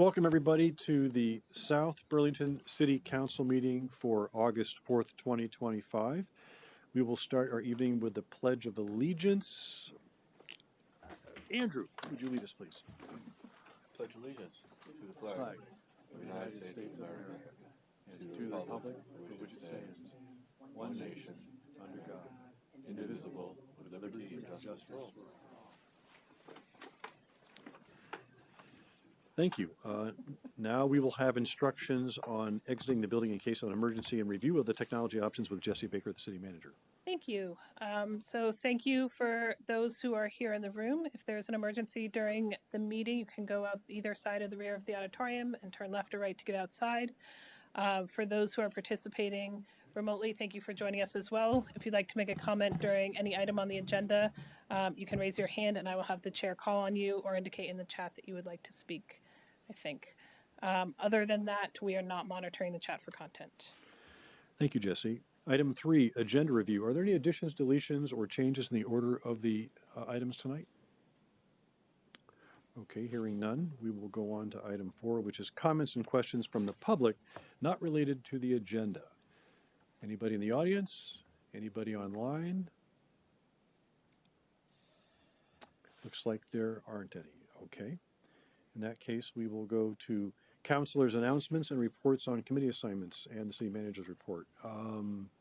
welcome everybody to the South Burlington City Council meeting for August 4th, 2025. We will start our evening with the Pledge of Allegiance. Andrew, would you lead us, please? Pledge allegiance to the flag of the United States of America and to the republic for which it stands, one nation, under God, indivisible, with liberty and justice for all. Thank you. Now we will have instructions on exiting the building in case of an emergency and review of the technology options with Jesse Baker, the city manager. Thank you. So thank you for those who are here in the room. If there's an emergency during the meeting, you can go out either side of the rear of the auditorium and turn left or right to get outside. For those who are participating remotely, thank you for joining us as well. If you'd like to make a comment during any item on the agenda, you can raise your hand and I will have the chair call on you or indicate in the chat that you would like to speak, I think. Other than that, we are not monitoring the chat for content. Thank you, Jesse. Item 3, agenda review. Are there any additions, deletions, or changes in the order of the items tonight? Okay, hearing none, we will go on to item 4, which is comments and questions from the public not related to the agenda. Anybody in the audience? Anybody online? Looks like there aren't any. Okay. In that case, we will go to Councilor's announcements and reports on committee assignments and the city manager's report.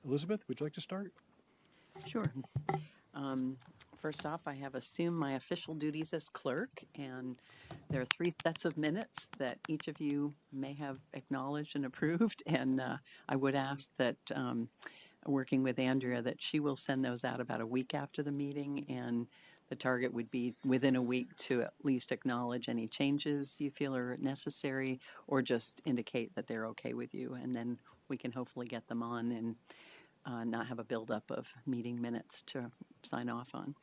Elizabeth, would you like to start? Sure. First off, I have assumed my official duties as clerk, and there are 3 sets of minutes that each of you may have acknowledged and approved, and I would ask that, working with Andrea, that she will send those out about a week after the meeting, and the target would be within a week to at least acknowledge any changes you feel are necessary, or just indicate that they're okay with you, and then we can hopefully get them on and not have a buildup of meeting minutes to sign off on.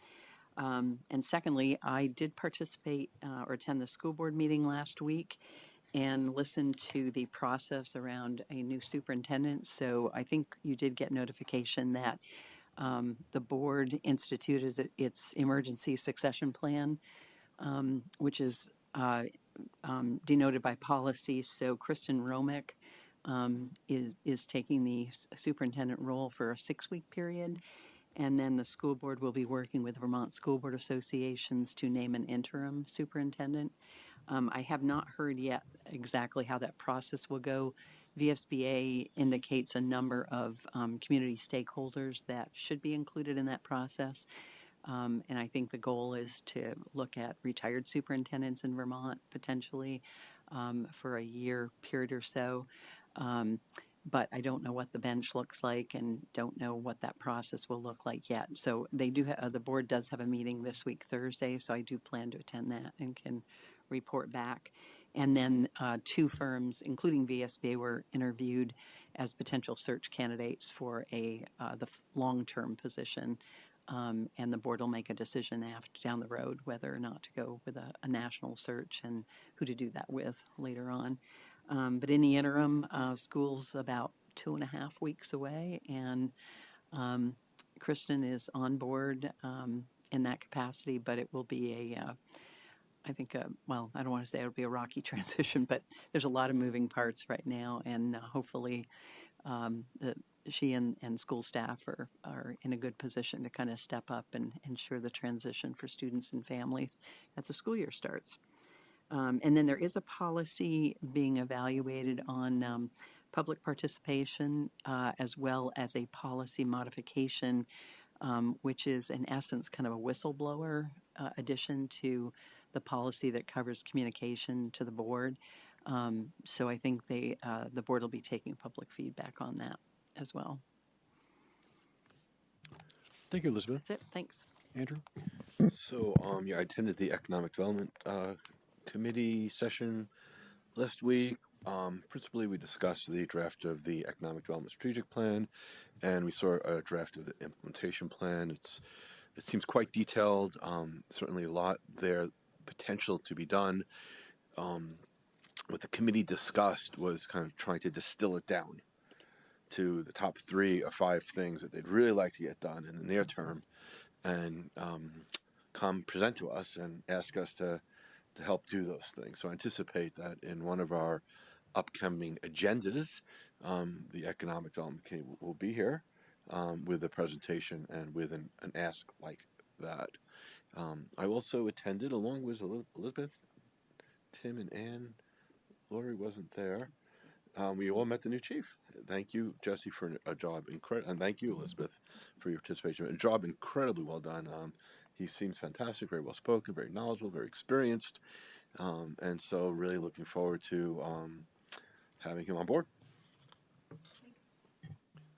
And secondly, I did participate or attend the school board meeting last week and listen to the process around a new superintendent. So I think you did get notification that the board instituted its emergency succession plan, which is denoted by policy. So Kristen Romick is taking the superintendent role for a 6-week period. And then the school board will be working with Vermont School Board Associations to name an interim superintendent. I have not heard yet exactly how that process will go. VSBA indicates a number of community stakeholders that should be included in that process. And I think the goal is to look at retired superintendents in Vermont potentially for a year period or so. But I don't know what the bench looks like and don't know what that process will look like yet. So they do the board does have a meeting this week, Thursday, so I do plan to attend that and can report back. And then 2 firms, including VSBA, were interviewed as potential search candidates for the long-term position. And the board will make a decision down the road whether or not to go with a national search and who to do that with later on. But in the interim, school's about 2.5 weeks away, and Kristen is on board in that capacity, but it will be well, I don't want to say it'll be a rocky transition, but there's a lot of moving parts right now, and hopefully she and school staff are in a good position to kind of step up and ensure the transition for students and families as the school year starts. And then there is a policy being evaluated on public participation as well as a policy modification, which is in essence kind of a whistleblower addition to the policy that covers communication to the board. So I think the board will be taking public feedback on that as well. Thank you, Elizabeth. That's it. Thanks. Andrew? So, I attended the Economic Development Committee session last week. Principally, we discussed the draft of the Economic Development Strategic Plan, and we saw a draft of the implementation plan. It seems quite detailed. Certainly a lot there, potential to be done. What the committee discussed was kind of trying to distill it down to the top 3 or 5 things that they'd really like to get done in the near term, and come present to us and ask us to to help do those things. So I anticipate that in one of our upcoming agendas, the Economic Development Committee will be here with a presentation and with an ask like that. I also attended, along with Elizabeth, Tim, and Ann. Lori wasn't there. We all met the new chief. Thank you, Jesse, for a job and thank you, Elizabeth, for your participation. A job incredibly well done. He seems fantastic, very well spoken, very knowledgeable, very experienced, and so really looking forward to having him on board.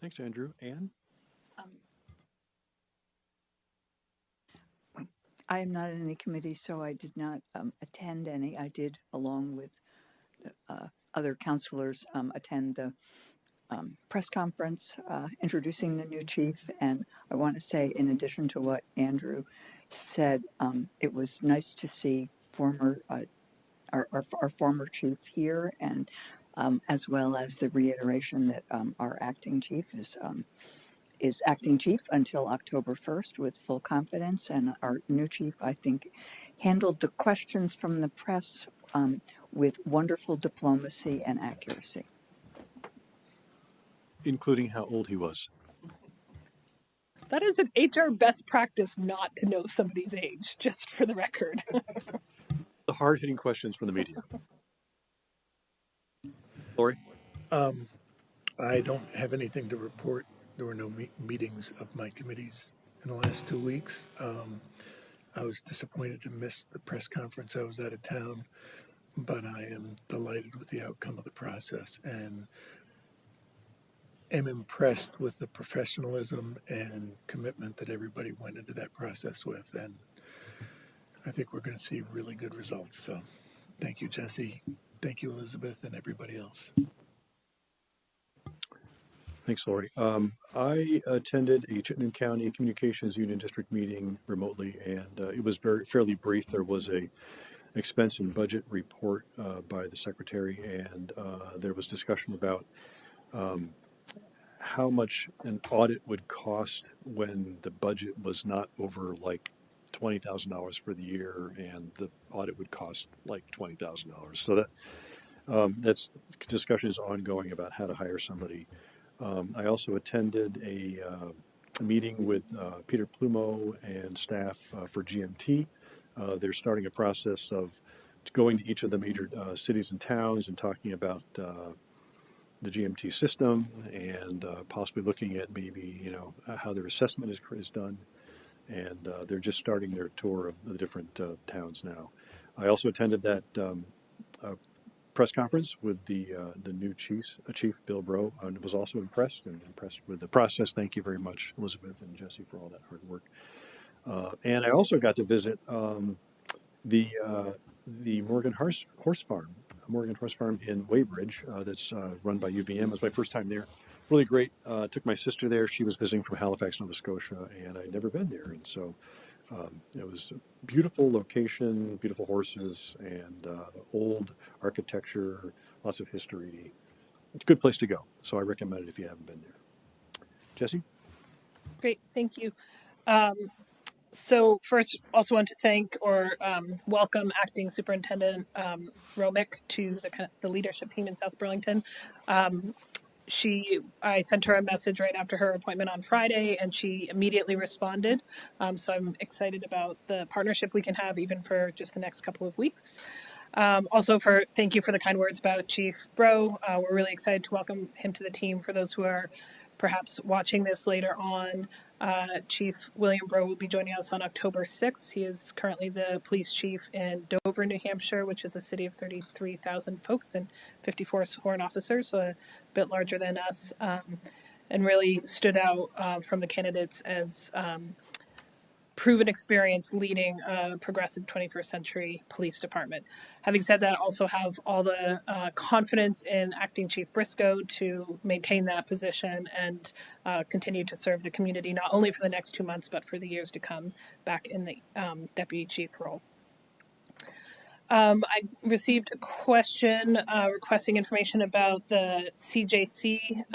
Thanks, Andrew. Ann? I am not in any committee, so I did not attend any. I did, along with the, other counselors, attend the press conference introducing the new chief. And I want to say, in addition to what Andrew said, it was nice to see our former chief here, and as well as the reiteration that our acting chief is acting chief until October 1st with full confidence. And our new chief, I think, handled the questions from the press with wonderful diplomacy and accuracy. Including how old he was. That is an HR best practice not to know somebody's age, just for the record. The hard-hitting questions from the media. Lori? I don't have anything to report. There were no meetings of my committees in the last 2 weeks. I was disappointed to miss the press conference. I was out of town, but I am delighted with the outcome of the process and am impressed with the professionalism and commitment that everybody went into that process with. And I think we're going to see really good results. So thank you, Jesse. Thank you, Elizabeth, and everybody else. Thanks, Lori. I attended a Chittenden County Communications Union District meeting remotely, and it was fairly brief. There was a expense and budget report by the secretary, and there was discussion about how much an audit would cost when the budget was not over like $20,000 for the year, and the audit would cost like $20,000. So that's discussion is ongoing about how to hire somebody. I also attended a meeting with Peter Plumo and staff for GMT. They're starting a process of going to each of the major cities and towns and talking about the GMT system and possibly looking at maybe, how their assessment is done. And they're just starting their tour of the different towns now. I also attended that press conference with the new chief Bill Bro, and was also impressed with the process. Thank you very much, Elizabeth and Jesse, for all that hard work. And I also got to visit the Morgan Horse Farm in Weybridge that's run by UVM. It was my first time there. Really great. Took my sister there. She was visiting from Halifax, Nova Scotia, and I'd never been there. And so it was a beautiful location, beautiful horses, and old architecture, lots of history. It's a good place to go. So I recommend it if you haven't been there. Jesse? Great, thank you. So first, also want to thank or welcome Acting Superintendent Romick to the leadership team in South Burlington. I sent her a message right after her appointment on Friday, and she immediately responded. So I'm excited about the partnership we can have even for just the next couple of weeks. Also, thank you for the kind words about Chief Bro. We're really excited to welcome him to the team. For those who are perhaps watching this later on, Chief William Bro will be joining us on October 6th. He is currently the police chief in Dover, New Hampshire, which is a city of 33,000 folks and 54 sworn officers, so a bit larger than us, and really stood out from the candidates as proven experience leading a progressive 21st century police department. Having said that, I also have all the confidence in Acting Chief Briscoe to maintain that position and continue to serve the community, not only for the next 2 months, but for the years to come back in the deputy chief role. I received a question requesting information about the CJC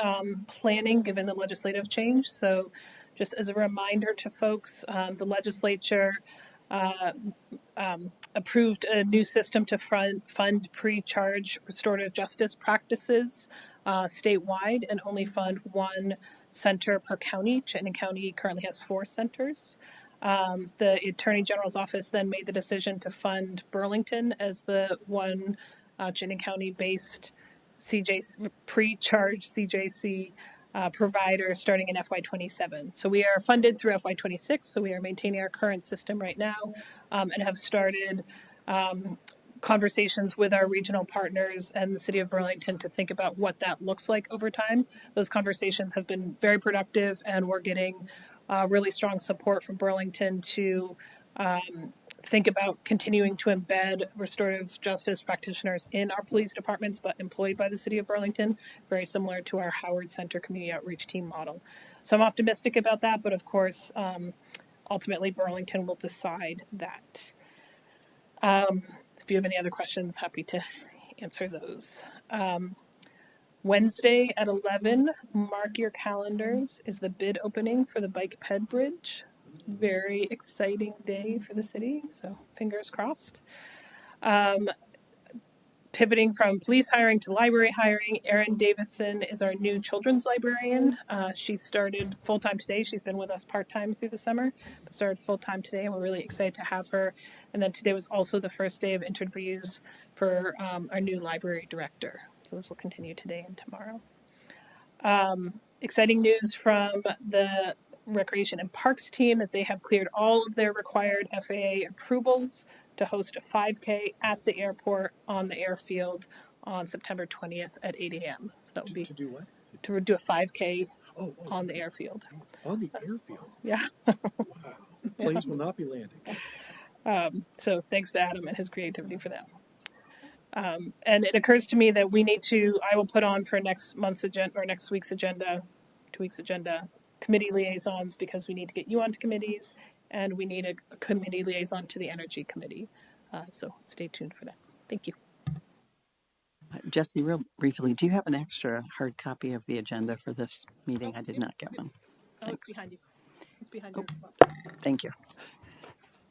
planning given the legislative change. So just as a reminder to folks, the legislature approved a new system to fund pre-charge restorative justice practices statewide and only fund one center per county. Chittenden County currently has 4 centers. The Attorney General's office then made the decision to fund Burlington as the one Chittenden County-based pre-charge CJC provider starting in FY27. So we are funded through FY26, so we are maintaining our current system right now and have started conversations with our regional partners and the city of Burlington to think about what that looks like over time. Those conversations have been very productive, and we're getting really strong support from Burlington to think about continuing to embed restorative justice practitioners in our police departments, but employed by the city of Burlington, very similar to our Howard Center community outreach team model. So I'm optimistic about that, but of course, ultimately Burlington will decide that. If you have any other questions, happy to answer those. Wednesday at 11, mark your calendars, is the bid opening for the bike ped bridge. Very exciting day for the city, so fingers crossed. Pivoting from police hiring to library hiring, Erin Davison is our new children's librarian. She started full-time today. She's been with us part-time through the summer, but started full-time today, and we're really excited to have her. And then today was also the first day of interviews for our new library director. So this will continue today and tomorrow. Exciting news from the Recreation and Parks team that they have cleared all of their required FAA approvals to host a 5K at the airport on the airfield on September 20th at 8 a.m. So that would be To do what? to do a 5K Oh, on the airfield. on the airfield. Yeah. Wow. Planes will not be landing. So thanks to Adam and his creativity for that. And it occurs to me that I will put on for next month's agenda or next week's agenda, 2 weeks agenda, committee liaisons, because we need to get you onto committees, and we need a committee liaison to the Energy Committee. So stay tuned for that. Thank you. Jesse, real briefly, do you have an extra hard copy of the agenda for this meeting? I did not get one. Oh, Thanks. it's behind you. It's behind you. Thank you.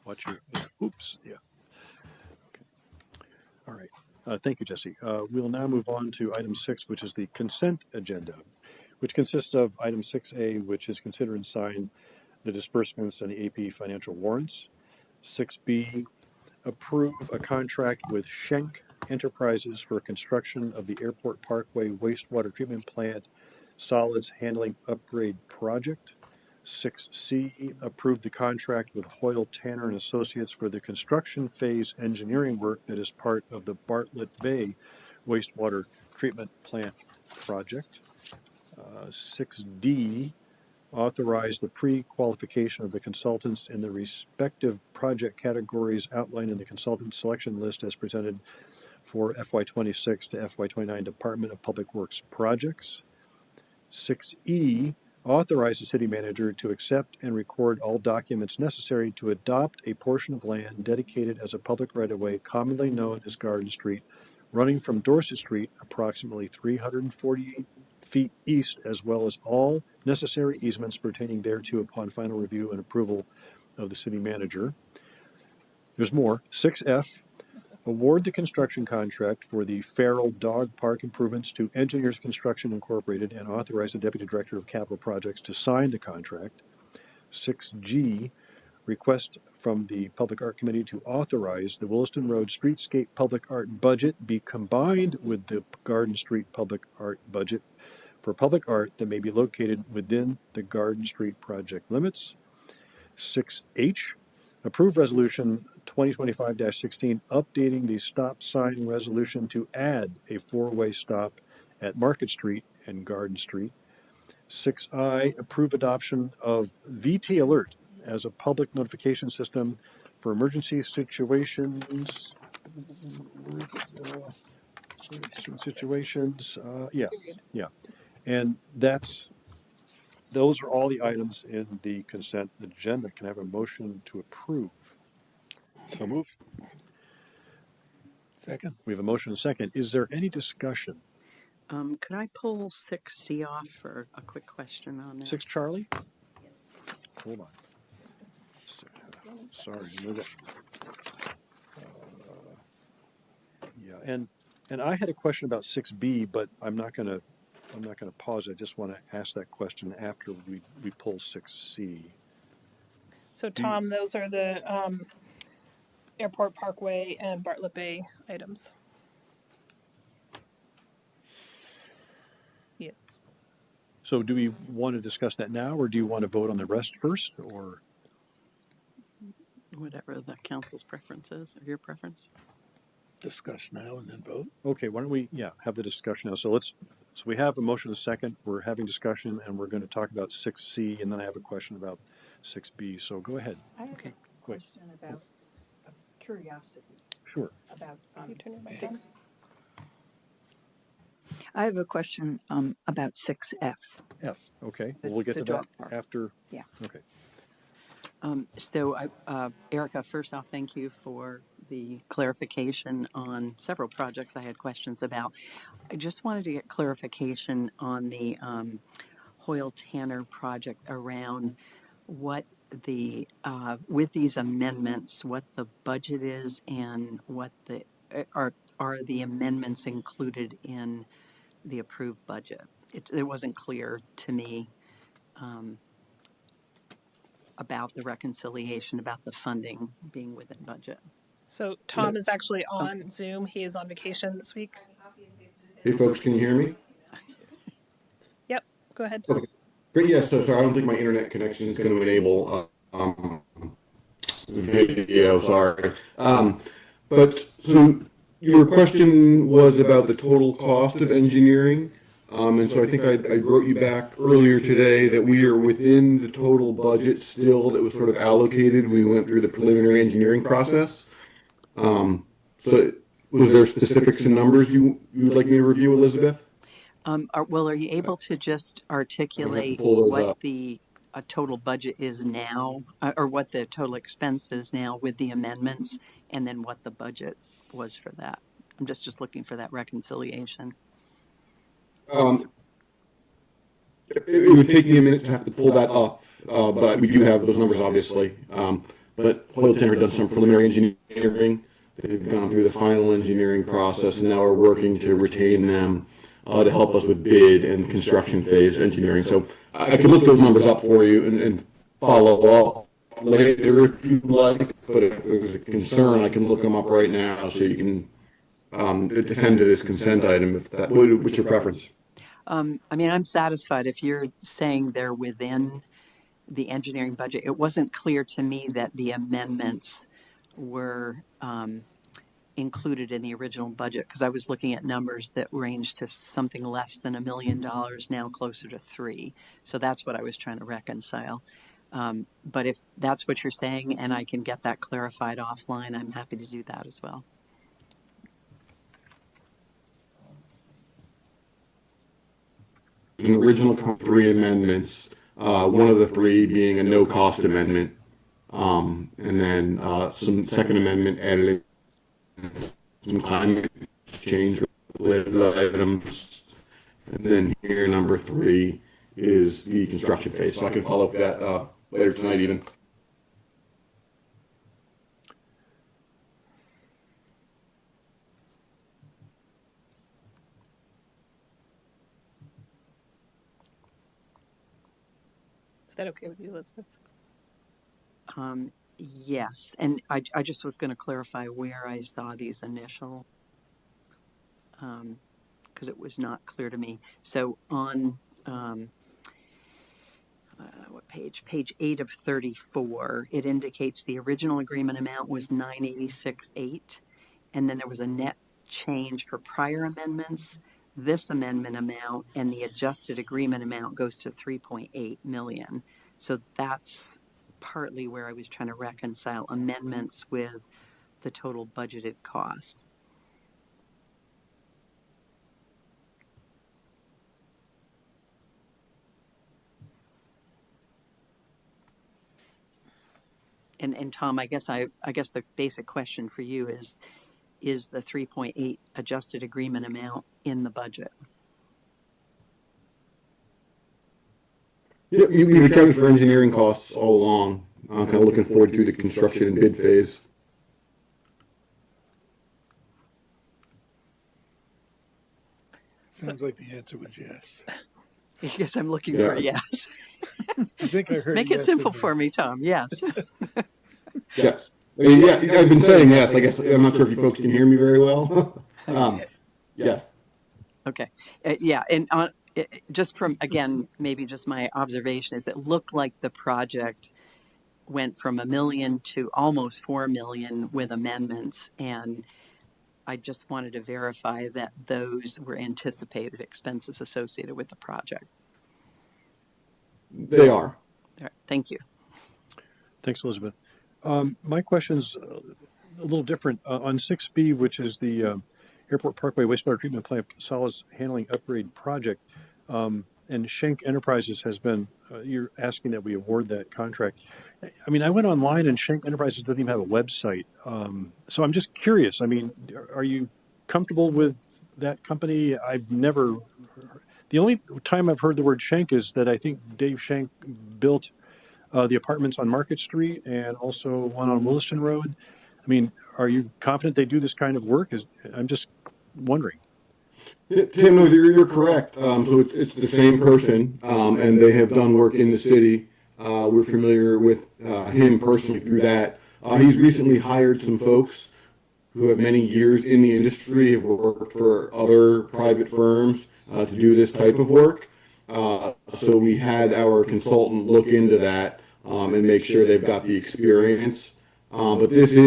Watch your, oops, yeah. Okay. All right. Thank you, Jesse. We'll now move on to item 6, which is the consent agenda, which consists of item 6A, which is consider and sign the disbursements and the AP financial warrants. 6B, approve a contract with Schenck Enterprises for construction of the Airport Parkway wastewater treatment plant solids handling upgrade project. 6C, approve the contract with Hoyle Tanner and Associates for the construction phase engineering work that is part of the Bartlett Bay wastewater treatment plant project. 6D, authorize the pre-qualification of the consultants in the respective project categories outlined in the consultant selection list as presented for FY26 to FY29 Department of Public Works projects. 6E, authorize the city manager to accept and record all documents necessary to adopt a portion of land dedicated as a public right-of-way commonly known as Garden Street, running from Dorset Street approximately 348 feet east, as well as all necessary easements pertaining thereto upon final review and approval of the city manager. There's more. 6F, award the construction contract for the Farrell Dog Park improvements to Engineers Construction Incorporated and authorize the Deputy Director of Capital Projects to sign the contract. 6G, request from the Public Art Committee to authorize the Williston Road Streetscape Public Art budget be combined with the Garden Street Public Art budget for public art that may be located within the Garden Street project limits. 6H, approve resolution 2025-16 updating the stop sign resolution to add a 4-way stop at Market Street and Garden Street. 6I, approve adoption of VT Alert as a public notification system for emergency situations. Yeah. And those are all the items in the consent agenda. Can I have a motion to approve? So moved. Second. We have a motion and a second. Is there any discussion? Could I pull 6C off for a quick question on that? 6 Charlie? Hold on. Sorry, move it. and I had a question about 6B, but I'm not gonna pause. I just want to ask that question after we pull 6C. So Do you- Tom, those are the Airport Parkway and Bartlett Bay items. Yes. So do we want to discuss that now, or do you want to vote on the rest first, or? Whatever the council's preference is, or your preference. Discuss now and then vote. Okay, why don't we, have the discussion now. So we have a motion, a second, we're having discussion, and we're going to talk about 6C, and then I have a question about 6B, so go ahead. I have Okay. a question about curiosity Sure. about You turn your mic on. six. I have a question about 6F. F, okay, The- we'll get the to that dog park. after. Yeah. Okay. So, Erica, first off, thank you for the clarification on several projects I had questions about. I just wanted to get clarification on the Hoyle Tanner project around what the, with these amendments, what the budget is and what the, are the amendments included in the approved budget? It wasn't clear to me. About the reconciliation, about the funding being within budget. So Tom is actually on Zoom. He is on vacation this week. Hey folks, can you hear me? Yep. Go ahead. Okay, great. Yeah, so sorry, I don't think my internet connection is going to enable video. Sorry, but so your question was about the total cost of engineering, and so I think I wrote you back earlier today that we are within the total budget still that was sort of allocated. We went through the preliminary engineering process. So was there specifics and numbers you would like me to review, Elizabeth? Are you able to just articulate pull those what up. the total budget is now, or what the total expense is now with the amendments, and then what the budget was for that? I'm just looking for that reconciliation. It would take me a minute to have to pull that up, but we do have those numbers, obviously. But Hoyle Tanner done some preliminary engineering. They've gone through the final engineering process, and now we're working to retain them to help us with bid and construction phase engineering. So I can look those numbers up for you and follow up later if you'd like. But if there's a concern, I can look them up right now so you can defend this consent item. If that, what's your preference? I mean, I'm satisfied if you're saying they're within the engineering budget. It wasn't clear to me that the amendments were included in the original budget, because I was looking at numbers that ranged to something less than $1 million, now closer to 3. So that's what I was trying to reconcile. But if that's what you're saying and I can get that clarified offline, I'm happy to do that as well. An original 3 amendments, one of the 3 being a no-cost amendment, and then some second amendment added some climate change related items, and then here number 3 is the construction phase. So I can follow up with that later tonight even. Is that okay with you, Elizabeth? Yes, and I just was going to clarify where I saw these initial, because it was not clear to me. So on what page? Page 8 of 34, it indicates the original agreement amount was 986.8, and then there was a net change for prior amendments. This amendment amount and the adjusted agreement amount goes to 3.8 million. So that's partly where I was trying to reconcile amendments with the total budgeted cost. And Tom, I guess the basic question for you is the 3.8 adjusted agreement amount in the budget? Yeah, we've accounted for engineering costs all along. I'm kind of looking forward to the construction and bid phase. Sounds like the answer was yes. I guess I'm looking for a Yeah. yes. I think I heard Make a it yes simple in there. for me, Tom. Yes. Yes. I mean, yeah, I've been saying yes. I guess I'm not sure if you folks can hear me very well. Yes. Okay. Yeah. And just from, again, maybe just my observation is it looked like the project went from $1 million to almost $4 million with amendments. And I just wanted to verify that those were anticipated expenses associated with the project. They are. All right, thank you. Thanks, Elizabeth. My question's a little different. On 6B, which is the Airport Parkway Wastewater Treatment Plant Solids Handling Upgrade Project, and Schenck Enterprises has been, you're asking that we award that contract. I mean, I went online and Schenck Enterprises doesn't even have a website. So I'm just curious. I mean, are you comfortable with that company? I've never, the only time I've heard the word Schenck is that I think Dave Schenck built the apartments on Market Street and also one on Williston Road. I mean, are you confident they do this kind of work? I'm just wondering. Yeah, Tim, no, you're correct. So it's the same person, and they have done work in the city. We're familiar with him personally through that. He's recently hired some folks who have many years in the industry, have worked for other private firms to do this type of work. So we had our consultant look into that and make sure they've got the experience. But this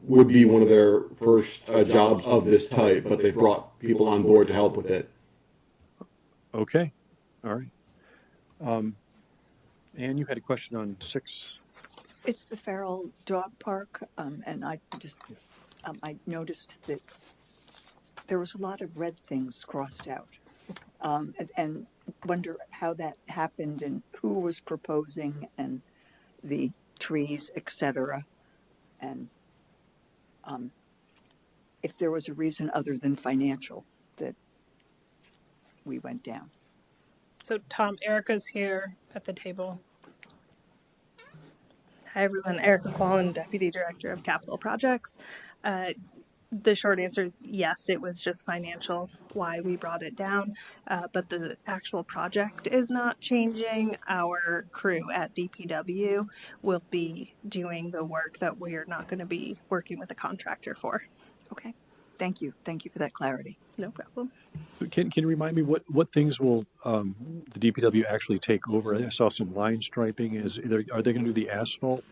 would be one of their first jobs of this type, but they've brought people on board to help with it. Okay. All right. Anne, you had a question on 6. It's the Farrell Dog Park, and I noticed that there was a lot of red things crossed out, and wonder how that happened and who was proposing and the trees, etc. And if there was a reason other than financial that we went down. So Tom, Erica's here at the table. Hi everyone, Erica Quallen, Deputy Director of Capital Projects. The short answer is yes, it was just financial why we brought it down, but the actual project is not changing. Our crew at DPW will be doing the work that we're not going to be working with a contractor for. Okay, thank you for that clarity. No problem. Can you remind me what things will the DPW actually take over? I saw some line striping. Are they going to do the asphalt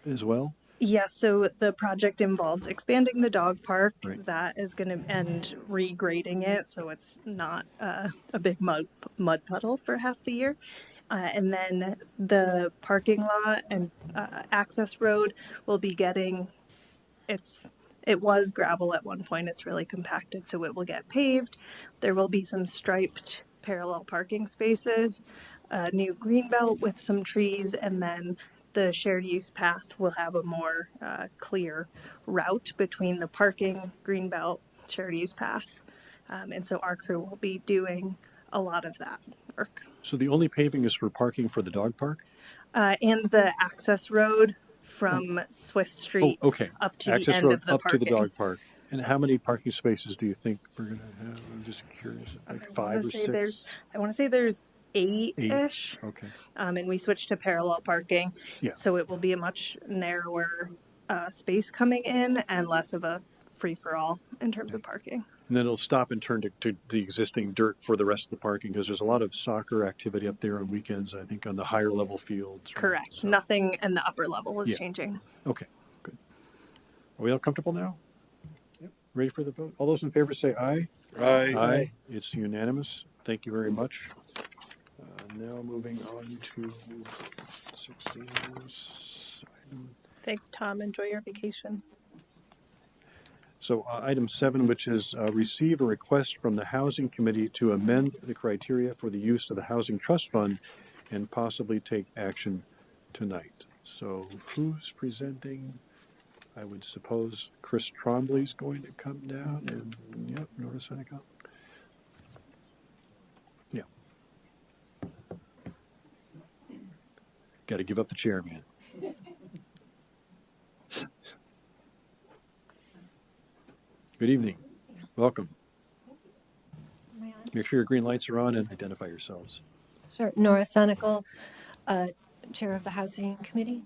as well? Yes, so the project involves expanding the dog park. Right. That is going to end regrading it, so it's not a big mud puddle for half the year. And then the parking lot and access road will be getting it was gravel at one point. It's really compacted, so it will get paved. There will be some striped parallel parking spaces, a new green belt with some trees, and then the shared use path will have a more clear route between the parking, green belt, shared use path. And so our crew will be doing a lot of that work. So the only paving is for parking for the dog park? And the access road from Swift Street okay. up to Access the end road of the up parking. to the dog park. And how many parking spaces do you think we're going to have? I'm just curious. Like 5 or 6? I want to say there's 8-ish. Okay. And we switched to parallel parking. Yeah. So it will be a much narrower space coming in and less of a free-for-all in terms of parking. And then it'll stop and turn to the existing dirt for the rest of the parking because there's a lot of soccer activity up there on weekends, I think, on the higher level fields. Right? Correct. So, Nothing in the upper level is Yeah. changing. okay, good. Are we all comfortable now? Yep. Ready for the vote? All those in favor say aye. Aye. It's unanimous. Thank you very much. Now moving on to 16. Thanks, Tom. Enjoy your vacation. So item 7, which is receive a request from the Housing Committee to amend the criteria for the use of the Housing Trust Fund and possibly take action tonight. So who's presenting? I would suppose Chris Trombley's going to come down and, yep, Nora Seneca. Yeah. Got to give up the chair, man. Good evening. Welcome. Make sure your green lights are on and identify yourselves. Sure. Nora Sanical, Chair of the Housing Committee.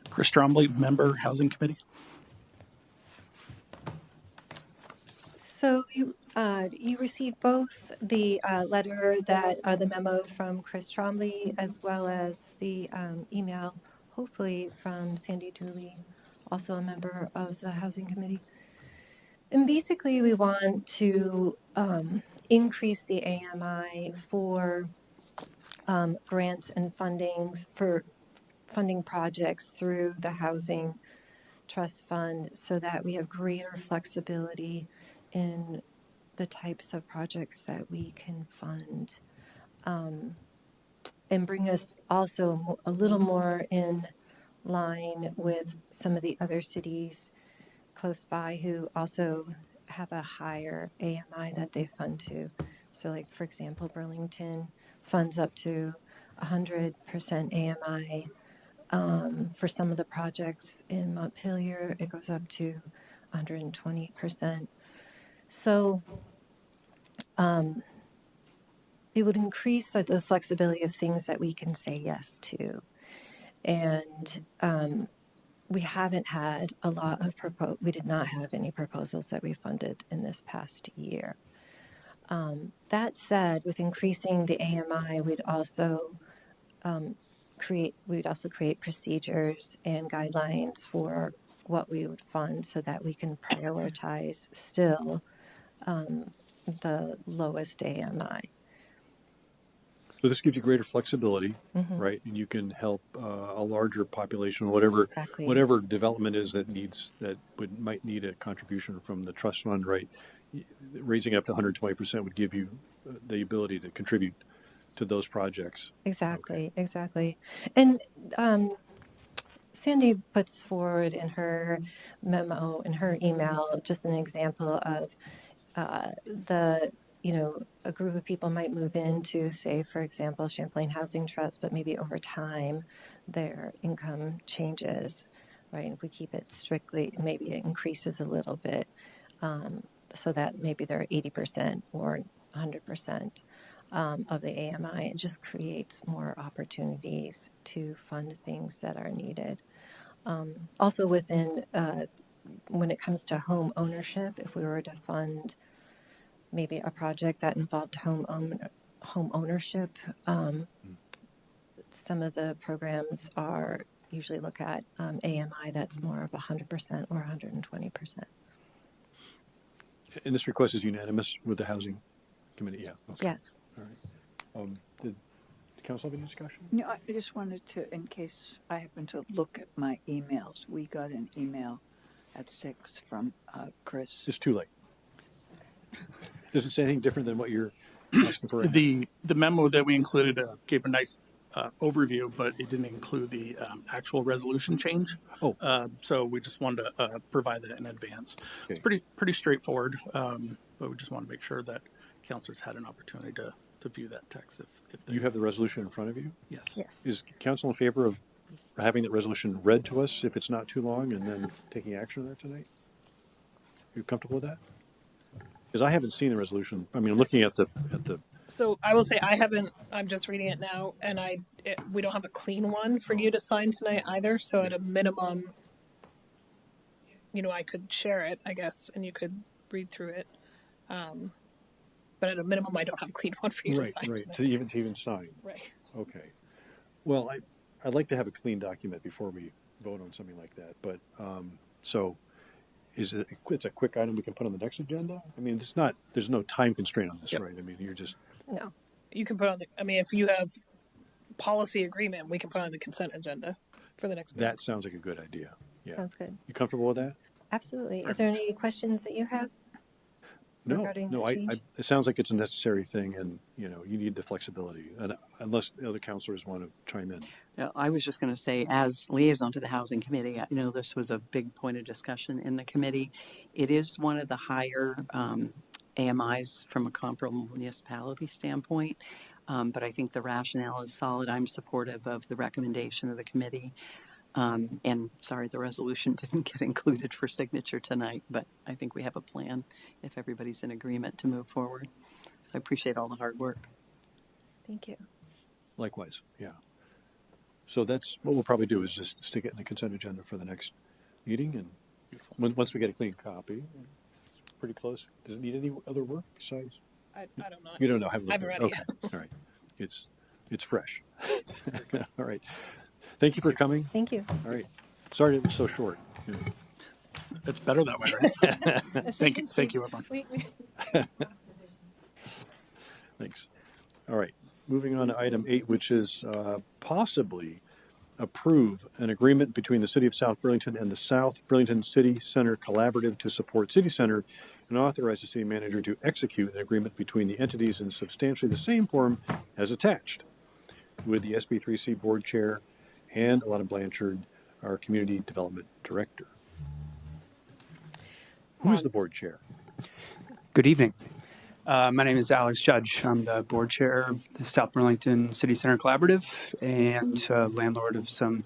Chris Trombley, Member, Housing Committee. So you received both the letter that the memo from Chris Trombley as well as the email, hopefully from Sandy Dooley, also a member of the Housing Committee. And basically, we want to increase the AMI for grants and fundings for funding projects through the Housing Trust Fund so that we have greater flexibility in the types of projects that we can fund, and bring us also a little more in line with some of the other cities close by who also have a higher AMI that they fund to. So like, for example, Burlington funds up to 100% AMI. For some of the projects in Montpelier, it goes up to 120%. So it would increase the flexibility of things that we can say yes to. And we haven't had a lot of we did not have any proposals that we funded in this past year. That said, with increasing the AMI, we'd also create procedures and guidelines for what we would fund so that we can prioritize still the lowest AMI. So this gives you greater flexibility, Mm-hmm. right? And you can help a larger population, whatever Exactly. whatever development is that might need a contribution from the trust fund, right? Raising up to 120% would give you the ability to contribute to those projects. Exactly. And Sandy puts forward in her memo, in her email, just an example of a group of people might move into, say, for example, Champlain Housing Trust, but maybe over time their income changes, right? If we keep it strictly, maybe it increases a little bit, so that maybe they're 80% or 100% of the AMI. It just creates more opportunities to fund things that are needed. Also within, when it comes to home ownership, if we were to fund maybe a project that involved home ownership, some of the programs usually look at AMI that's more of 100% or 120%. And this request is unanimous with the Housing Committee? Yeah. Okay. Yes. All right. Did the council have any discussion? No, I just wanted to, in case I happen to look at my emails, we got an email at 6 from Chris. It's too late. Does it say anything different than what you're asking for right now? The memo that we included gave a nice overview, but it didn't include the actual resolution change. Oh. So we just wanted to provide that in advance. Okay. It's pretty straightforward, but we just want to make sure that councilors had an opportunity to view that text if they... You have the resolution in front of you? Yes. Yes. Is council in favor of having that resolution read to us if it's not too long and then taking action on that tonight? Are you comfortable with that? Because I haven't seen the resolution. I mean, looking at the. So I will say I haven't. I'm just reading it now, and we don't have a clean one for you to sign tonight either. So at a minimum, I could share it, I guess, and you could read through it. But at a minimum, I don't have a clean one for you to sign Right. tonight. To even sign. Right. Okay. Well, I'd like to have a clean document before we vote on something like that. But so. It's a quick item we can put on the next agenda? I mean, there's no time constraint on this, Yep. right? I mean, you're just. No. You can put on if you have policy agreement, we can put on the consent agenda for the next meeting. That sounds like a good idea. Yeah. Sounds good. You comfortable with that? Absolutely. Is there any questions that you have? Regarding the change? It sounds like it's a necessary thing, and you need the flexibility, and unless the other councilors want to chime in. I was just going to say, as liaison to the Housing Committee, I know this was a big point of discussion in the committee. It is one of the higher AMIs from a comparable municipality standpoint, but I think the rationale is solid. I'm supportive of the recommendation of the committee. And sorry, the resolution didn't get included for signature tonight, but I think we have a plan if everybody's in agreement to move forward. I appreciate all the hard work. Thank you. Likewise, yeah. So that's what we'll probably do is just stick it in the consent agenda for the next meeting, and once we get a clean copy, it's pretty close. Does it need any other work besides? I don't know. You don't know. Haven't I haven't looked read at it it. Okay, all right. It's fresh. All right. Thank you for coming. Thank you. All right. Sorry it was so short. Yeah. It's better that way, right? Thank you, everyone. Thanks. All right. Moving on to item 8, which is possibly approve an agreement between the City of South Burlington and the South Burlington City Center Collaborative to support City Center, and authorize the city manager to execute an agreement between the entities in substantially the same form as attached, with the SB3C Board Chair and Alana Blanchard, our Community Development Director. Who is the Board Chair? Good evening. My name is Alex Judge. I'm the board chair of the South Burlington City Center Collaborative and landlord of some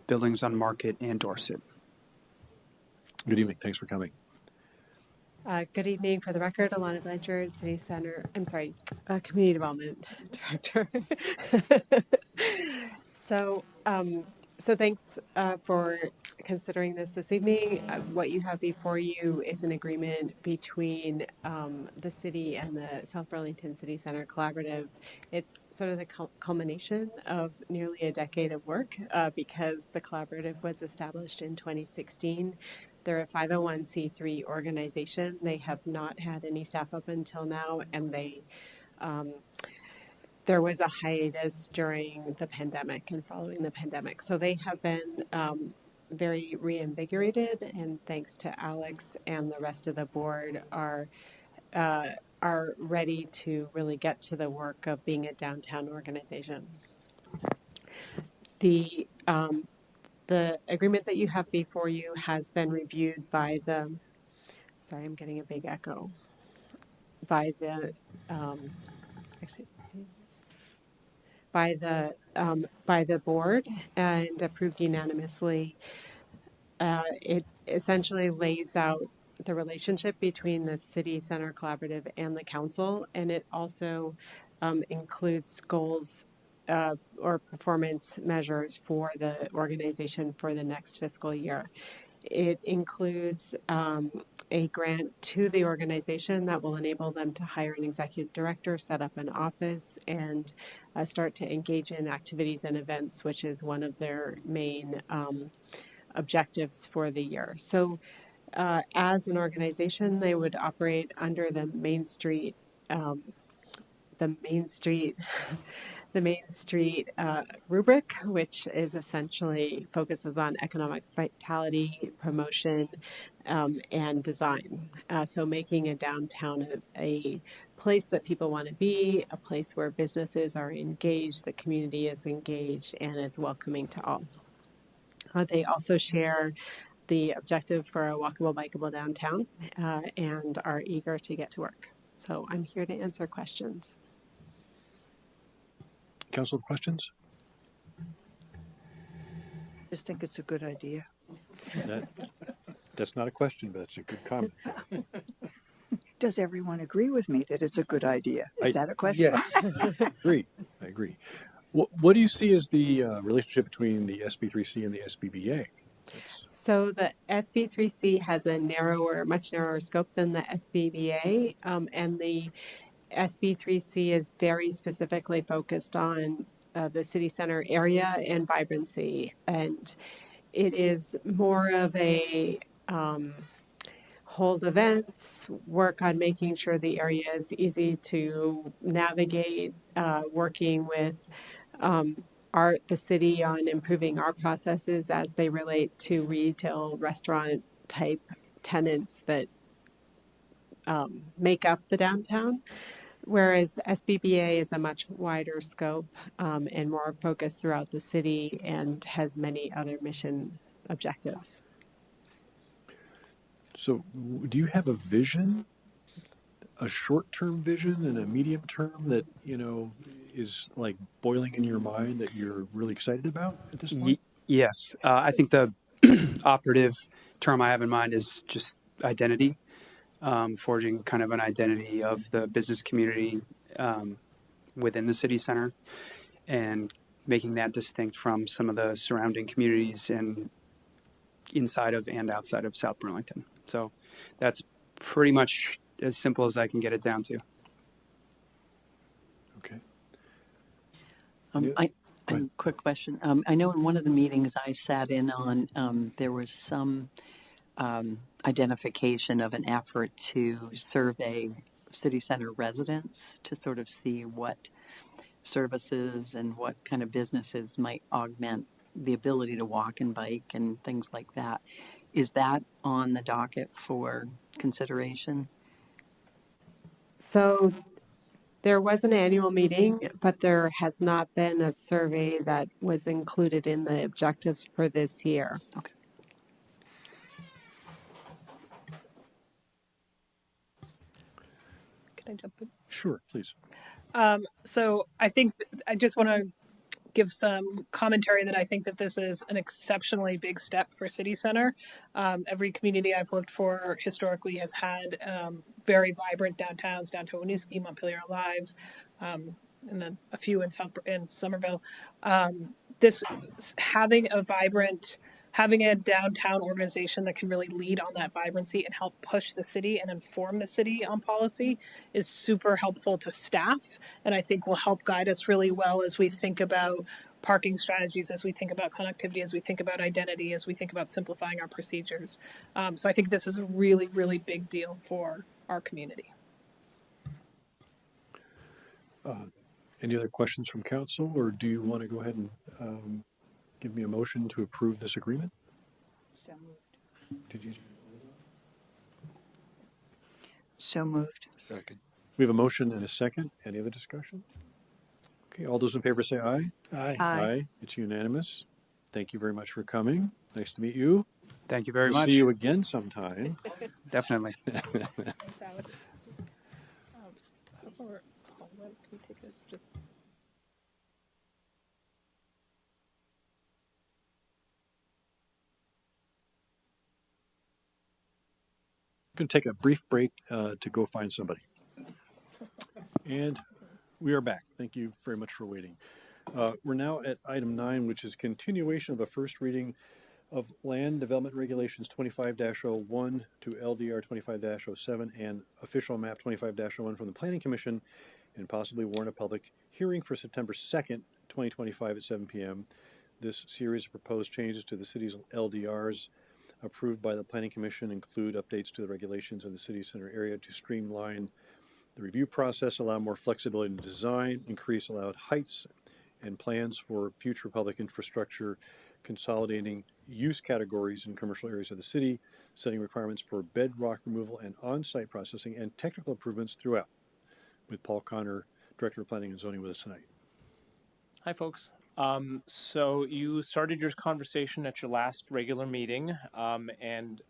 buildings on Market and Dorset. Good evening. Thanks for coming. Good evening. For the record, Alana Blanchard, Community Development Director. So thanks for considering this evening. What you have before you is an agreement between the city and the South Burlington City Center Collaborative. It's sort of the culmination of nearly a decade of work because the collaborative was established in 2016. They're a 501c3 organization. They have not had any staff up until now, and there was a hiatus during the pandemic and following the pandemic. So they have been very reinvigorated, and thanks to Alex and the rest of the board are ready to really get to the work of being a downtown organization. The agreement that you have before you has been reviewed by the, sorry, I'm getting a big echo, by the, by the board and approved unanimously. It essentially lays out the relationship between the City Center Collaborative and the council, and it also includes goals or performance measures for the organization for the next fiscal year. It includes a grant to the organization that will enable them to hire an executive director, set up an office, and start to engage in activities and events, which is one of their main objectives for the year. So as an organization, they would operate under the Main Street rubric, which is essentially focuses on economic vitality, promotion, and design. So making a downtown a place that people want to be, a place where businesses are engaged, the community is engaged, and it's welcoming to all. They also share the objective for a walkable, bikeable downtown and are eager to get to work. So I'm here to answer questions. Council, questions? Just think it's a good idea. That's not a question, but that's a good comment. Does everyone agree with me that it's a good idea? Is that a question? Yes. I agree. What do you see as the relationship between the SB3C and the SBBA? So the SB3C has a much narrower scope than the SBBA, and the SB3C is very specifically focused on the city center area and vibrancy, and it is more of a hold events, work on making sure the area is easy to navigate, working with the city on improving our processes as they relate to retail, restaurant type tenants that make up the downtown. Whereas SBBA is a much wider scope and more focused throughout the city and has many other mission objectives. So do you have a vision, a short-term vision and a medium-term that, is like boiling in your mind that you're really excited about at this point? Yes. I think the operative term I have in mind is just identity. forging kind of an identity of the business community within the city center and making that distinct from some of the surrounding communities inside of and outside of South Burlington. So that's pretty much as simple as I can get it down to. Okay. Quick question. I know in one of the meetings I sat in on, there was some identification of an effort to survey city center residents to sort of see what services and what kind of businesses might augment the ability to walk and bike and things like that. Is that on the docket for consideration? So there was an annual meeting, but there has not been a survey that was included in the objectives for this year. Okay. Can I jump in? Sure, please. So I think I just want to give some commentary that I think that this is an exceptionally big step for City Center. Every community I've worked for historically has had very vibrant downtowns, downtown Winooski, Montpelier Alive, and then a few in Somerville. This having a downtown organization that can really lead on that vibrancy and help push the city and inform the city on policy is super helpful to staff, and I think will help guide us really well as we think about parking strategies, as we think about connectivity, as we think about identity, as we think about simplifying our procedures. So I think this is a really, really big deal for our community. Any other questions from council, or do you want to go ahead and give me a motion to approve this agreement? So moved. Did you? So moved. Second. We have a motion and a second. Any other discussion? Okay, all those in favor say aye. Aye. Aye. It's unanimous. Thank you very much for coming. Nice to meet you. Thank you very We'll much. see you again sometime. Definitely. Thanks, Alex. How about, can we take it just... Going to take a brief break to go find somebody. And we are back. Thank you very much for waiting. We're now at item 9, which is continuation of a first reading of Land Development Regulations 25-01 to LDR 25-07 and Official Map 25-01 from the Planning Commission, and possibly warn a public hearing for September 2nd, 2025 at 7 p.m. This series of proposed changes to the city's LDRs approved by the Planning Commission include updates to the regulations in the city center area to streamline the review process, allow more flexibility in design, increase allowed heights, and plans for future public infrastructure, consolidating use categories in commercial areas of the city, setting requirements for bedrock removal and on-site processing, and technical improvements throughout. With Paul Connor, Director of Planning and Zoning, with us tonight. Hi, folks. So you started your conversation at your last regular meeting and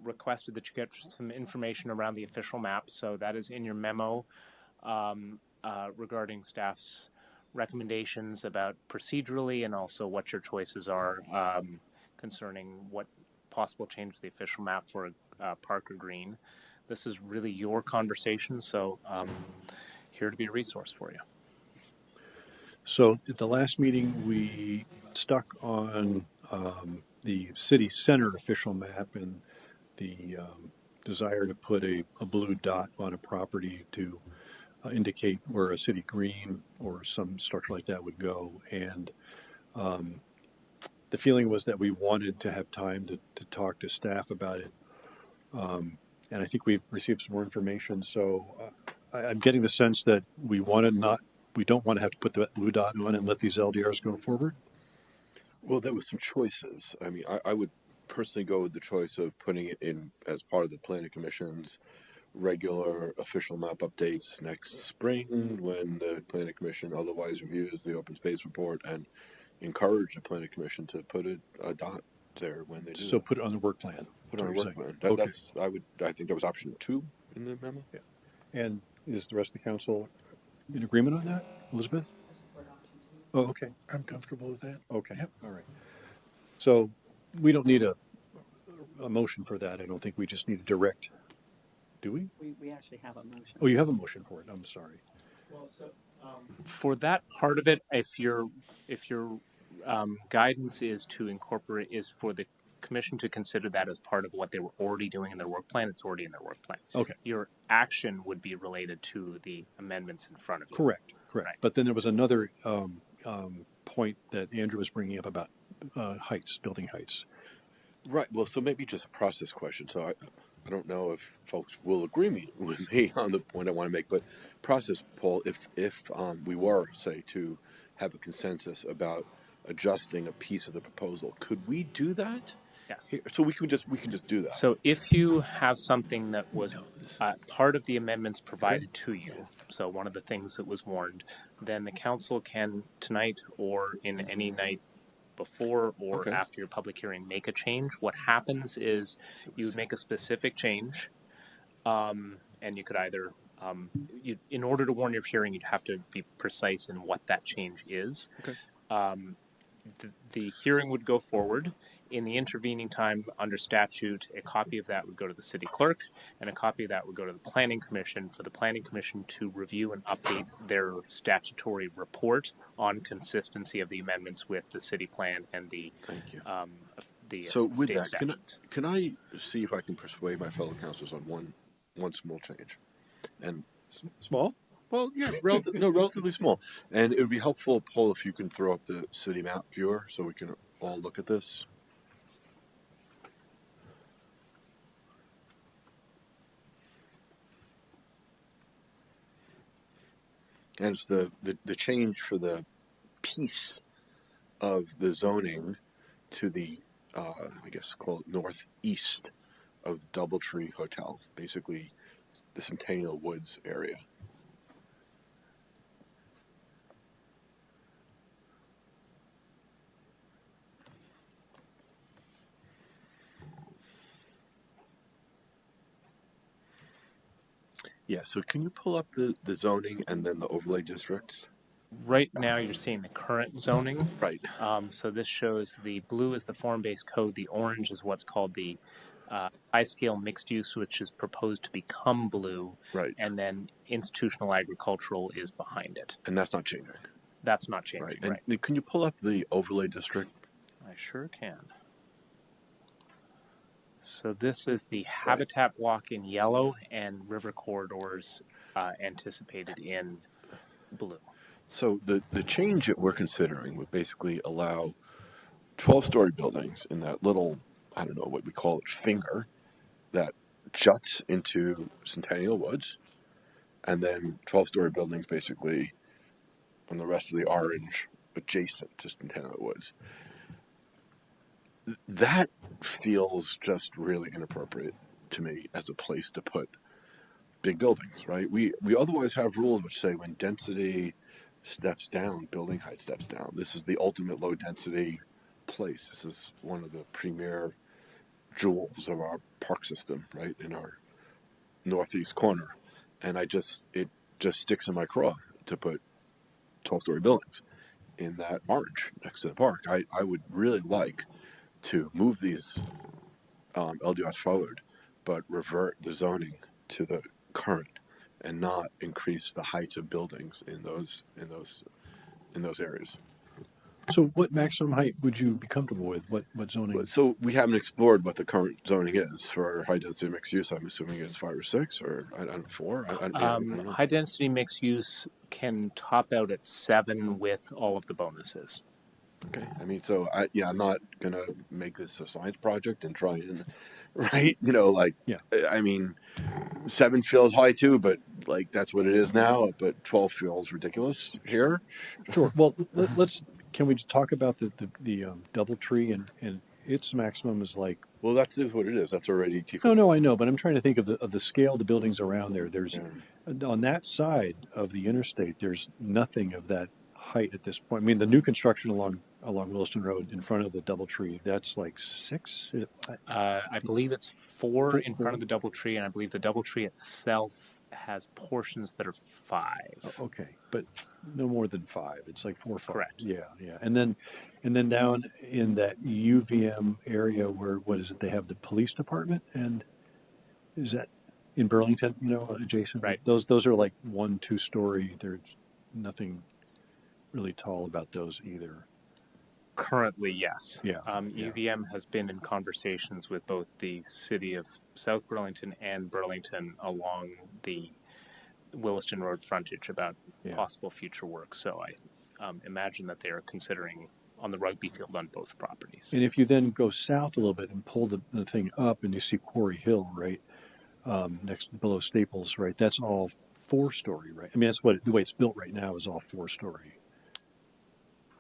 requested that you get some information around the official map. So that is in your memo regarding staff's recommendations about procedurally and also what your choices are concerning what possible change to the official map for Parker Green. This is really your conversation, so here to be a resource for you. So at the last meeting, we stuck on the city center official map and the desire to put a blue dot on a property to indicate where a city green or some structure like that would go. And the feeling was that we wanted to have time to talk to staff about it. And I think we've received some more information. So I'm getting the sense that we don't want to have to put the blue dot on and let these LDRs go forward. Well, there was some choices. I mean, I would personally go with the choice of putting it in as part of the Planning Commission's regular official map updates next spring when the Planning Commission otherwise reviews the open space report, and encourage the Planning Commission to put a dot there when they do. So put it on the work plan. Put it on the work plan. Okay. I think that was option 2 in the memo. Yeah. And is the rest of the council in agreement on that? Elizabeth? Oh, okay. I'm comfortable with that. Okay. Yep. All right. So we don't need a motion for that. I don't think we just need to direct Do we? We actually have a motion. Oh, you have a motion for it. I'm sorry. Well, so for that part of it, if your guidance is to incorporate is for the commission to consider that as part of what they were already doing in their work plan, it's already in their work plan. Okay. Your action would be related to the amendments in front of you. Correct. Right. But then there was another point that Andrew was bringing up about heights, building heights. Right. Well, so maybe just a process question. So I don't know if folks will agree with me on the point I want to make, but process, Paul, if we were, say, to have a consensus about adjusting a piece of the proposal, could we do that? Yes. Here? So we can just do that. So if you have something that was part of the amendments provided to you, so one of the things that was warned, then the council can tonight or in any night before or after your public hearing make a change. What happens is you would make a specific change, and you could either in order to warn your hearing, you'd have to be precise in what that change is. Okay. The hearing would go forward. In the intervening time, under statute, a copy of that would go to the city clerk, and a copy of that would go to the planning commission for the planning commission to review and update their statutory report on consistency of the amendments with the city plan and the Thank you. The So with state that, statutes. can I see if I can persuade my fellow councilors on one small change? And Small? well, yeah, relatively small. And it would be helpful, Paul, if you can throw up the city map viewer so we can all look at this. And it's the change for the piece of the zoning to the, I guess, call it northeast of the Doubletree Hotel, basically the Centennial Woods area. Yeah, so can you pull up the zoning and then the overlay districts? Right now, you're seeing the current zoning. Right. So this shows the blue is the form-based code. The orange is what's called the high-scale mixed use, which is proposed to become blue. Right. And then institutional agricultural is behind it. And that's not changing. That's not changing, Right. right? And can you pull up the overlay district? I sure can. So this is the habitat block in yellow and river corridors anticipated in blue. So the change that we're considering would basically allow 12-story buildings in that little, I don't know what we call it, finger that juts into Centennial Woods, and then 12-story buildings basically on the rest of the orange adjacent to Centennial Woods. That feels just really inappropriate to me as a place to put big buildings, right? We otherwise have rules which say when density steps down, building height steps down. This is the ultimate low density place. This is one of the premier jewels of our park system, right, in our northeast corner. And it just sticks in my craw to put 12-story buildings in that orange next to the park. I would really like to move these LDRs forward, but revert the zoning to the current and not increase the heights of buildings in those areas. So what maximum height would you be comfortable with? What zoning? So we haven't explored what the current zoning is for high density mixed use. I'm assuming it's 5 or 6 or I don't know, 4. I don't know. High density mixed use can top out at 7 with all of the bonuses. Okay. I mean, so I'm not going to make this a science project and try and, right? I mean, 7 feels high too, but like that's what it is now. But 12 feels ridiculous here. Sure. Well, can we just talk about the Doubletree and its maximum is like? Well, that's what it is. That's already T4. No, I know, but I'm trying to think of the scale of the buildings around there. There's on that side of the interstate, there's nothing of that height at this point. I mean, the new construction along Williston Road in front of the Doubletree, that's like 6? I believe it's 4 in front of the Doubletree, and I believe the Doubletree itself has portions that are 5. Okay, but no more than 5. It's like 4 or 5. Correct. Yeah. And then down in that UVM area where, what is it? They have the police department, and is that in Burlington, adjacent. Right. Those are like 1-2 story. There's nothing really tall about those either. Currently, yes. Yeah. UVM has been in conversations with both the city of South Burlington and Burlington along the Williston Road frontage about possible future work. So I imagine that they are considering on the rugby field on both properties. And if you then go south a little bit and pull the thing up and you see Quarry Hill, right, below Staples, right, that's all 4-story, right? I mean, that's the way it's built right now is all 4-story.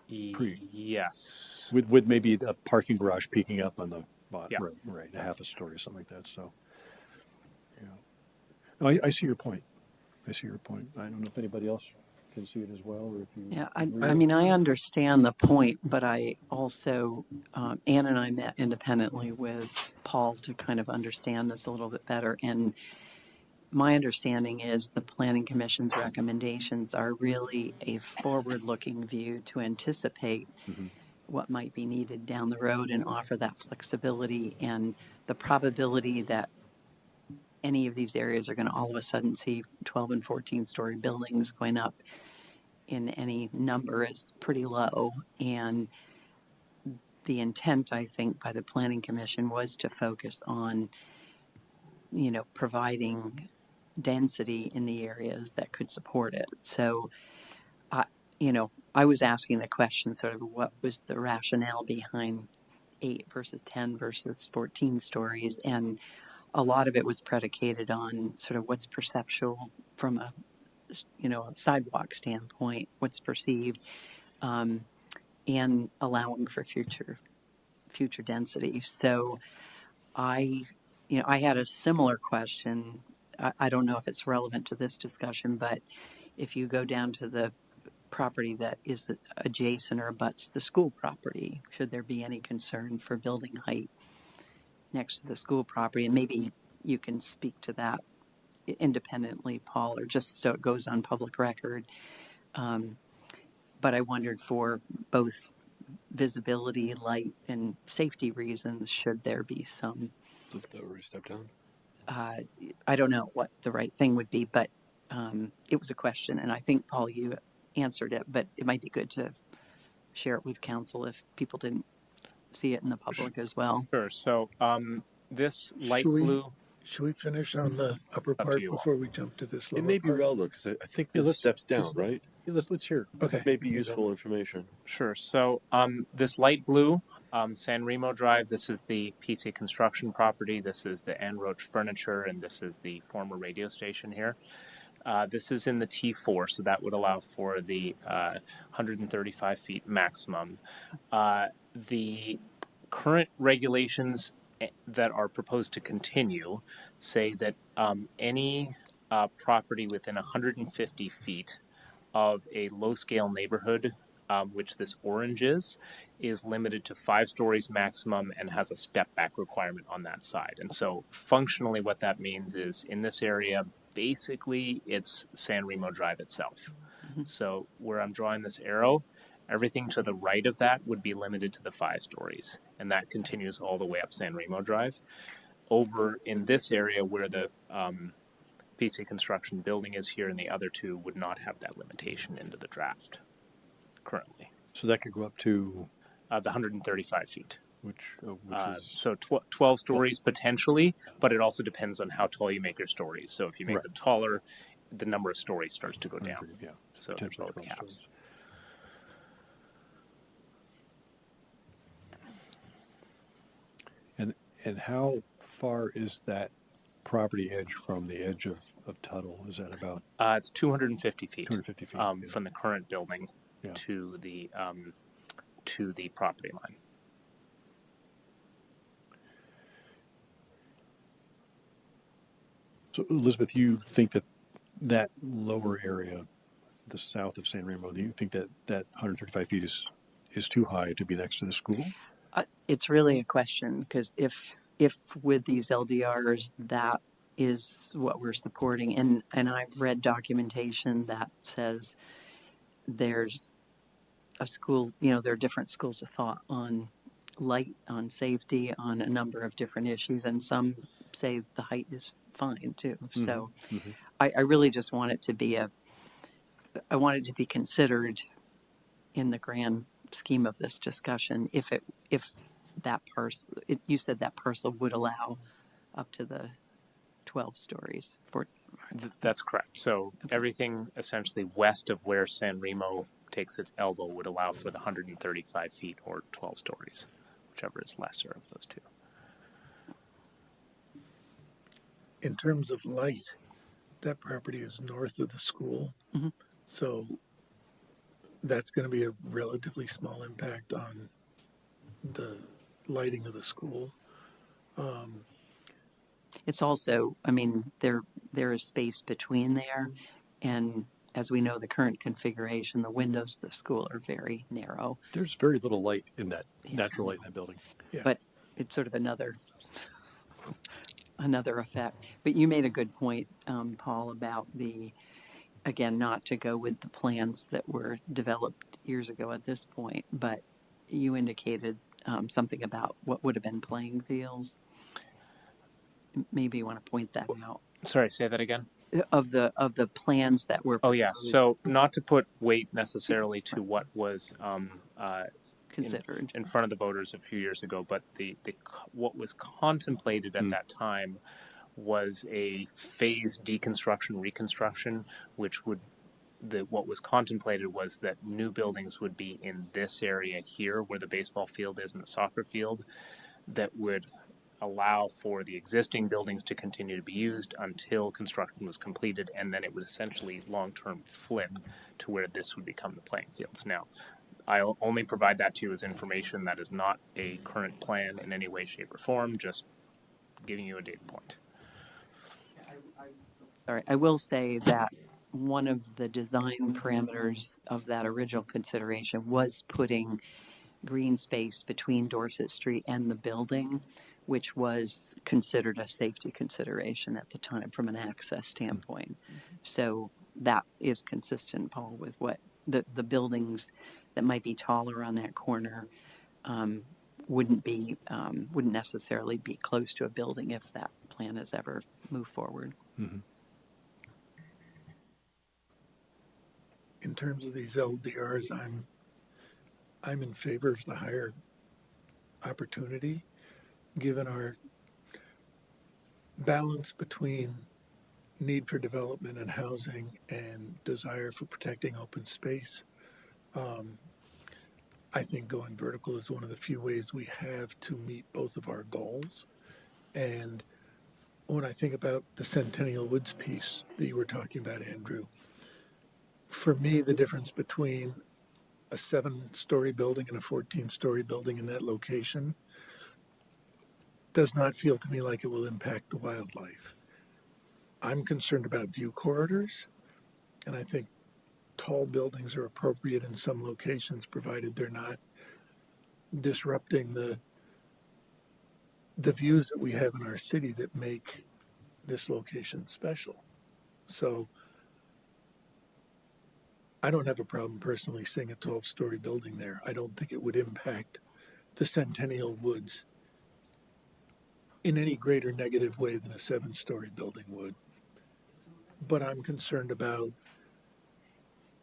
Yes. With maybe a parking garage peeking up on the bottom, Yeah. right, a half a story or something like that. So, no, I see your point. I don't know if anybody else can see it as well, or if you. Yeah, I mean, I understand the point, but I also, Ann and I met independently with Paul to kind of understand this a little bit better. And my understanding is the Planning Commission's recommendations are really a forward-looking view to anticipate what might be needed down the road and offer that flexibility, and the probability that any of these areas are going to all of a sudden see 12 and 14-story buildings going up in any number is pretty low. And the intent, I think, by the Planning Commission was to focus on, providing density in the areas that could support it. So, I was asking the question sort of what was the rationale behind 8 versus 10 versus 14 stories, and a lot of it was predicated on sort of what's perceptual from a sidewalk standpoint, what's perceived, and allowing for future density. So I had a similar question. I don't know if it's relevant to this discussion, but if you go down to the property that is adjacent or abuts the school property, should there be any concern for building height next to the school property? And maybe you can speak to that independently, Paul, or just so it goes on public record. But I wondered, for both visibility, light, and safety reasons, should there be some... Does that already step down? I don't know what the right thing would be, but it was a question, and I think, Paul, you answered it, but it might be good to share it with council if people didn't see it in the public as well. Sure. So this light blue... Should we finish on the upper part before we jump to this lower It may be part? relevant because I think this steps down, right? Let's hear it. Okay. It may be useful information. Sure. So this light blue, San Remo Drive, this is the PC construction property. This is the Ann Roach Furniture, and this is the former radio station here. This is in the T4, so that would allow for the 135 feet maximum. The current regulations that are proposed to continue say that any property within 150 feet of a low-scale neighborhood, which this orange is limited to 5 stories maximum and has a step-back requirement on that side. And so functionally what that means is in this area, basically it's San Remo Drive itself. Mm-hmm. So where I'm drawing this arrow, everything to the right of that would be limited to the 5 stories, and that continues all the way up San Remo Drive. Over in this area where the PC construction building is here, and the other two would not have that limitation into the draft currently. So that could go up to the 135 feet. Which is... So 12 stories potentially, but it also depends on how tall you make your stories. So if you make them taller, the number of stories starts to go down. Yeah. So both caps. Stories. And how far is that property edge from the edge of Tuttle? Is that about? It's 250 feet. 250 feet. From the current building to the property line. So, Elizabeth, you think that lower area, the south of San Remo, do you think that 135 feet is too high to be next to the school? It's really a question, because if with these LDRs, that is what we're supporting, and I've read documentation that says there's a school, there are different schools of thought on light, on safety, on a number of different issues, and some say the height is fine too. Mm-hmm. So Mm-hmm. I really just want it to be I want it to be considered in the grand scheme of this discussion. If that parcel, you said that parcel would allow up to the 12 stories for. That's correct. So Okay. everything essentially west of where San Remo takes its elbow would allow for the 135 feet or 12 stories, whichever is lesser of those two. In terms of light, that property is north of the school. Mm-hmm. So that's going to be a relatively small impact on the lighting of the school. It's also, I mean, there is space between there, and as we know, the current configuration, the windows of the school are very narrow. There's very little light in that, Yeah. natural light in that building. Yeah. But it's sort of another effect. But you made a good point, Paul, about again, not to go with the plans that were developed years ago at this point, but you indicated something about what would have been playing fields. Maybe you want to point that out. Sorry, say that again. Of the plans that were. Oh yeah. proposed, So not to put weight necessarily to what was considered in front of the voters a few years ago, but the what was contemplated at that time was a phased deconstruction reconstruction, which would what was contemplated was that new buildings would be in this area here where the baseball field is and the soccer field, that would allow for the existing buildings to continue to be used until construction was completed, and then it would essentially long-term flip to where this would become the playing fields. Now, I'll only provide that to you as information. That is not a current plan in any way, shape, or form, just giving you a data point. Sorry, I will say that one of the design parameters of that original consideration was putting green space between Dorset Street and the building, which was considered a safety consideration at the time from an access standpoint. So that is consistent, Paul, with what the buildings that might be taller on that corner wouldn't necessarily be close to a building if that plan has ever moved forward. Mm-hmm. In terms of these LDRs, I'm in favor of the higher opportunity, given our balance between need for development and housing and desire for protecting open space. I think going vertical is one of the few ways we have to meet both of our goals. And when I think about the Centennial Woods piece that you were talking about, Andrew, for me, the difference between a 7-story building and a 14-story building in that location does not feel to me like it will impact the wildlife. I'm concerned about view corridors, and I think tall buildings are appropriate in some locations, provided they're not disrupting the views that we have in our city that make this location special. So I don't have a problem personally seeing a 12-story building there. I don't think it would impact the Centennial Woods in any greater negative way than a 7-story building would. But I'm concerned about,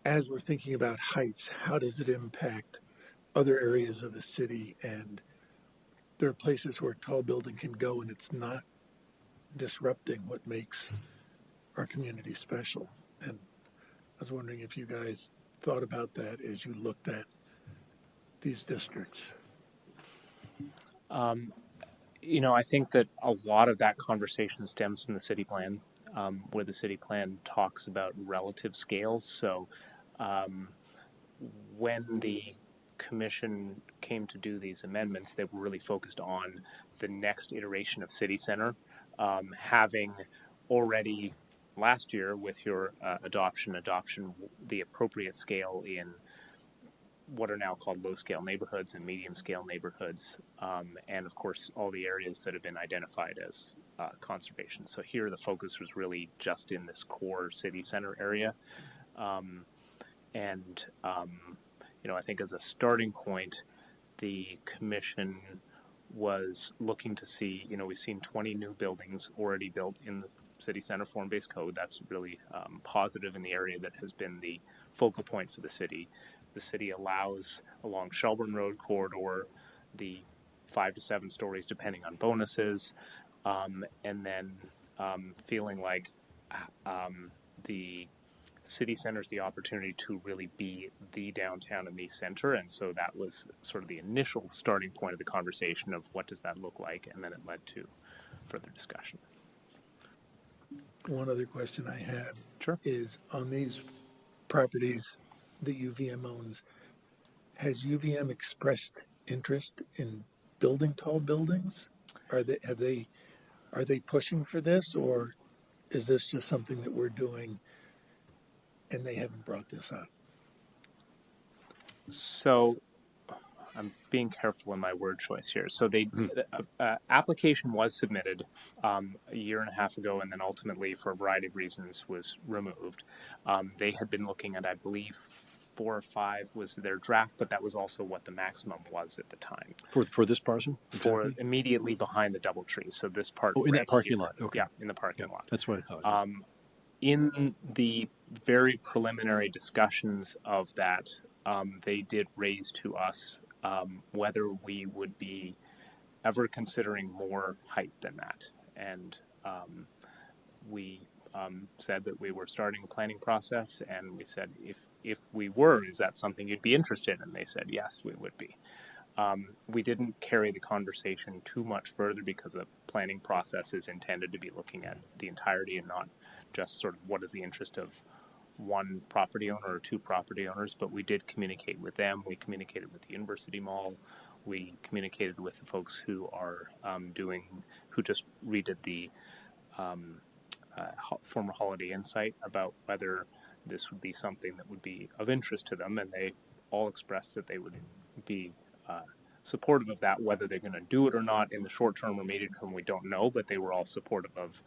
as we're thinking about heights, how does it impact other areas of the city? And there are places where a tall building can go and it's not disrupting what makes our community special. And I was wondering if you guys thought about that as you looked at these districts. I think that a lot of that conversation stems from the city plan, where the city plan talks about relative scales. So when the commission came to do these amendments, they were really focused on the next iteration of city center, having already last year with your adoption the appropriate scale in what are now called low scale neighborhoods and medium scale neighborhoods, and of course all the areas that have been identified as conservation. So here the focus was really just in this core city center area, I think as a starting point, the commission was looking to see, we've seen 20 new buildings already built in city center form-based code. That's really positive in the area that has been the focal point for the city. The city allows along Shelburne Road corridor the 5 to 7 stories depending on bonuses, and then feeling like the city center is the opportunity to really be the downtown and the center, and so that was sort of the initial starting point of the conversation of what does that look like, and then it led to further discussion. One other question I have Sure. is on these properties that UVM owns, has UVM expressed interest in building tall buildings? Are they pushing for this, or is this just something that we're doing and they haven't brought this up? So I'm being careful in my word choice here. So they application was submitted a year and a half ago, and then ultimately, for a variety of reasons, was removed. They had been looking at, I believe, 4 or 5 was their draft, but that was also what the maximum was at the time. For this parcel? For Exactly. immediately behind the DoubleTree. So this part. Oh, in right that parking here. lot. Okay. Yeah, in the parking lot. That's what I thought. In the very preliminary discussions of that, they did raise to us whether we would be ever considering more height than that. And we said that we were starting a planning process, and we said, if we were, is that something you'd be interested in? And they said, yes, we would be. We didn't carry the conversation too much further because the planning process is intended to be looking at the entirety and not just sort of what is the interest of one property owner or 2 property owners, but we did communicate with them. We communicated with the University Mall. We communicated with the folks who are who just redid the former Holiday Inn site about whether this would be something that would be of interest to them, and they all expressed that they would be supportive of that. Whether they're going to do it or not in the short term or medium term, we don't know, but they were all supportive of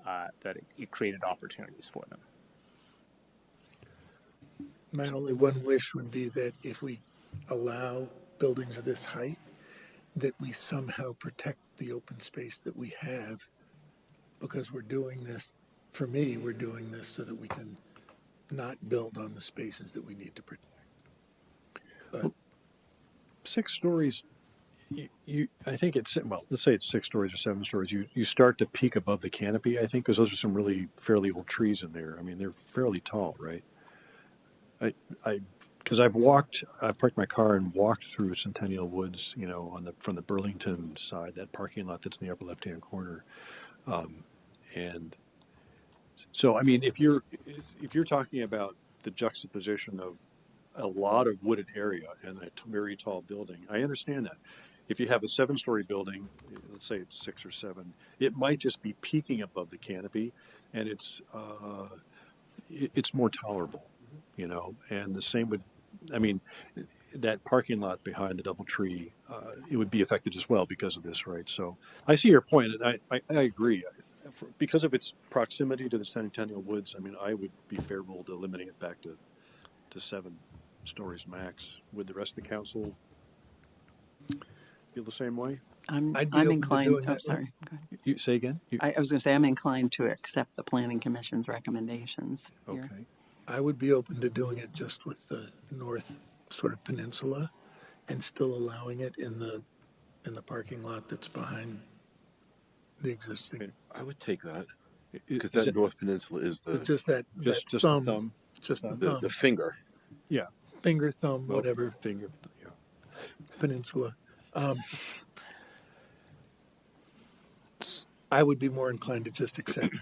that it created opportunities for them. My only one wish would be that if we allow buildings of this height, that we somehow protect the open space that we have, because we're doing this, for me, we're doing this so that we can not build on the spaces that we need to protect. But 6 stories, I think it's, well, let's say it's 6 stories or 7 stories. You start to peak above the canopy, I think, because those are some really fairly old trees in there. I mean, they're fairly tall, right? Because I've parked my car and walked through Centennial Woods, from the Burlington side, that parking lot that's in the upper left-hand corner. And so, I mean, if you're talking about the juxtaposition of a lot of wooded area and a very tall building, I understand that. If you have a 7-story building, let's say it's 6 or 7, it might just be peaking above the canopy, and it's more tolerable, And the same would, I mean, that parking lot behind the DoubleTree, it would be affected as well because of this, right? So I see your point, and I agree. Because of its proximity to the Centennial Woods, I mean, I would be favorable to limiting it back to 7 stories max. Would the rest of the council feel the same way? I'm I'd be open to inclined. doing Oh, that. sorry. Go ahead. You say again? I was going to say I'm inclined to accept the Planning Commission's recommendations. Here. Okay. I would be open to doing it just with the north sort of peninsula and still allowing it in the parking lot that's behind the existing. I would take that because Is that it North Peninsula is the Just that just thumb, thumb? just the the, thumb, the finger. Yeah. finger, thumb, Well, whatever Finger. Yeah. peninsula. I would be more inclined to just accept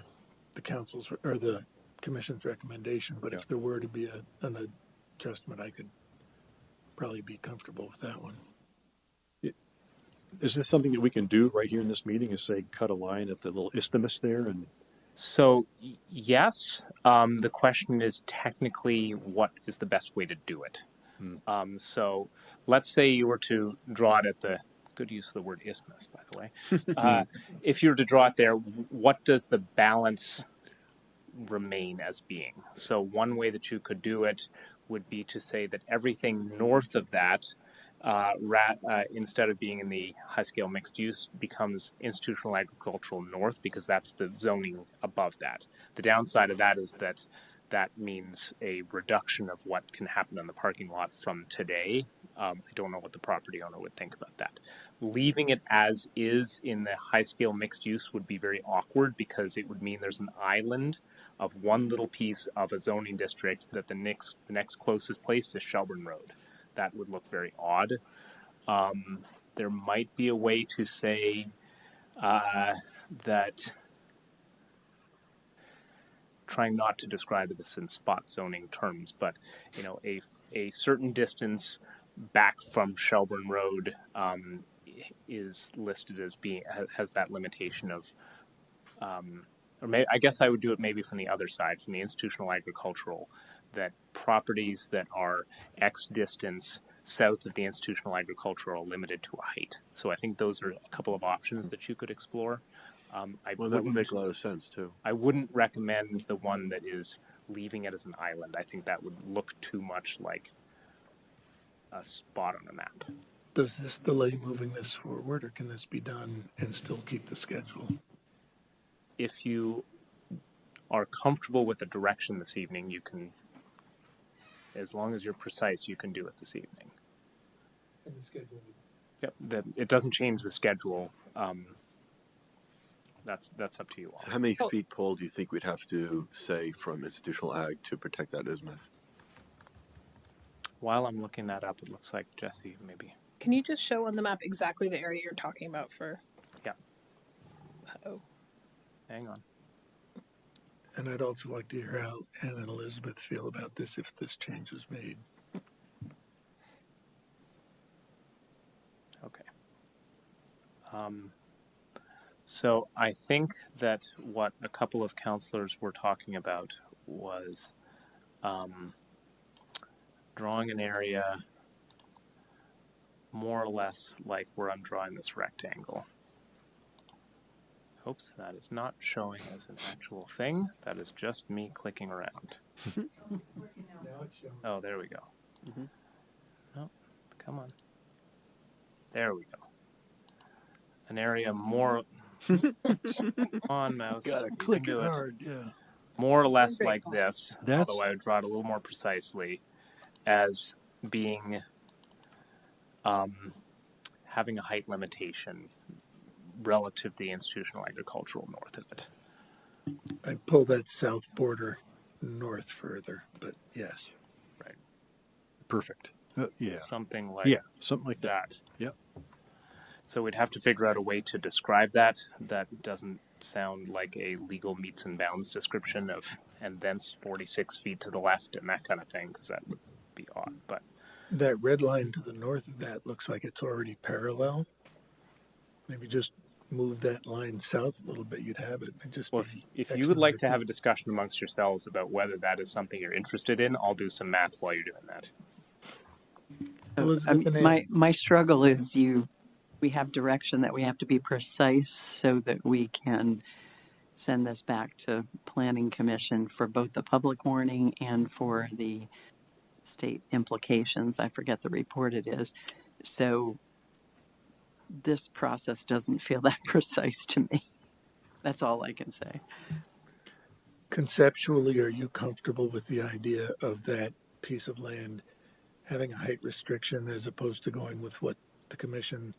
the council's or the commission's recommendation, but if there were to be an adjustment, I could probably be comfortable with that one. Is this something that we can do right here in this meeting? Is say cut a line at the little isthmus there and? So yes, the question is technically what is the best way to do it. So let's say you were to draw it at the, good use of the word isthmus, by the way. If you were to draw it there, what does the balance remain as being? So one way that you could do it would be to say that everything north of that instead of being in the high scale mixed use, becomes institutional agricultural north because that's the zoning above that. The downside of that is that that means a reduction of what can happen in the parking lot from today. I don't know what the property owner would think about that. Leaving it as is in the high scale mixed use would be very awkward because it would mean there's an island of one little piece of a zoning district that the next closest place is Shelburne Road. That would look very odd. There might be a way to say that, trying not to describe this in spot zoning terms, but a certain distance back from Shelburne Road is listed as being has that limitation of, I guess I would do it maybe from the other side, from the institutional agricultural, that properties that are X distance south of the institutional agricultural are limited to a height. So I think those are a couple of options that you could explore. Well, that would make a lot of sense too. I wouldn't recommend the one that is leaving it as an island. I think that would look too much like a spot on a map. Does this delay moving this forward, or can this be done and still keep the schedule? If you are comfortable with the direction this evening, you can, as long as you're precise, you can do it this evening. And the schedule? Yep, it doesn't change the schedule. That's up to you all. So how many feet, Paul, do you think we'd have to say from institutional ag to protect that isthmus? While I'm looking that up, it looks like Jesse maybe. Can you just show on the map exactly the area you're talking about for? Yeah. Oh. Hang on. And I'd also like to hear how Ann and Elizabeth feel about this if this change was made. Okay. So I think that what a couple of counselors were talking about was drawing an area more or less like where I'm drawing this rectangle. Oops, that is not showing as an actual thing. That is just me clicking around. Oh, there we go. Mm-hmm. No, come on. There we go. An area more... on, mouse. Gotta click it hard, yeah. More or less like this, That's- although I would draw it a little more precisely, as being having a height limitation relative to the institutional agricultural north of it. I'd pull that south border north further, but yes. Right. Perfect. Yeah. Something like something like that. Yep. So we'd have to figure out a way to describe that doesn't sound like a legal meets and bounds description of, and thence 46 feet to the left and that kind of thing, because that would be odd. But That red line to the north of that looks like it's already parallel. Maybe just move that line south a little bit, you'd have it. It'd just well, if you would like to have a discussion amongst yourselves about whether that is something you're interested in, I'll do some math while you're doing that. Elizabeth and Ann. My struggle is we have direction that we have to be precise so that we can send this back to Planning Commission for both the public warning and for the state implications. I forget the report it is. So this process doesn't feel that precise to me. That's all I can say. Conceptually, are you comfortable with the idea of that piece of land having a height restriction as opposed to going with what the commission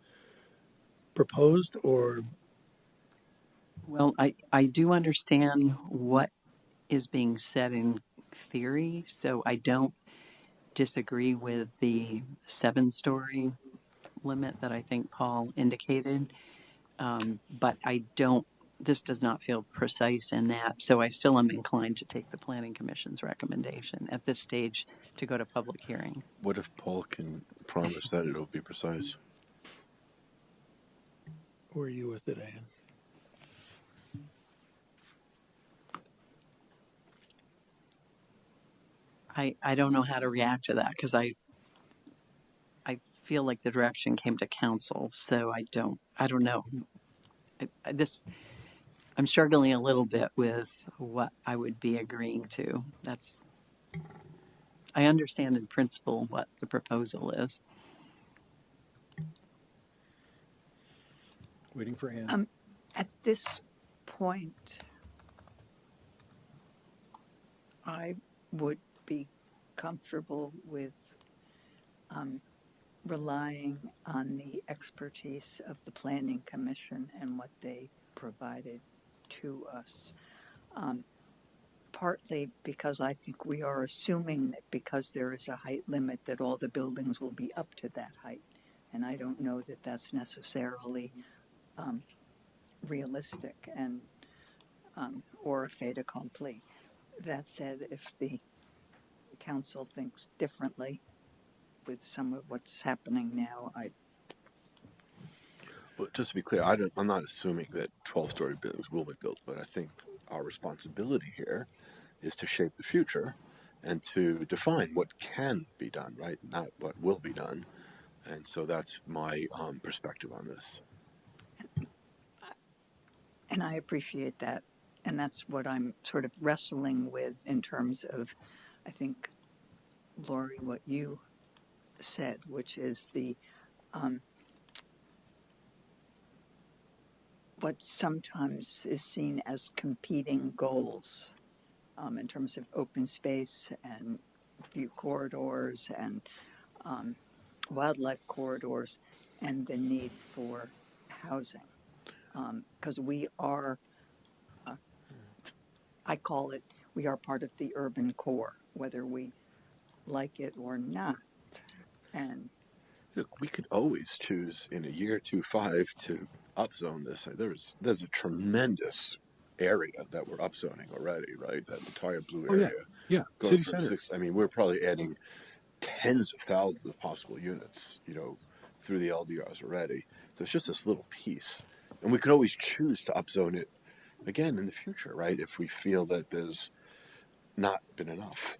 proposed, or? Well, I do understand what is being said in theory, so I don't disagree with the 7-story limit that I think Paul indicated. But this does not feel precise in that, so I still am inclined to take the Planning Commission's recommendation at this stage to go to public hearing. What if Paul can promise that it'll be precise? Where are you with it, Ann? I don't know how to react to that because I feel like the direction came to council, so I don't know. I'm struggling a little bit with what I would be agreeing to. I understand in principle what the proposal is. Waiting for Ann. At this point, I would be comfortable with relying on the expertise of the Planning Commission and what they provided to us. Partly because I think we are assuming that because there is a height limit that all the buildings will be up to that height. And I don't know that that's necessarily realistic and or a fait accompli. That said, if the council thinks differently with some of what's happening now, Well, just to be clear, I'm not assuming that 12-story buildings will be built, but I think our responsibility here is to shape the future and to define what can be done, right? Not what will be done. And so that's my perspective on this. and I appreciate that. And that's what I'm sort of wrestling with in terms of, I think, Lori, what you said, which is the what sometimes is seen as competing goals in terms of open space and view corridors and wildlife corridors and the need for housing. Because we are, I call it, we are part of the urban core, whether we like it or not. And look, we could always choose in a year, 2, 5 to upzone this. There's a tremendous area that we're upzoning already, right? That entire blue area. Yeah, Going city from center. we're probably adding tens of thousands of possible units, through the LDRs already. So it's just this little piece. And we could always choose to upzone it again in the future, right? If we feel that there's not been enough.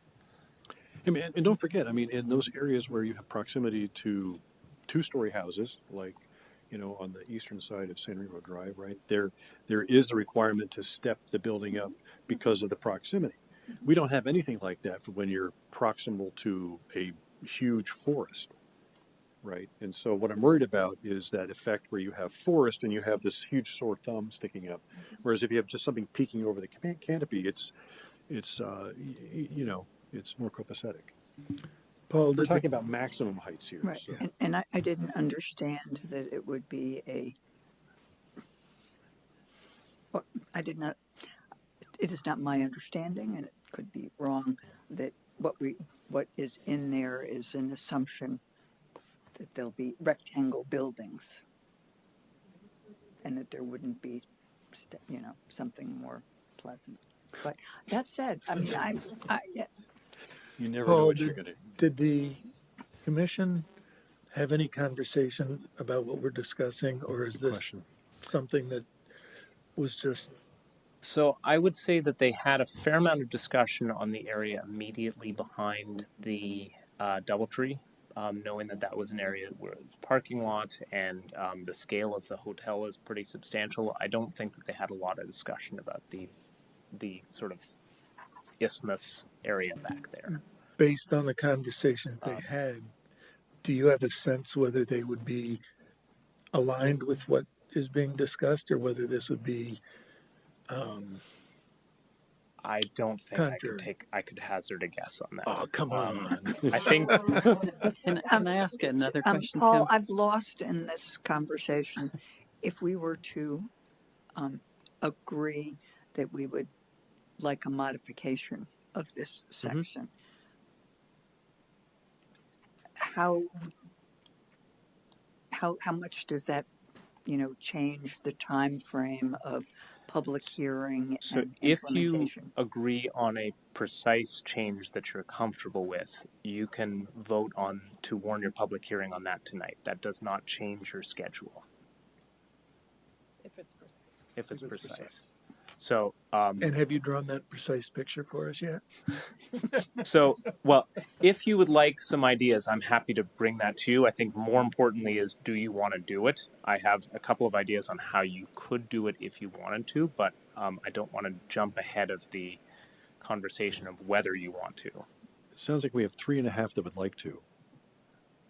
I mean, and don't forget, I mean, in those areas where you have proximity to two-story houses, like, on the eastern side of San Remo Drive, right, there is a requirement to step the building up because of the proximity. We don't have anything like that for when you're proximal to a huge forest, right? And so what I'm worried about is that effect where you have forest and you have this huge sore thumb sticking up. Whereas if you have just something peeking over the canopy, it's more copacetic. Paul, We're talking about maximum heights here. right, So. and I didn't understand that it would be I did not. It is not my understanding, and it could be wrong, that what is in there is an assumption that there'll be rectangle buildings, and that there wouldn't be, something more pleasant. But that said, I mean, You never know Paul, what you're going to. did the commission have any conversation about what we're discussing, or is this Question. something that was just So I would say that they had a fair amount of discussion on the area immediately behind the DoubleTree, knowing that was an area where parking lot and the scale of the hotel is pretty substantial. I don't think that they had a lot of discussion about the sort of isthmus area back there. based on the conversations they had? Do you have a sense whether they would be aligned with what is being discussed, or whether this would be I don't think contrary? I could hazard a guess on that. Oh, come on. I think Can I ask another question, Paul, Tim? I've lost in this conversation. If we were to agree that we would like a modification of this section, how much does that change the time frame of public hearing so. and If you implementation? agree on a precise change that you're comfortable with, you can vote to warn your public hearing on that tonight. That does not change your schedule If it's precise. if it's precise. So, And have you drawn that precise picture for us yet? well, if you would like some ideas, I'm happy to bring that to you. I think more importantly is, do you want to do it? I have a couple of ideas on how you could do it if you wanted to, but I don't want to jump ahead of the conversation of whether you want to. It sounds like we have 3.5 that would like to.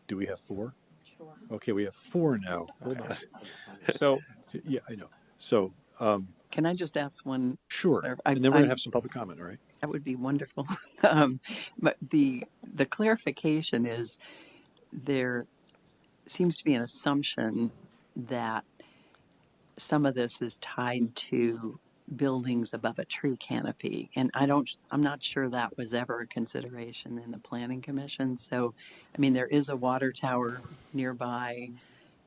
Do we have 4? Okay, we have 4 now. Hold on. So Yeah, I know. So, Can I just ask one? sure. I, And then we're I'm gonna have some public comment, all right? That would be wonderful. But the clarification is there seems to be an assumption that some of this is tied to buildings above a tree canopy, and I'm not sure that was ever a consideration in the planning commission. So, I mean, there is a water tower nearby.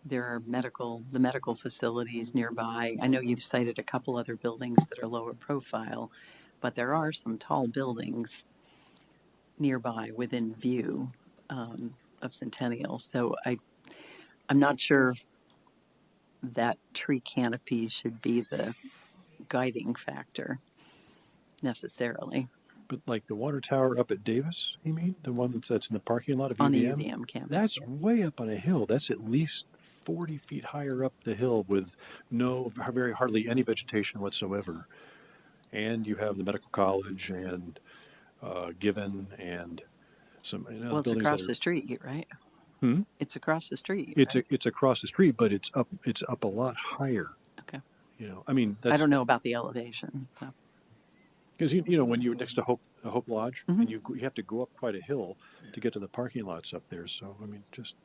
There are the medical facilities nearby. I know you've cited a couple other buildings that are lower profile, but there are some tall buildings nearby within view of Centennial. So I'm not sure that tree canopy should be the guiding factor necessarily But like the water tower up at Davis, you mean? The one that's in the parking lot of on the UVM? UVM campus. That's way up on a hill. That's at least 40 feet higher up the hill with hardly any vegetation whatsoever. And you have the medical college and Given and some Well, it's buildings across that the are. street, right? Hmm? It's across the street. It's Right? it's across the street, but it's up a lot higher. Okay. I mean I that's don't know about the elevation. So. because when you're next to Hope Lodge Mhm. and you have to go up quite a hill to get to the parking lots up there. So I mean, just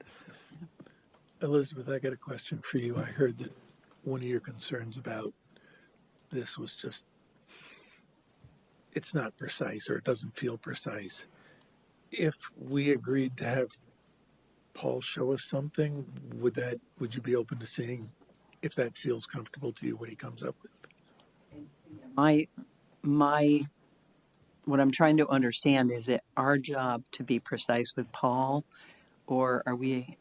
Elizabeth, I got a question for you. I heard that one of your concerns about this was just it's not precise or it doesn't feel precise. If we agreed to have Paul show us something, would you be open to seeing if that feels comfortable to you what he comes up with? My what I'm trying to understand is it our job to be precise with Paul, or are we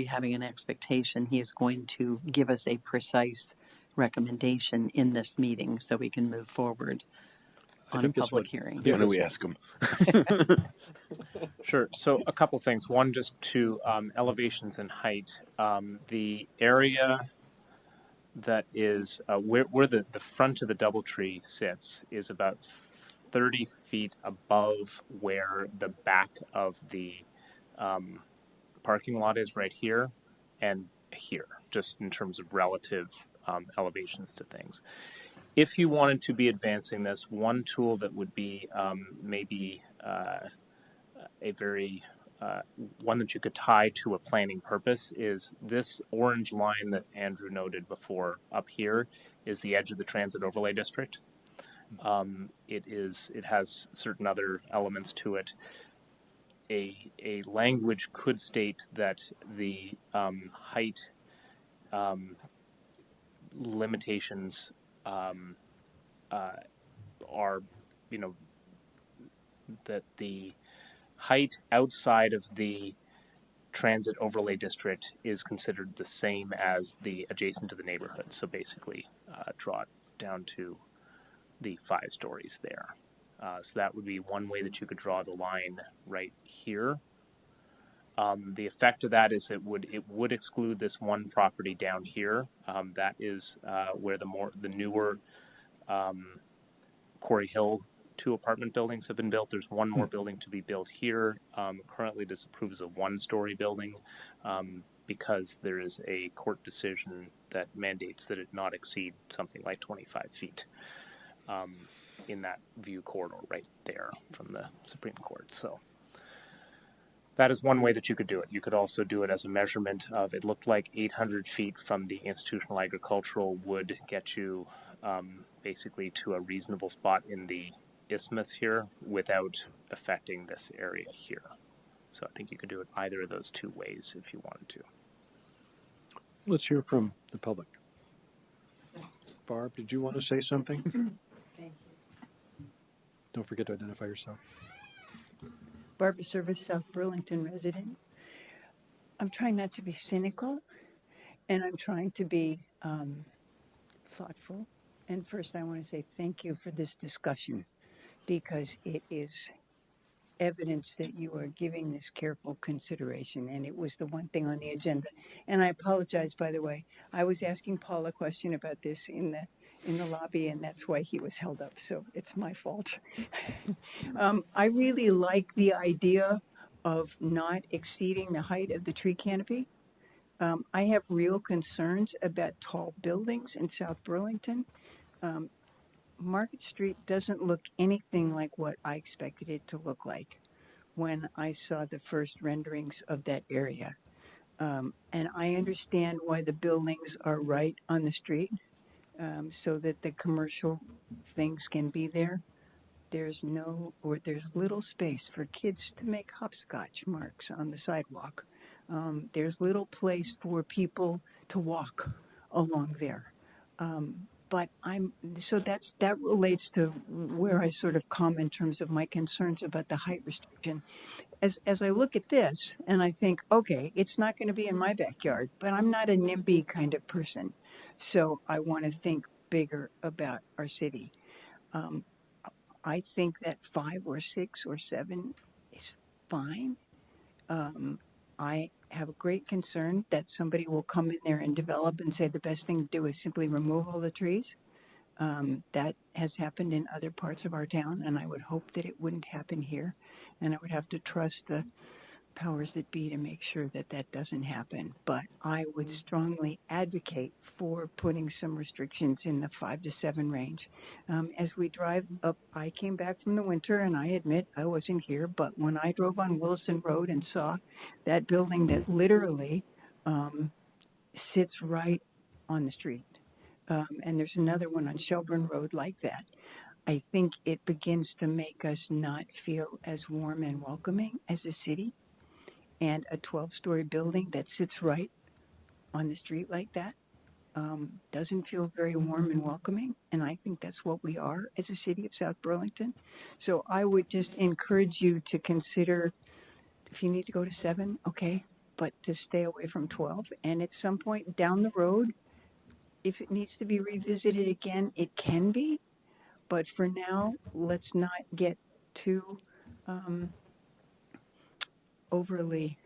having an expectation he is going to give us a precise recommendation in this meeting so we can move forward I on a think that's public what hearing? Why don't we ask him? Sure. So a couple things. One, just to elevations and height. The area that is where the front of the DoubleTree sits is about 30 feet above where the back of the parking lot is right here and here, just in terms of relative elevations to things. If you wanted to be advancing this, one tool that would be maybe a very one that you could tie to a planning purpose is this orange line that Andrew noted before up here is the edge of the transit overlay district. It has certain other elements to it. A language could state that the height limitations are, that the height outside of the transit overlay district is considered the same as the adjacent to the neighborhood. So basically, draw it down to the 5 stories there. So that would be one way that you could draw the line right here. The effect of that is it would exclude this one property down here. That is where the newer Quarry Hill 2 apartment buildings have been built. There's one more building to be built here. Currently, this approves a 1-story building because there is a court decision that mandates that it not exceed something like 25 feet in that view corridor right there from the Supreme Court. So that is one way that you could do it. You could also do it as a measurement of, it looked like 800 feet from the institutional agricultural would get you basically to a reasonable spot in the isthmus here without affecting this area here. So I think you could do it either of those 2 ways if you wanted to. let's hear from the public. Barb, did you want to say something? Thank you. Don't forget to identify yourself. Barbara Service, South Burlington resident. I'm trying not to be cynical, and I'm trying to be thoughtful. And first, I want to say thank you for this discussion, because it is evidence that you are giving this careful consideration, and it was the one thing on the agenda. And I apologize, by the way. I was asking Paul a question about this in the lobby, and that's why he was held up. So it's my fault. I really like the idea of not exceeding the height of the tree canopy. I have real concerns about tall buildings in South Burlington. Market Street doesn't look anything like what I expected it to look like when I saw the first renderings of that area. And I understand why the buildings are right on the street, so that the commercial things can be there. There's little space for kids to make hopscotch marks on the sidewalk. There's little place for people to walk along there. But that relates to where I sort of come in terms of my concerns about the height restriction. As I look at this and I think, okay, it's not going to be in my backyard, but I'm not a NIMBY kind of person. So I want to think bigger about our city. I think that 5 or 6 or 7 is fine. I have a great concern that somebody will come in there and develop and say the best thing to do is simply remove all the trees. That has happened in other parts of our town, and I would hope that it wouldn't happen here. And I would have to trust the powers that be to make sure that that doesn't happen. But I would strongly advocate for putting some restrictions in the 5 to 7 range. As we drive up, I came back from the winter, and I admit I wasn't here, but when I drove on Wilson Road and saw that building that literally sits right on the street, and there's another one on Shelburne Road like that, I think it begins to make us not feel as warm and welcoming as a city. And a 12-story building that sits right on the street like that doesn't feel very warm and welcoming. And I think that's what we are as a city of South Burlington. So I would just encourage you to consider, if you need to go to 7, okay, but to stay away from 12. And at some point down the road, if it needs to be revisited again, it can be. But for now, let's not get too overly,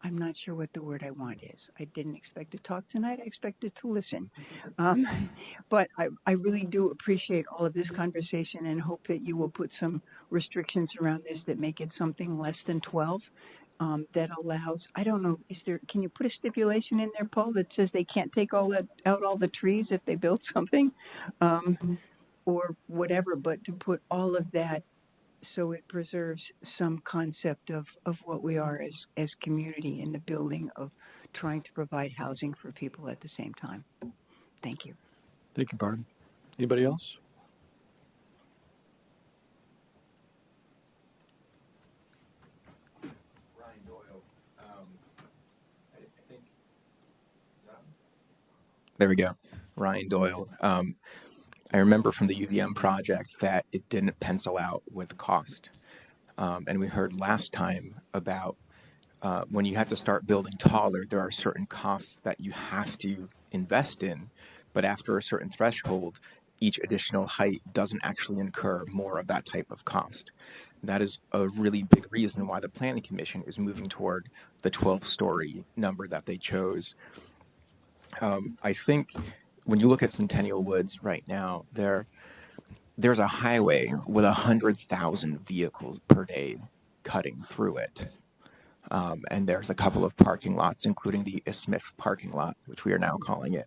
I'm not sure what the word I want is. I didn't expect to talk tonight. I expected to listen. But I really do appreciate all of this conversation and hope that you will put some restrictions around this that make it something less than 12. That allows, I don't know, can you put a stipulation in there, Paul, that says they can't take out all the trees if they build something? Or whatever, but to put all of that so it preserves some concept of what we are as community in the building of trying to provide housing for people at the same time. Thank you. Thank you, Barb. Anybody else? Ryan Doyle. I think there we go. Ryan Doyle. I remember from the UVM project that it didn't pencil out with cost. And we heard last time about when you have to start building taller, there are certain costs that you have to invest in. But after a certain threshold, each additional height doesn't actually incur more of that type of cost. That is a really big reason why the Planning Commission is moving toward the 12-story number that they chose. I think when you look at Centennial Woods right now, there's a highway with 100,000 vehicles per day cutting through it. And there's a couple of parking lots, including the Smith parking lot, which we are now calling it.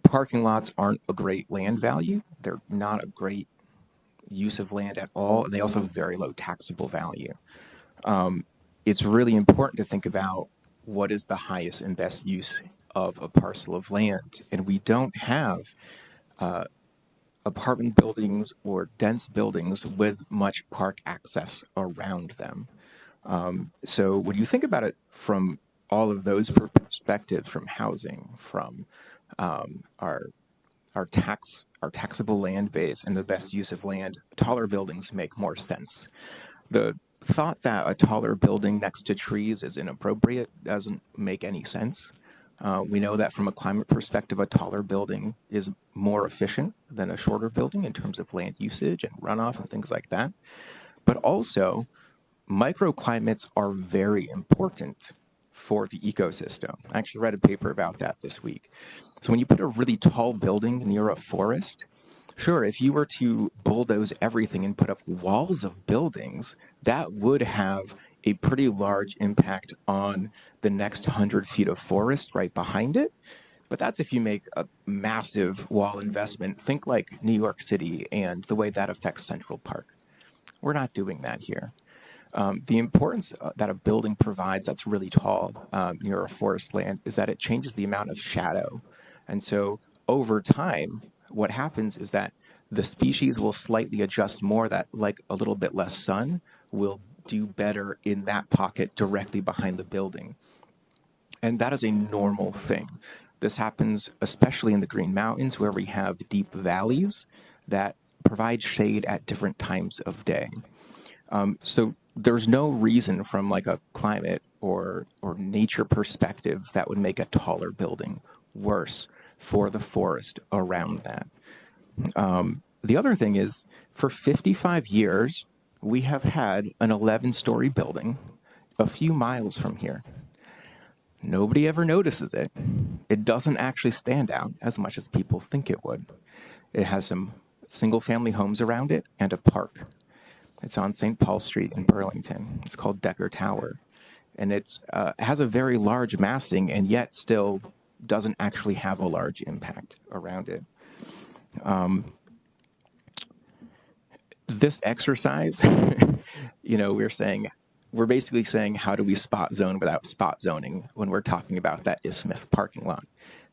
Parking lots aren't a great land value. They're not a great use of land at all. And they also have very low taxable value. It's really important to think about what is the highest and best use of a parcel of land. And we don't have apartment buildings or dense buildings with much park access around them. So when you think about it from all of those perspectives, from housing, from our taxable land base and the best use of land, taller buildings make more sense. The thought that a taller building next to trees is inappropriate doesn't make any sense. We know that from a climate perspective, a taller building is more efficient than a shorter building in terms of land usage and runoff and things like that. But also, microclimates are very important for the ecosystem. I actually read a paper about that this week. So when you put a really tall building near a forest, sure, if you were to bulldoze everything and put up walls of buildings, that would have a pretty large impact on the next 100 feet of forest right behind it. But that's if you make a massive wall investment. Think like New York City and the way that affects Central Park. We're not doing that here. The importance that a building provides that's really tall near a forest land is that it changes the amount of shadow. And so over time, what happens is that the species will slightly adjust more, that like a little bit less sun will do better in that pocket directly behind the building. And that is a normal thing. This happens especially in the Green Mountains, where we have deep valleys that provide shade at different times of day. So there's no reason from like a climate or nature perspective that would make a taller building worse for the forest around that. The other thing is, for 55 years, we have had an 11-story building a few miles from here. Nobody ever notices it. It doesn't actually stand out as much as people think it would. It has some single-family homes around it and a park. It's on St. Paul Street in Burlington. It's called Decker Tower. And it has a very large massing, and yet still doesn't actually have a large impact around it. This exercise, we're basically saying, how do we spot zone without spot zoning when we're talking about that Ismith parking lot?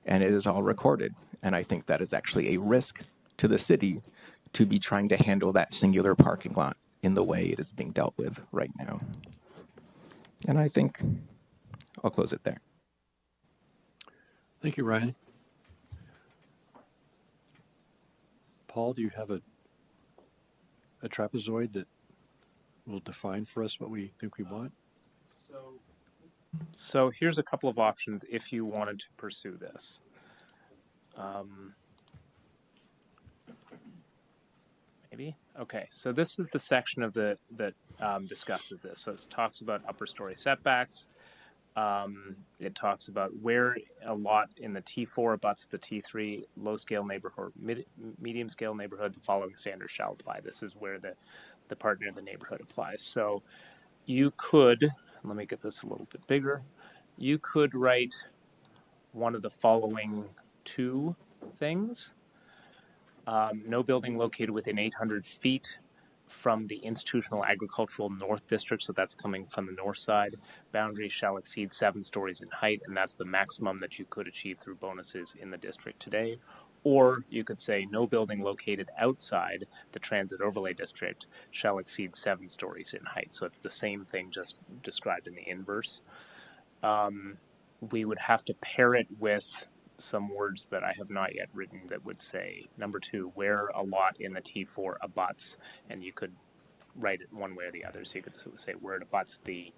And it is all recorded. And I think that is actually a risk to the city to be trying to handle that singular parking lot in the way it is being dealt with right now. And I think I'll close it there. Thank you, Ryan. Paul, do you have a trapezoid that will define for us what we think we want? So here's a couple of options if you wanted to pursue this. Maybe? Okay, so this is the section of that discusses this. So it talks about upper story setbacks. It talks about where a lot in the T4 abuts the T3 low scale neighborhood, medium scale neighborhood, the following standards shall apply. This is where the partner in the neighborhood applies. So you could, let me get this a little bit bigger, you could write one of the following two things. No building located within 800 feet from the institutional agricultural north district, so that's coming from the north side, boundary shall exceed 7 stories in height, and that's the maximum that you could achieve through bonuses in the district today. Or you could say no building located outside the transit overlay district shall exceed 7 stories in height. So it's the same thing, just described in the inverse. We would have to pair it with some words that I have not yet written that would say, number 2, where a lot in the T4 abuts, and you could write it one way or the other. So you could say where it abuts the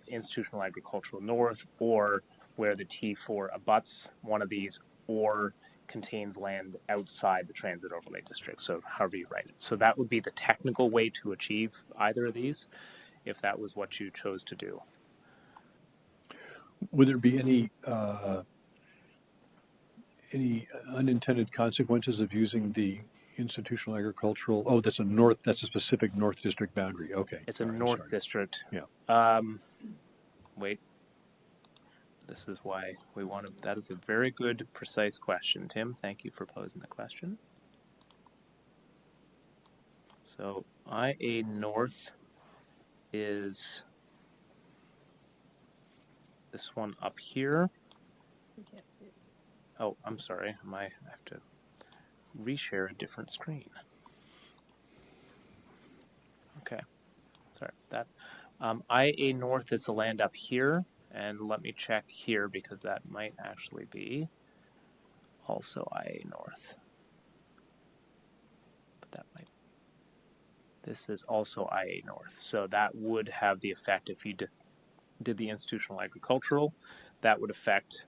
institutional agricultural north, or where the T4 abuts one of these, or contains land outside the transit overlay district. So however you write it. So that would be the technical way to achieve either of these, if that was what you chose to do. Would there be any unintended consequences of using the institutional agricultural? Oh, that's a specific North District boundary. Okay. It's a North District. Yeah. Wait. This is why we want to, that is a very good, precise question, Tim. Thank you for posing the question. So IA North is this one up here. Oh, I'm sorry. I have to reshare a different screen. Okay. Sorry about that. IA North is the land up here. And let me check here because that might actually be also IA North. But that might, this is also IA North. So that would have the effect if you did the institutional agricultural, that would affect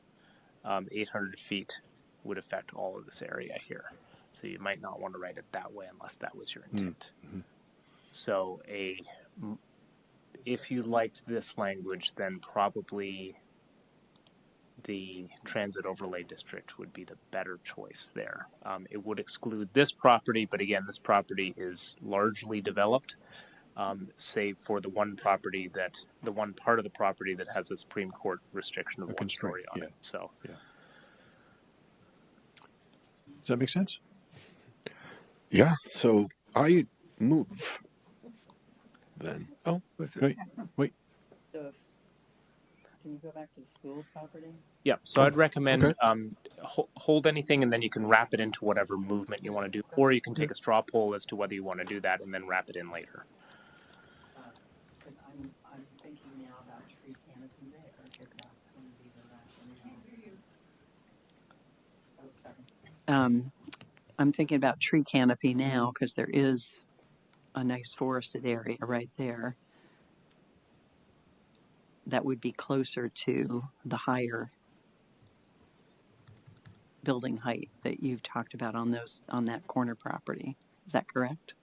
800 feet would affect all of this area here. So you might not want to write it that way unless that was your intent. Mm-hmm. So if you liked this language, then probably the transit overlay district would be the better choice there. It would exclude this property, but again, this property is largely developed. save for the one part of the property that has a Supreme Court restriction of A one constraint, story on yeah. it. So, Does that make sense? Yeah. So I move then. Oh, was it? Wait. So can you go back to the school property? yeah. So I'd recommend Okay. hold anything, and then you can wrap it into whatever movement you want to do, or you can take a straw poll as to whether you want to do that and then wrap it in later. Because I'm thinking now about tree canopy there, if that's going to be the rationale. Oh, sorry. I'm thinking about tree canopy now because there is a nice forested area right there that would be closer to the higher building height that you've talked about on that corner property. Is that correct?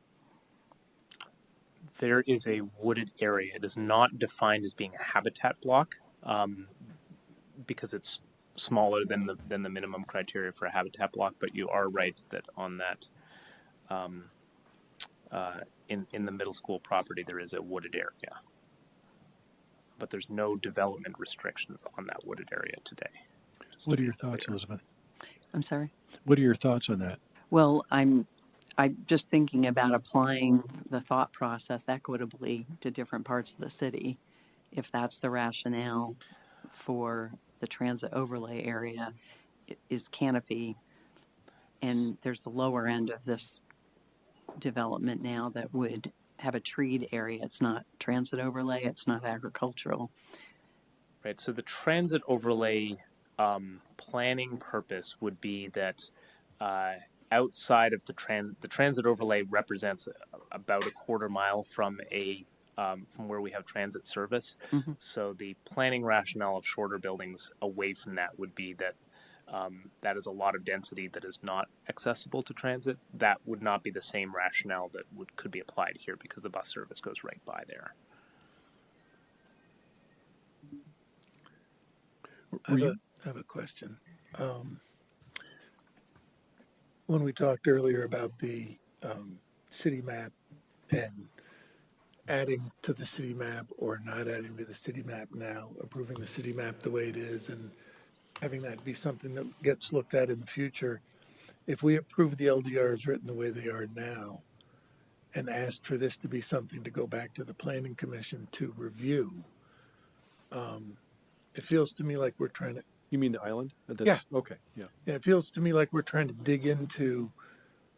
There is a wooded area. It is not defined as being a habitat block because it's smaller than the minimum criteria for a habitat block. But you are right that on that in the middle school property there is a wooded area, but there's no development restrictions on that wooded area today. What are your thoughts, Elizabeth? I'm sorry? What are your thoughts on that? Well, I'm just thinking about applying the thought process equitably to different parts of the city. If that's the rationale for the transit overlay area, is canopy, and there's the lower end of this development now that would have a treed area. It's not transit overlay, it's not agricultural. Right, so the transit overlay planning purpose would be that outside of the transit overlay represents about a quarter mile from from where we have transit service. Mm-hmm. So the planning rationale of shorter buildings away from that would be that that is a lot of density that is not accessible to transit. That would not be the same rationale that could be applied here because the bus service goes right by there. I have a question. When we talked earlier about the city map and adding to the city map or not adding to the city map now, approving the city map the way it is and having that be something that gets looked at in the future, if we approve the LDRs written the way they are now and ask for this to be something to go back to the planning commission to review, it feels to me like we're trying to. You mean the island? Yeah. Okay. Yeah. Yeah, it feels to me like we're trying to dig into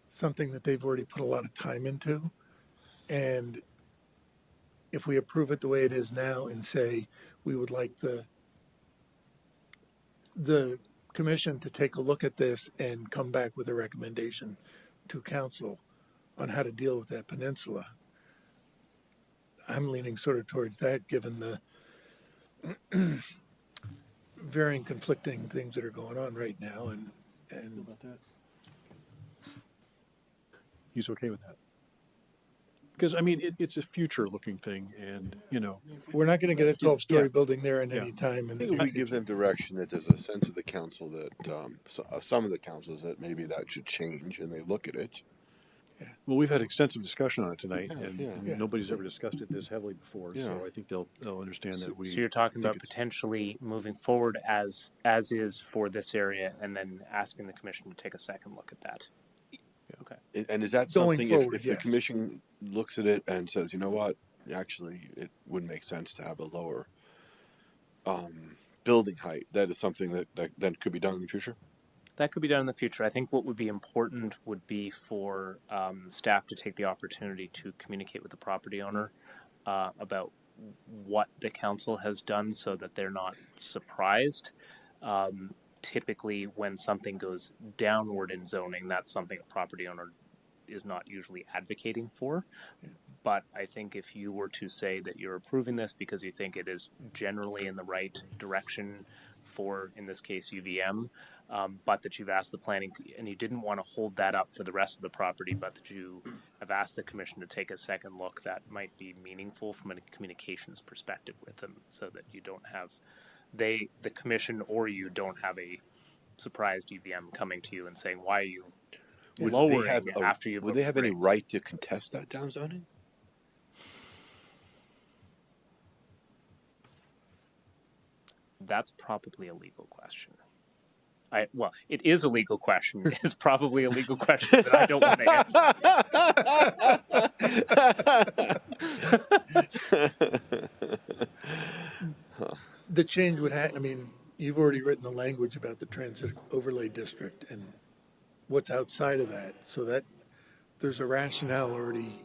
something that they've already put a lot of time into. And if we approve it the way it is now and say we would like the commission to take a look at this and come back with a recommendation to council on how to deal with that peninsula, I'm leaning sort of towards that given the varying conflicting things that are going on right now. And About that. He's okay with that. Because, I mean, it's a future-looking thing, and, we're not going to get a 12-story Yeah. building there in Yeah. any time. I And think if we give them direction that there's a sense of the council that some of the councils that maybe that should change and they look at it. well, we've had extensive discussion on it tonight, Yeah, and yeah. I mean, nobody's ever discussed it this heavily before, Yeah. so I think they'll understand that we. So you're talking think about it's- potentially moving forward as is for this area, and then asking the commission to take a second look at that. Okay. And is that Going something forward, if the yes. commission looks at it and says, you know what, actually it would make sense to have a lower building height, that is something that then could be done in the future? That could be done in the future. I think what would be important would be for staff to take the opportunity to communicate with the property owner about what the council has done so that they're not surprised. Typically, when something goes downward in zoning, that's something a property owner is not usually advocating for. But I think if you were to say that you're approving this because you think it is generally in the right direction for, in this case, UVM, but that you've asked the planning and you didn't want to hold that up for the rest of the property, but that you have asked the commission to take a second look, that might be meaningful from a communications perspective with them, so that you don't have the commission or you don't have a surprised UVM coming to you and saying, why are you lowering after you've would they have any approved? right to contest that downzoning? That's probably a legal question. Well, it is a legal question. It's probably a legal question that I don't want to answer. The change would have, I mean, you've already written the language about the transit overlay district and what's outside of that. So that there's a rationale already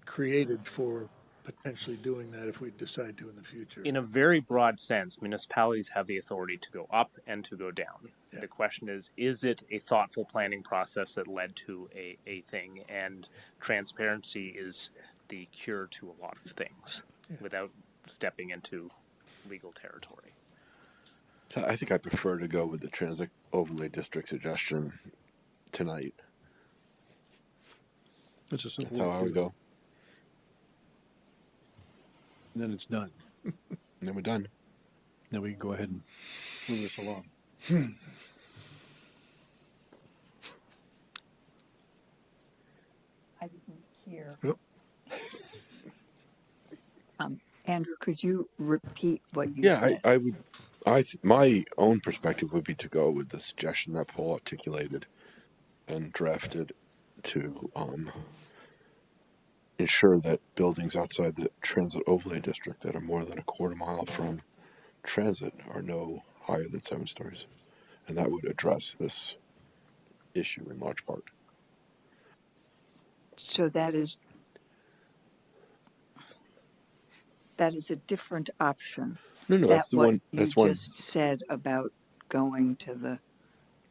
created for potentially doing that if we decide to in the future. In a very broad sense, municipalities have the authority to go up and to go down. Yeah. The question is it a thoughtful planning process that led to a thing? And transparency is the cure to a lot of things without stepping into legal territory. So I think I prefer to go with the transit overlay district suggestion tonight. That's a simple That's how I would go. And then it's done. Then we're done. Then we can go ahead and move this along. I didn't hear. Yep. Andrew, could you repeat what you Yeah, said? I would. My own perspective would be to go with the suggestion that Paul articulated and drafted to ensure that buildings outside the transit overlay district that are more than a quarter mile from transit are no higher than 7 stories, and that would address this issue in large part. So that is a different option. No, that's the what one. you That's one. just said about going to the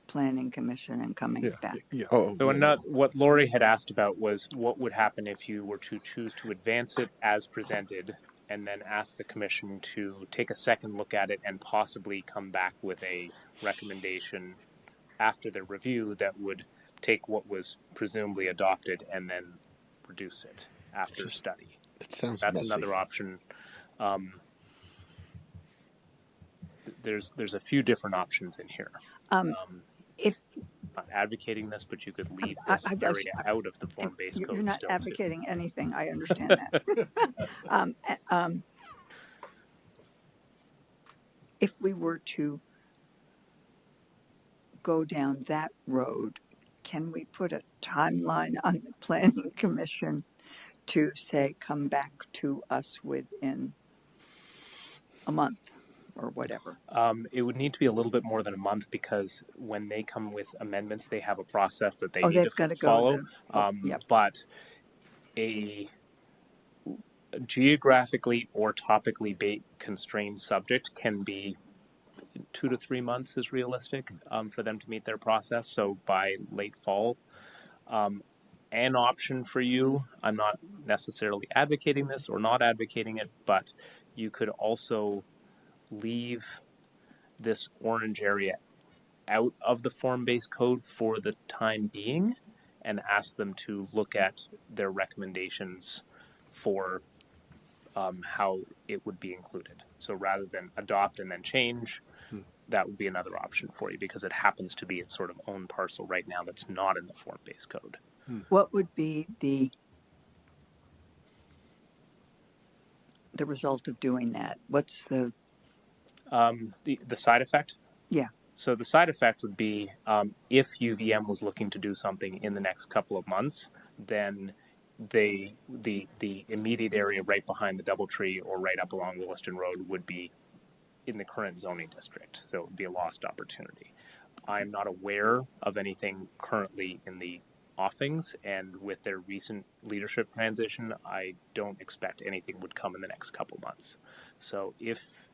planning commission and coming back. Yeah. Oh, So yeah, what Lori had asked about was what would happen if you were to choose to advance it as presented and then ask the commission to take a second look at it and possibly come back with a recommendation after the review that would take what was presumably adopted and then reduce it after study. It sounds That's messy. another option. There's a few different options in here. If Not advocating this, but you could leave this area out of the form-based code. you're not still advocating anything, I understand that. If we were to go down that road, can we put a timeline on the planning commission to say, come back to us within a month or whatever? It would need to be a little bit more than a month because when they come with amendments, they have a process that they Oh, need they've to gotta go follow. yep. But a geographically or topically constrained subject can be 2 to 3 months is realistic for them to meet their process. So by late fall, an option for you, I'm not necessarily advocating this or not advocating it, but you could also leave this orange area out of the form-based code for the time being and ask them to look at their recommendations for how it would be included. So rather than adopt and then change, that would be another option for you because it happens to be its sort of own parcel right now that's not in the form-based code. What would be the result of doing that? What's the side effect? Yeah. So the side effect would be if UVM was looking to do something in the next couple of months, then the immediate area right behind the DoubleTree or right up along Williston Road would be in the current zoning district. So it would be a lost opportunity. I'm not aware of anything currently in the offings, and with their recent leadership transition, I don't expect anything would come in the next couple months. So if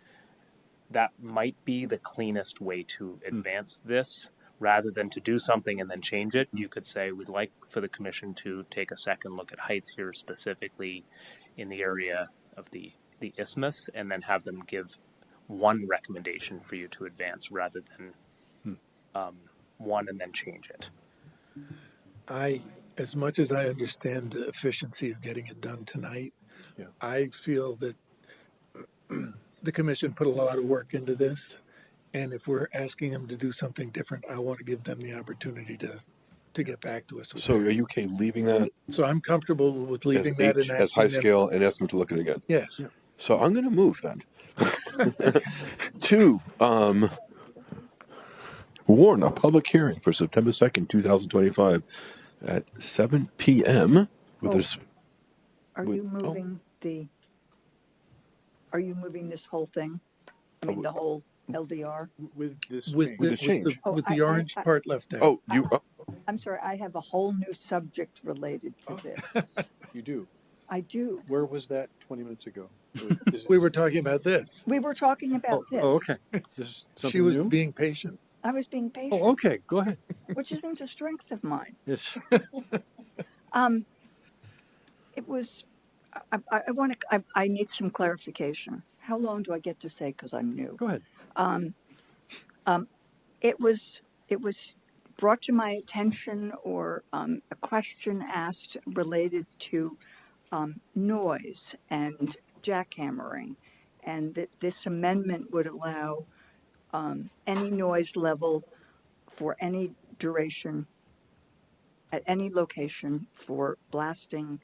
that might be the cleanest way to advance this, rather than to do something and then change it, you could say we'd like for the commission to take a second look at heights here specifically in the area of the isthmus, and then have them give one recommendation for you to advance rather than one and then change it. As much as I understand the efficiency of getting it done tonight, I feel that the commission put a lot of work into this, and if we're asking them to do something different, I want to give them the opportunity to get back to us. So are you okay leaving that So I'm comfortable with leaving as that H, and as high asking them. scale and ask them to look at it again? Yes. So I'm going to move then. Two, warn a public hearing for September 2nd, 2025 at 7 p.m. with Oh, this. Are you moving are you moving this whole thing? I mean, the whole LDR? With this With change. With this change. Oh, with the orange part left out. Oh, you. I'm sorry, I have a whole new subject related to this. You do. I do. Where was that 20 minutes ago? Is it- We were talking about this. We were talking about this. Oh, okay. This is something She was new? being patient. I was being patient, Oh, okay. Go ahead. which isn't a strength of mine. Yes. It was, I want to, I need some clarification. How long do I get to say, because I'm new? Go ahead. It was brought to my attention, or a question asked related to noise and jackhammering, and that this amendment would allow any noise level for any duration at any location for blasting,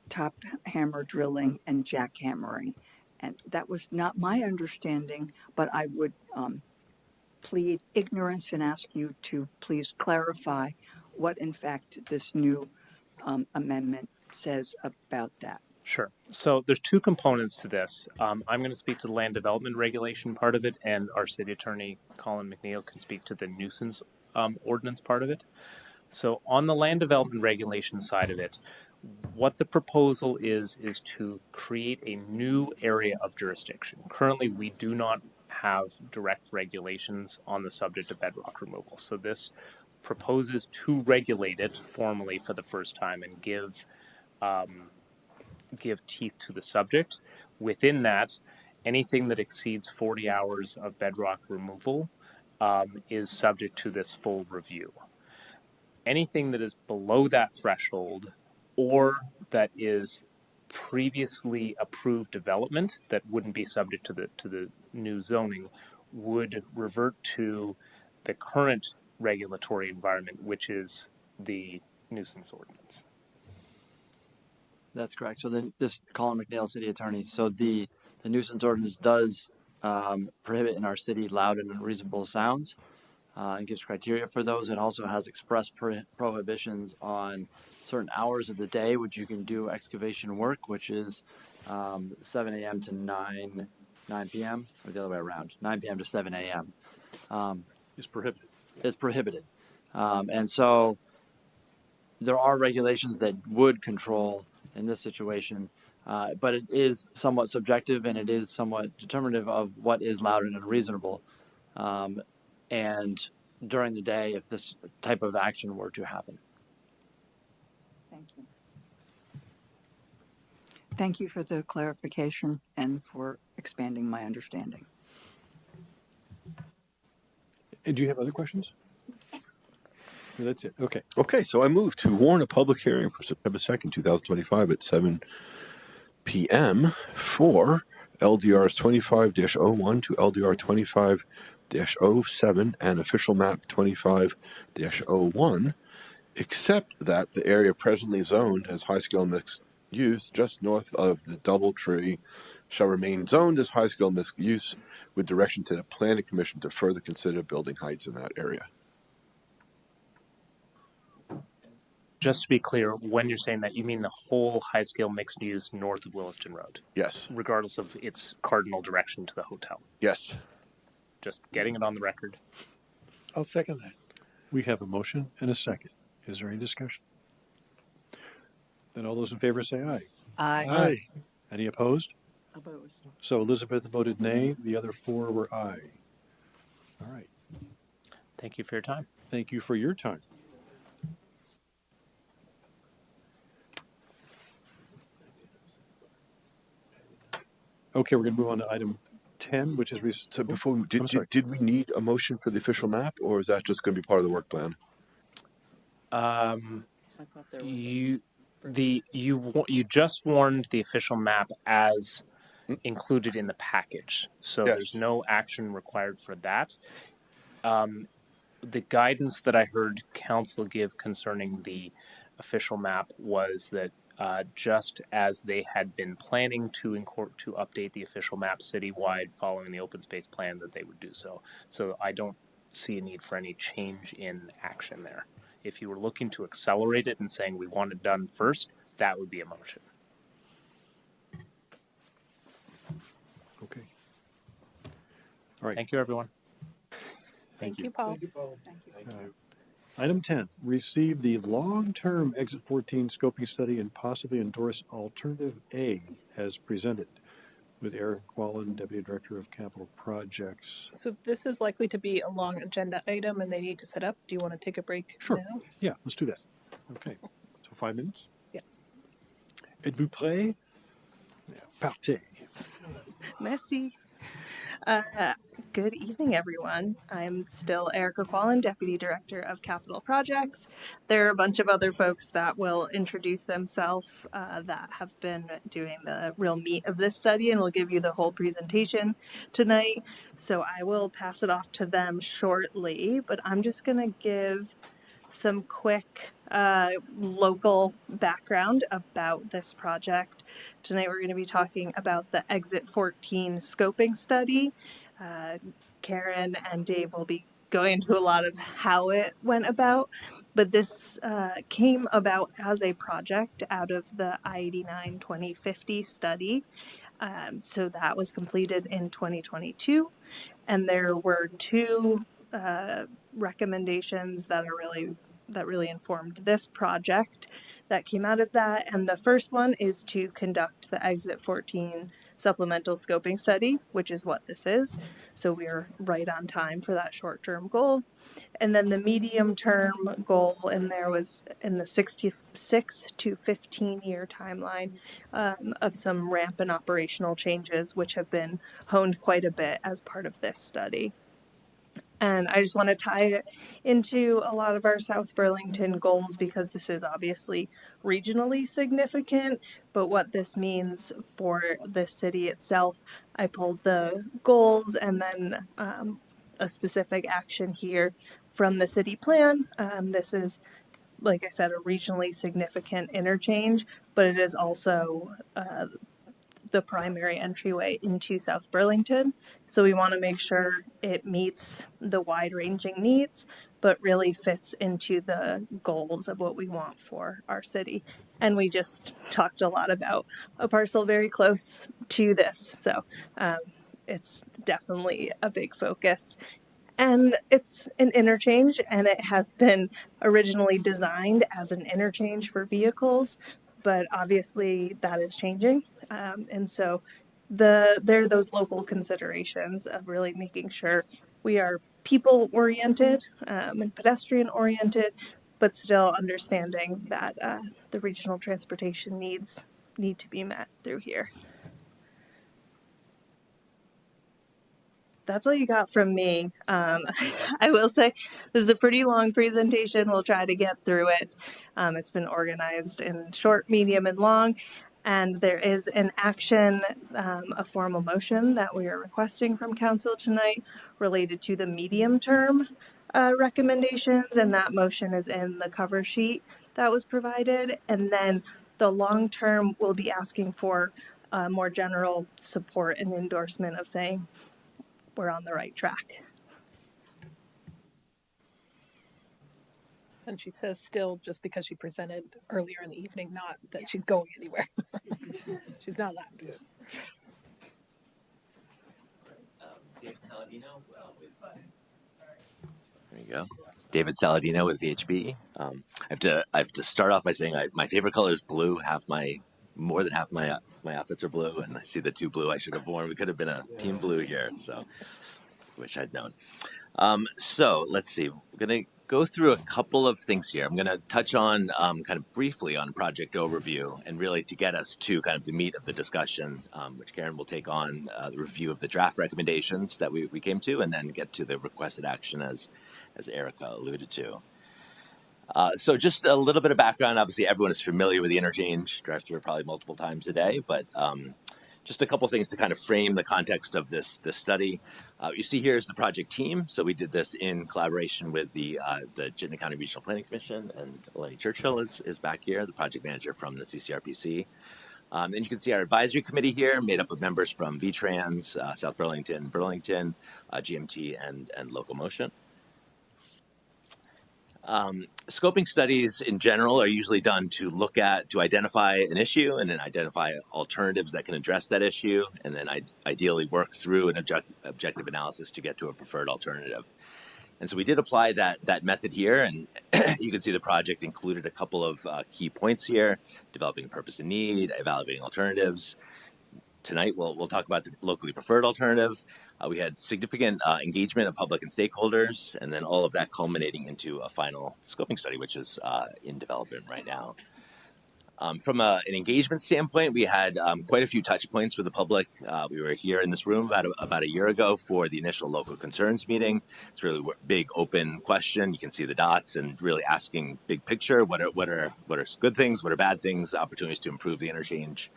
top hammer drilling, and jackhammering. And that was not my understanding, but I would plead ignorance and ask you to please clarify what in fact this new amendment says about that. Sure. So there's two components to this. I'm going to speak to the land development regulation part of it, and our city attorney, Colin McNeil, can speak to the nuisance ordinance part of it. So on the land development regulation side of it, what the proposal is to create a new area of jurisdiction. Currently, we do not have direct regulations on the subject of bedrock removal. So this proposes to regulate it formally for the first time and give teeth to the subject. Within that, anything that exceeds 40 hours of bedrock removal is subject to this full review. Anything that is below that threshold or that is previously approved development that wouldn't be subject to the new zoning would revert to the current regulatory environment, which is the nuisance ordinance. That's correct. So then this Colin McNeil, city attorney. So the nuisance ordinance does prohibit in our city loud and unreasonable sounds and gives criteria for those. It also has express prohibitions on certain hours of the day which you can do excavation work, which is 7 a.m. to 9 p.m. or the other way around, 9 p.m. to 7 a.m. Is prohibited. Is prohibited. And so there are regulations that would control in this situation, but it is somewhat subjective and it is somewhat determinative of what is loud and unreasonable. And during the day, if this type of action were to happen. Thank you. Thank you for the clarification and for expanding my understanding. And do you have other questions? No, that's it. Okay. Okay, so I move to warn a public hearing for September 2nd, 2025 at 7 p.m. for LDRs 25-01 to LDR 25-07 and official map 25-01, except that the area presently zoned as high-scale mixed use just north of the Doubletree shall remain zoned as high-scale mixed use with direction to the Planning Commission to further consider building heights in that area. Just to be clear, when you're saying that, you mean the whole high-scale mixed use north of Williston Road? Yes. Regardless of its cardinal direction to the hotel? Yes. Just getting it on the record. I'll second that. We have a motion and a second. Is there any discussion? Then all those in favor say aye. Aye. Any opposed? Opposed. So Elizabeth voted nay. The other four were aye. All right. Thank you for your time. Thank you for your time. Okay, we're going to move on to item 10, which is... So before we, did we need a motion for the official map, or is that just going to be part of the work plan? You just warned the official map as included in the package, so Yes. there's no action required for that. The guidance that I heard council give concerning the official map was that just as they had been planning to update the official map citywide following the open space plan, that they would do so. So I don't see a need for any change in action there. If you were looking to accelerate it and saying we want it done first, that would be a motion. Okay. All right. Thank you, everyone. Thank you, Paul. Item 10, receive the long-term Exit 14 scoping study and possibly endorse Alternative A as presented with Eric Quallen, Deputy Director of Capital Projects. So this is likely to be a long agenda item and they need to set up. Do you want to take a break Sure. now? Yeah, let's do that. Okay. So 5 minutes? Yeah. Êtes-vous prêts? Yeah. Partez. Merci. Good evening, everyone. I'm still Erica Quallen, Deputy Director of Capital Projects. There are a bunch of other folks that will introduce themselves that have been doing the real meat of this study and will give you the whole presentation tonight. So I will pass it off to them shortly, but I'm just going to give some quick local background about this project. Tonight we're going to be talking about the Exit 14 scoping study. Karen and Dave will be going into a lot of how it went about, but this came about as a project out of the I-89 2050 study. So that was completed in 2022, and there were two recommendations that really informed this project that came out of that. And the first one is to conduct the Exit 14 supplemental scoping study, which is what this is. So we're right on time for that short-term goal. And then the medium-term goal in there was in the 6 to 15-year timeline of some ramp and operational changes, which have been honed quite a bit as part of this study. And I just want to tie it into a lot of our South Burlington goals because this is obviously regionally significant, but what this means for the city itself, I pulled the goals and then a specific action here from the city plan. This is, like I said, a regionally significant interchange, but it is also the primary entryway into South Burlington. So we want to make sure it meets the wide-ranging needs, but really fits into the goals of what we want for our city. And we just talked a lot about a parcel very close to this. So it's definitely a big focus. And it's an interchange, and it has been originally designed as an interchange for vehicles, but obviously that is changing. And so there are those local considerations of really making sure we are people-oriented and pedestrian-oriented, but still understanding that the regional transportation needs need to be met through here. That's all you got from me. I will say this is a pretty long presentation. We'll try to get through it. It's been organized in short, medium, and long. And there is an action, a formal motion that we are requesting from council tonight related to the medium-term recommendations. And that motion is in the cover sheet that was provided. And then the long-term will be asking for more general support and endorsement of saying, we're on the right track. And she says still just because she presented earlier in the evening, not that she's going anywhere. She's not loud. David Saladino there you go. David Saladino with VHB. I have to start off by saying my favorite color is blue. More than half my outfits are blue, and I see the two blue I should have worn. We could have been a team blue here, so wish I'd known. So let's see. We're going to go through a couple of things here. I'm going to touch on kind of briefly on project overview and really to get us to kind of the meat of the discussion, which Karen will take on the review of the draft recommendations that we came to, and then get to the requested action as Erica alluded to. So just a little bit of background. Obviously, everyone is familiar with the interchange. Drive through it probably multiple times a day, but Just a couple things to kind of frame the context of this study. You see here is the project team. So we did this in collaboration with the Chittenden County Regional Planning Commission, and Lenny Churchill is back here, the project manager from the CCRPC. And you can see our advisory committee here, made up of members from VTrans, South Burlington, GMT, and Locomotion. Scoping studies in general are usually done to identify an issue and then identify alternatives that can address that issue, and then ideally work through an objective analysis to get to a preferred alternative. And so we did apply that method here, and you can see the project included a couple of key points here: developing a purpose and need, evaluating alternatives. Tonight we'll talk about the locally preferred alternative. We had significant engagement of public and stakeholders, and then all of that culminating into a final scoping study, which is in development right now. From an engagement standpoint, we had quite a few touch points with the public. We were here in this room about a year ago for the initial local concerns meeting. It's really a big open question. You can see the dots and really asking big picture. What are good things? What are bad things? Opportunities to improve the interchange.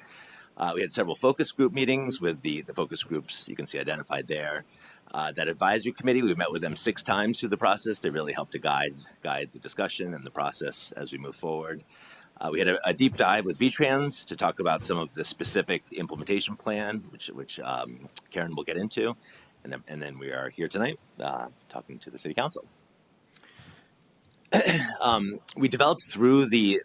We had several focus group meetings with the focus groups you can see identified there. That advisory committee, we met with them 6 times through the process. They really helped to guide the discussion and the process as we move forward. We had a deep dive with VTrans to talk about some of the specific implementation plan, which Karen will get into. And then we are here tonight talking to the City Council. We developed through the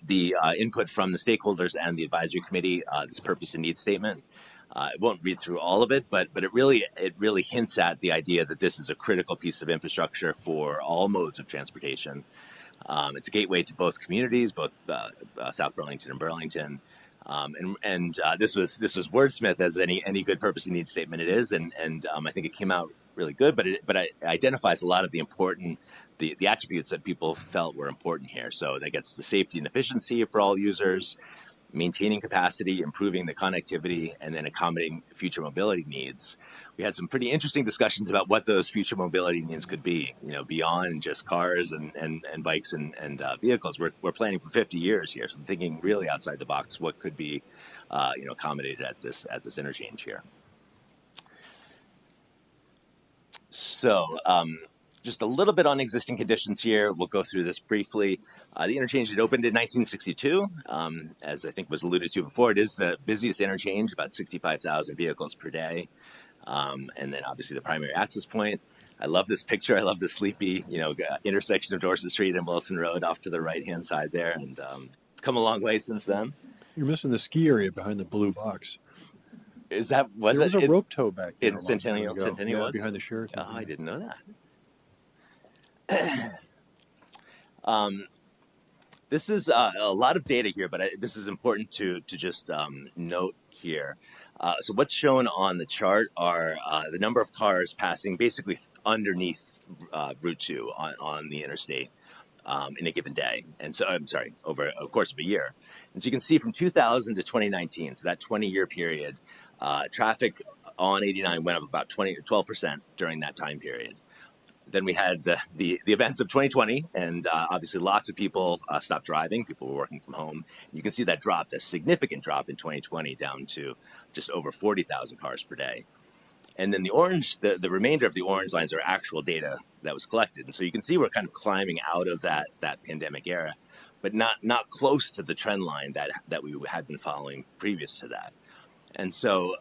input from the stakeholders and the advisory committee this purpose and need statement. I won't read through all of it, but it really hints at the idea that this is a critical piece of infrastructure for all modes of transportation. It's a gateway to both communities, both South Burlington and Burlington. This was wordsmith as any good purpose and need statement it is, and I think it came out really good, but it identifies a lot of the important the attributes that people felt were important here. So that gets to safety and efficiency for all users, maintaining capacity, improving the connectivity, and then accommodating future mobility needs. We had some pretty interesting discussions about what those future mobility needs could be, beyond just cars and bikes and vehicles. We're planning for 50 years here, so thinking really outside the box, what could be accommodated at this interchange here. So just a little bit on existing conditions here. We'll go through this briefly. The interchange had opened in 1962. As I think was alluded to before, it is the busiest interchange, about 65,000 vehicles per day. And then obviously the primary access point. I love this picture. I love the sleepy, intersection of Dorset Street and Wilson Road off to the right-hand side there. And it's come a long way since then. You're missing the ski area behind the blue box. Was there was a rope tow back there? It's Centennial Woods? Behind the Sheraton. Oh, I didn't know that. This is a lot of data here, but this is important to just note here. So what's shown on the chart are the number of cars passing basically underneath Route 2 on the interstate in a given day. And so, I'm sorry, over a course of a year. And so you can see from 2000 to 2019, so that 20-year period, traffic on 89 went up about 12% during that time period. Then we had the events of 2020, and obviously lots of people stopped driving. People were working from home. You can see that drop, that significant drop in 2020 down to just over 40,000 cars per day. And then the orange, the remainder of the orange lines are actual data that was collected. And so you can see we're kind of climbing out of that pandemic era, but not close to the trend line that we had been following previous to that. And so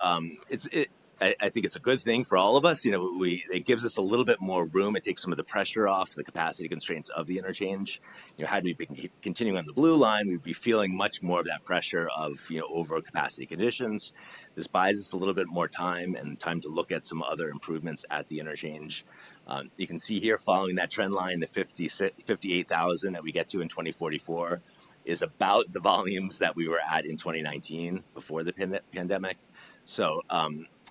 I think it's a good thing for all of us. It gives us a little bit more room. It takes some of the pressure off the capacity constraints of the interchange. Had we been continuing on the blue line, we'd be feeling much more of that pressure of over capacity conditions. This buys us a little bit more time and time to look at some other improvements at the interchange. You can see here, following that trend line, the 58,000 that we get to in 2044 is about the volumes that we were at in 2019 before the pandemic. So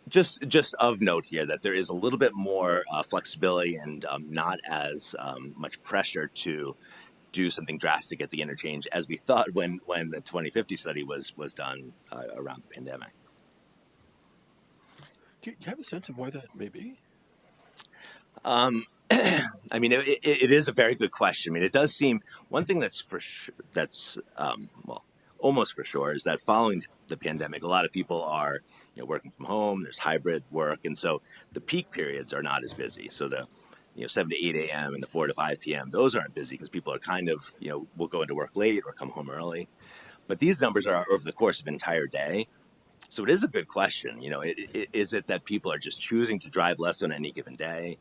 just of note here that there is a little bit more flexibility and not as much pressure to do something drastic at the interchange as we thought when the 2050 study was done around the pandemic. Do you have a sense of why that may be? I mean, it is a very good question. I mean, it does seem one thing that's for sure, that's almost for sure is that following the pandemic, a lot of people are working from home. There's hybrid work, and so the peak periods are not as busy. So the 7 to 8 a.m. and the 4 to 5 p.m. those aren't busy because people are kind of will go into work late or come home early. But these numbers are over the course of an entire day. So it is a good question. Is it that people are just choosing to drive less on any given day?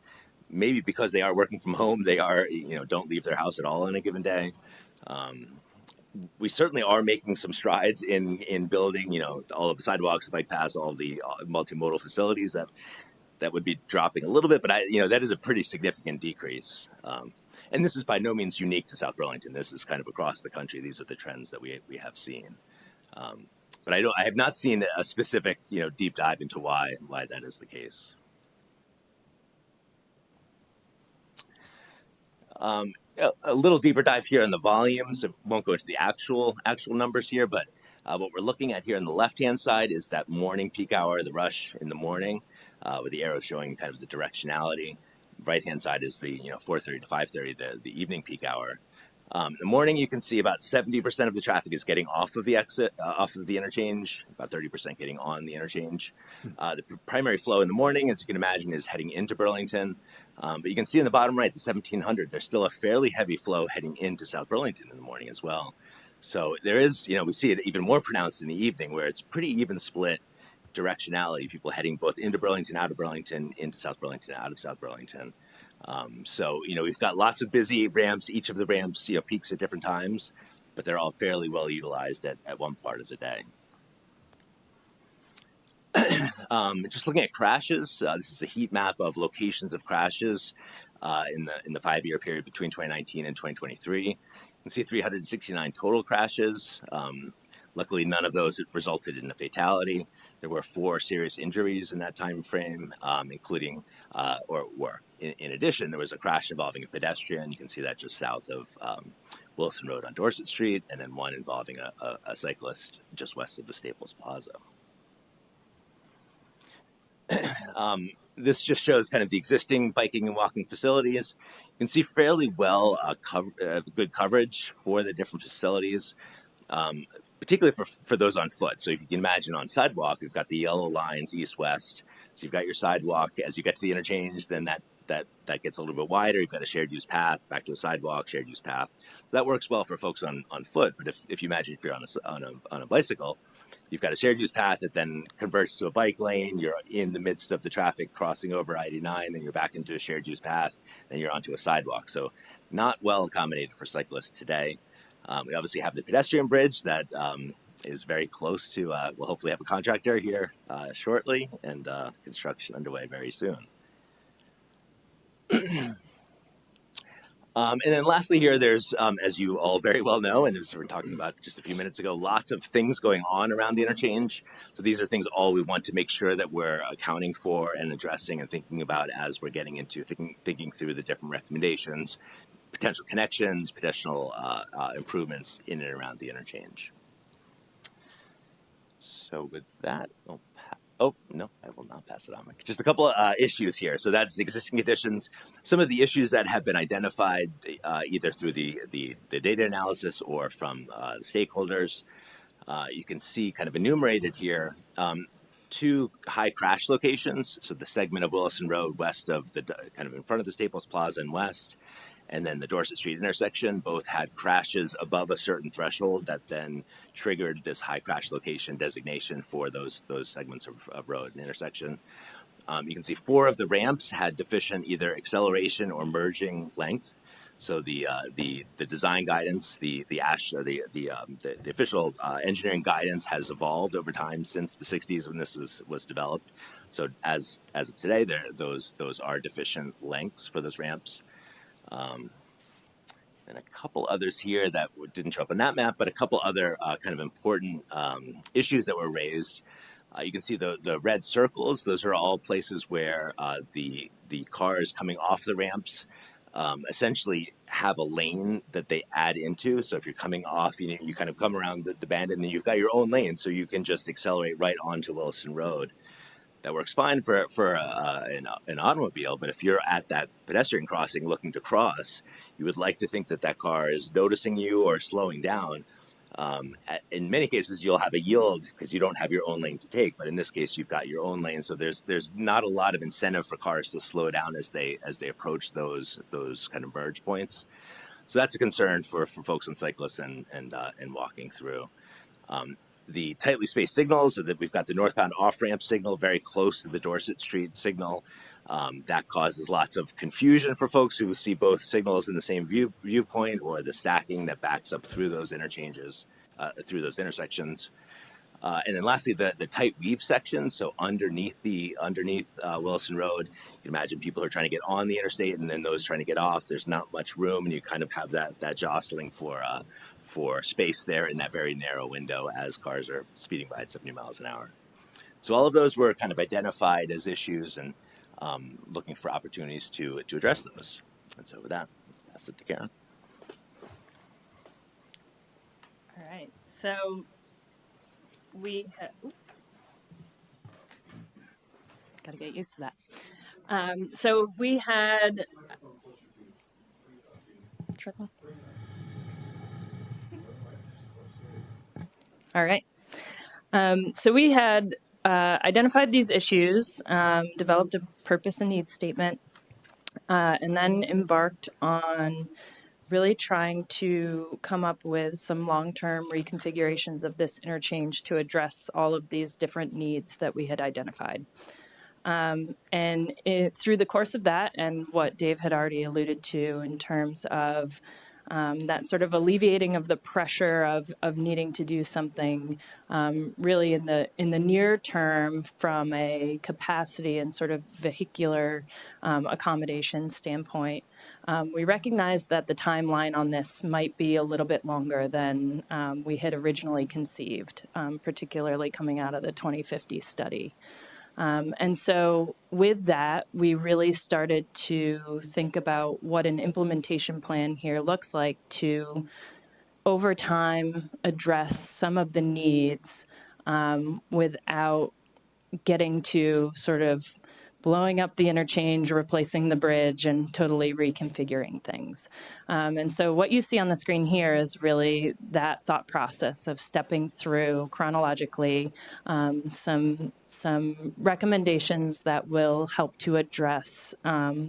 Maybe because they are working from home, they are don't leave their house at all on a given day. We certainly are making some strides in building, all of the sidewalks, bike paths, all of the multimodal facilities that would be dropping a little bit, but that is a pretty significant decrease. And this is by no means unique to South Burlington. This is kind of across the country. These are the trends that we have seen. But I have not seen a specific, deep dive into why that is the case. A little deeper dive here on the volumes. I won't go into the actual numbers here, but what we're looking at here on the left-hand side is that morning peak hour, the rush in the morning, with the arrow showing kind of the directionality. Right-hand side is the 4:30 to 5:30, the evening peak hour. In the morning, you can see about 70% of the traffic is getting off of the exit, off of the interchange, about 30% getting on the interchange. The primary flow in the morning, as you can imagine, is heading into Burlington. But you can see in the bottom right, the 1700, there's still a fairly heavy flow heading into South Burlington in the morning as well. So there is, we see it even more pronounced in the evening where it's pretty even split directionality, people heading both into Burlington, out of Burlington, into South Burlington, out of South Burlington. So we've got lots of busy ramps. Each of the ramps, peaks at different times, but they're all fairly well utilized at one part of the day. Just looking at crashes, this is a heat map of locations of crashes in the 5-year period between 2019 and 2023. You can see 369 total crashes. Luckily, none of those resulted in a fatality. There were 4 serious injuries in that time frame, including, in addition, there was a crash involving a pedestrian. You can see that just south of Wilson Road on Dorset Street, and then one involving a cyclist just west of the Staples Plaza. This just shows kind of the existing biking and walking facilities. You can see fairly well good coverage for the different facilities. Particularly for those on foot. So if you can imagine on sidewalk, we've got the yellow lines east-west. So you've got your sidewalk. As you get to the interchange, then that gets a little bit wider. You've got a shared use path, back to a sidewalk, shared use path. So that works well for folks on foot. But if you imagine if you're on a bicycle, you've got a shared use path that then converts to a bike lane. You're in the midst of the traffic crossing over I-89, then you're back into a shared use path, then you're onto a sidewalk. So not well accommodated for cyclists today. We obviously have the pedestrian bridge that is very close to, we'll hopefully have a contractor here shortly and construction underway very soon. And then lastly here, there's, as you all very well know, and as we were talking about just a few minutes ago, lots of things going on around the interchange. So these are things all we want to make sure that we're accounting for and addressing and thinking about as we're getting into thinking through the different recommendations, potential connections, potential improvements in and around the interchange. So with that, oh, no, I will not pass it on. Just a couple of issues here. So that's the existing conditions. Some of the issues that have been identified either through the data analysis or from the stakeholders. You can see kind of enumerated here 2 high crash locations. So the segment of Wilson Road west of the kind of in front of the Staples Plaza and west, and then the Dorset Street intersection both had crashes above a certain threshold that then triggered this high crash location designation for those segments of road and intersection. You can see 4 of the ramps had deficient either acceleration or merging length. So the design guidance, the official engineering guidance has evolved over time since the 60s when this was developed. So as of today, those are deficient lengths for those ramps. And a couple others here that didn't show up on that map, but a couple other kind of important issues that were raised. You can see the red circles. Those are all places where the cars coming off the ramps essentially have a lane that they add into. So if you're coming off, you kind of come around the bend and then you've got your own lane, so you can just accelerate right onto Wilson Road. That works fine for an automobile, but if you're at that pedestrian crossing looking to cross, you would like to think that car is noticing you or slowing down. In many cases, you'll have a yield because you don't have your own lane to take. But in this case, you've got your own lane, so there's not a lot of incentive for cars to slow down as they approach those kind of merge points. So that's a concern for folks and cyclists and walking through. The tightly spaced signals, so that we've got the northbound off-ramp signal very close to the Dorset Street signal. That causes lots of confusion for folks who see both signals in the same viewpoint, or the stacking that backs up through those interchanges, through those intersections. And then lastly, the tight weave sections. So underneath Wilson Road, you can imagine people are trying to get on the interstate, and then those trying to get off. There's not much room, and you kind of have that jostling for space there in that very narrow window as cars are speeding by at 70 miles an hour. So all of those were kind of identified as issues, and looking for opportunities to address those. And so with that, I'll pass it to Karen. All right. So we have, got to get used to that. So we had, all right. So we had identified these issues, developed a purpose and needs statement, and then embarked on really trying to come up with some long-term reconfigurations of this interchange to address all of these different needs that we had identified. Through the course of that, and what Dave had already alluded to in terms of that sort of alleviating of the pressure of needing to do something really in the near term from a capacity and sort of vehicular accommodation standpoint, we recognized that the timeline on this might be a little bit longer than we had originally conceived, particularly coming out of the 2050 study. And so with that, we really started to think about what an implementation plan here looks like to, over time, address some of the needs without getting to sort of blowing up the interchange, replacing the bridge, and totally reconfiguring things. And so what you see on the screen here is really that thought process of stepping through chronologically some recommendations that will help to address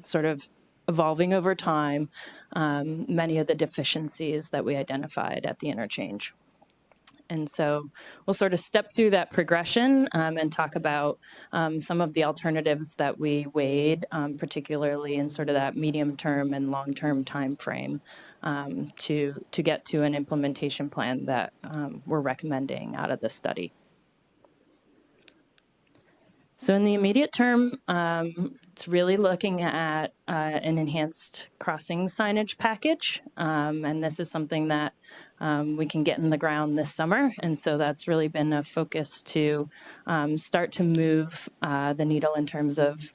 sort of evolving over time many of the deficiencies that we identified at the interchange. And so we'll sort of step through that progression and talk about some of the alternatives that we weighed, particularly in sort of that medium-term and long-term time frame to get to an implementation plan that we're recommending out of the study. So in the immediate term, it's really looking at an enhanced crossing signage package. And this is something that we can get in the ground this summer. And so that's really been a focus to start to move the needle in terms of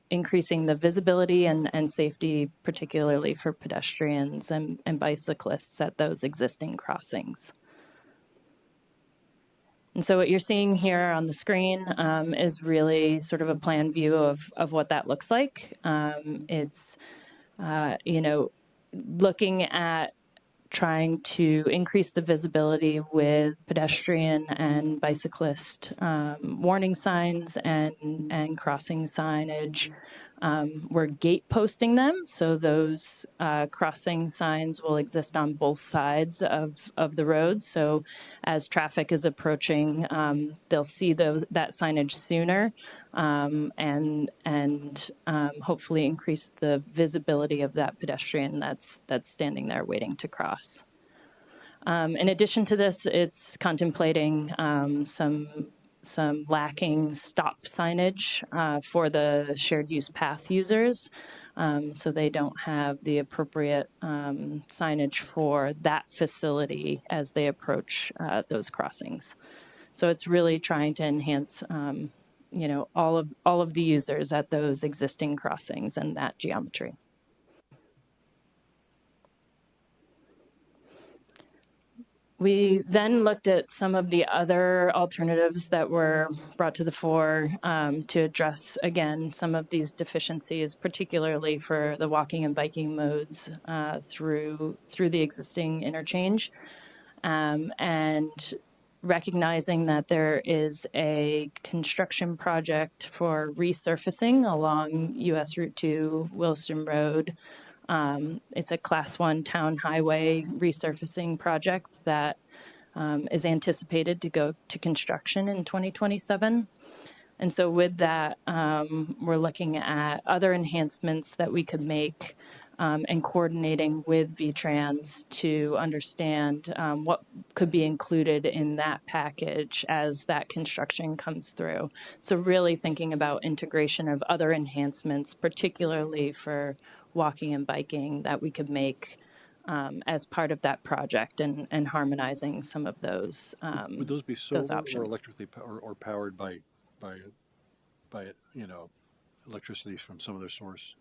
increasing the visibility and safety, particularly for pedestrians and bicyclists at those existing crossings. And so what you're seeing here on the screen is really sort of a plan view of what that looks like. It's, looking at trying to increase the visibility with pedestrian and bicyclist warning signs and crossing signage. We're gate posting them, so those crossing signs will exist on both sides of the road. So as traffic is approaching, they'll see that signage sooner and hopefully increase the visibility of that pedestrian that's standing there waiting to cross. In addition to this, it's contemplating some lacking stop signage for the shared use path users. So they don't have the appropriate signage for that facility as they approach those crossings. So it's really trying to enhance, all of the users at those existing crossings and that geometry. We then looked at some of the other alternatives that were brought to the fore to address, again, some of these deficiencies, particularly for the walking and biking modes through the existing interchange. and recognizing that there is a construction project for resurfacing along US Route 2 Wilson Road. It's a Class 1 town highway resurfacing project that is anticipated to go to construction in 2027. And so with that, we're looking at other enhancements that we could make and coordinating with VTrans to understand what could be included in that package as that construction comes through. So really thinking about integration of other enhancements, particularly for walking and biking, that we could make as part of that project, and harmonizing some of those Would those be solar or options. electrically or powered by electricity from some other source?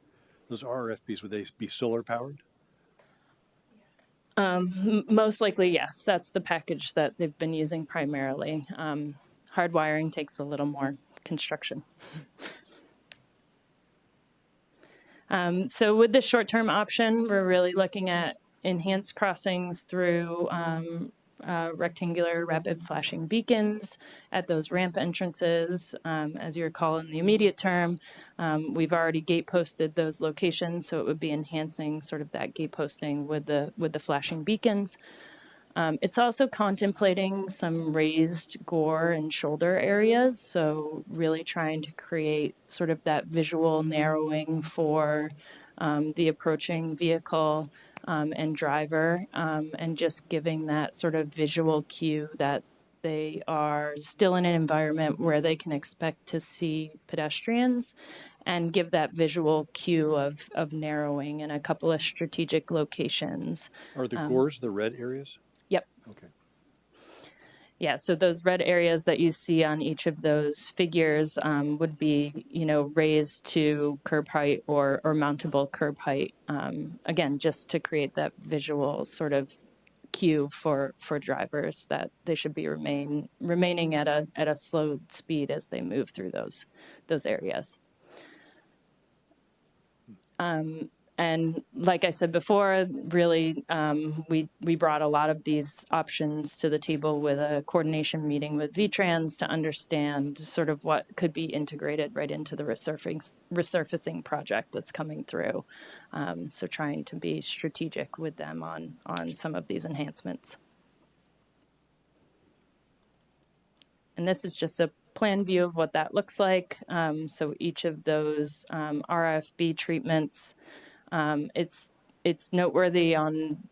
Those RFPs, would they be solar powered? Most likely, yes. That's the package that they've been using primarily. Hardwiring takes a little more construction. So with the short-term option, we're really looking at enhanced crossings through rectangular rapid flashing beacons at those ramp entrances. As you recall, in the immediate term, we've already gate posted those locations, so it would be enhancing sort of that gate posting with the flashing beacons. It's also contemplating some raised gore and shoulder areas, so really trying to create sort of that visual narrowing for the approaching vehicle and driver, and just giving that sort of visual cue that they are still in an environment where they can expect to see pedestrians, and give that visual cue of narrowing in a couple of strategic locations. Are the gores the red areas? Yep. Okay. Yeah, so those red areas that you see on each of those figures would be, raised to curb height or mountable curb height. Again, just to create that visual sort of cue for drivers that they should be remaining at a slow speed as they move through those areas. And like I said before, really, we brought a lot of these options to the table with a coordination meeting with VTrans to understand sort of what could be integrated right into the resurfacing project that's coming through. So trying to be strategic with them on some of these enhancements. And this is just a plan view of what that looks like. So each of those RFB treatments, it's noteworthy on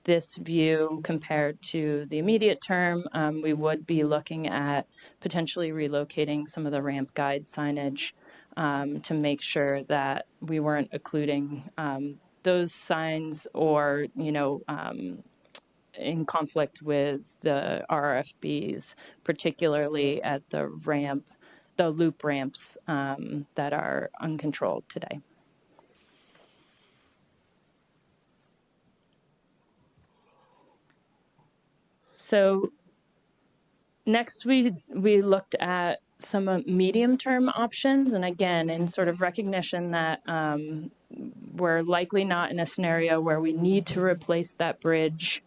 this view compared to the immediate term. We would be looking at potentially relocating some of the ramp guide signage to make sure that we weren't occluding those signs or, in conflict with the RFBs, particularly at the loop ramps that are uncontrolled today. So next we looked at some medium-term options, and again, in sort of recognition that we're likely not in a scenario where we need to replace that bridge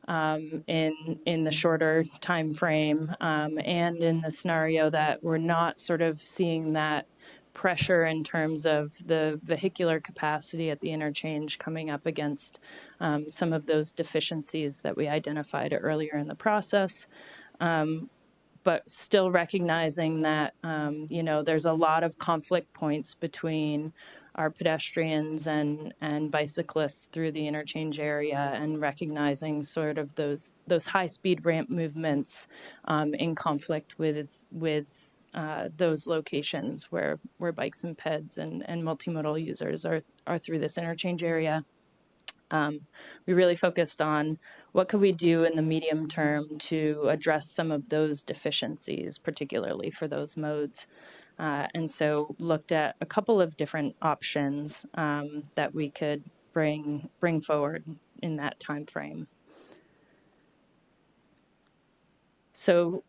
in the shorter time frame, and in the scenario that we're not sort of seeing that pressure in terms of the vehicular capacity at the interchange coming up against some of those deficiencies that we identified earlier in the process. But still recognizing that, there's a lot of conflict points between our pedestrians and bicyclists through the interchange area, and recognizing sort of those high speed ramp movements in conflict with those locations where bikes and peds and multimodal users are through this interchange area. We really focused on what could we do in the medium term to address some of those deficiencies, particularly for those modes. And so looked at a couple of different options that we could bring forward in that time frame. So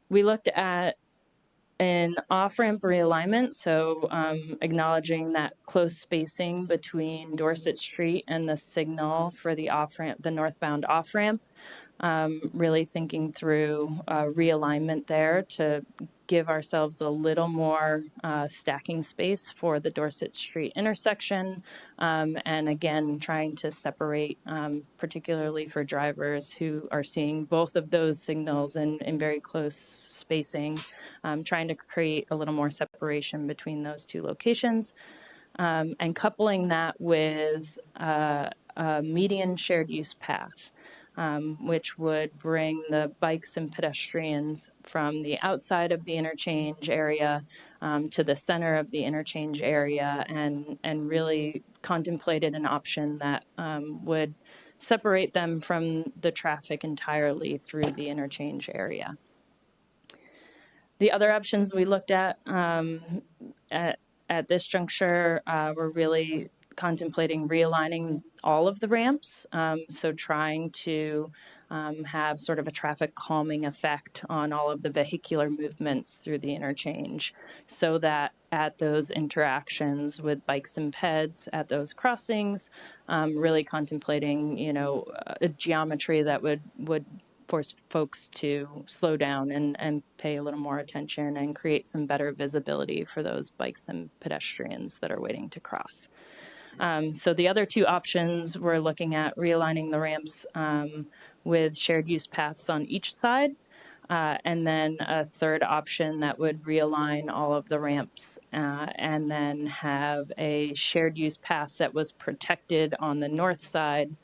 we looked at an off-ramp realignment, so acknowledging that close spacing between Dorset Street and the signal for the off-ramp, the northbound off-ramp, really thinking through realignment there to give ourselves a little more stacking space for the Dorset Street intersection. And again, trying to separate, particularly for drivers who are seeing both of those signals in very close spacing, trying to create a little more separation between those two locations. And coupling that with a median shared use path. Which would bring the bikes and pedestrians from the outside of the interchange area to the center of the interchange area, and really contemplated an option that would separate them from the traffic entirely through the interchange area. The other options we looked at this juncture were really contemplating realigning all of the ramps. So trying to have sort of a traffic calming effect on all of the vehicular movements through the interchange, so that at those interactions with bikes and peds at those crossings, really contemplating, a geometry that would force folks to slow down and pay a little more attention and create some better visibility for those bikes and pedestrians that are waiting to cross. So the other two options, we're looking at realigning the ramps with shared use paths on each side, and then a third option that would realign all of the ramps and then have a shared use path that was protected on the north side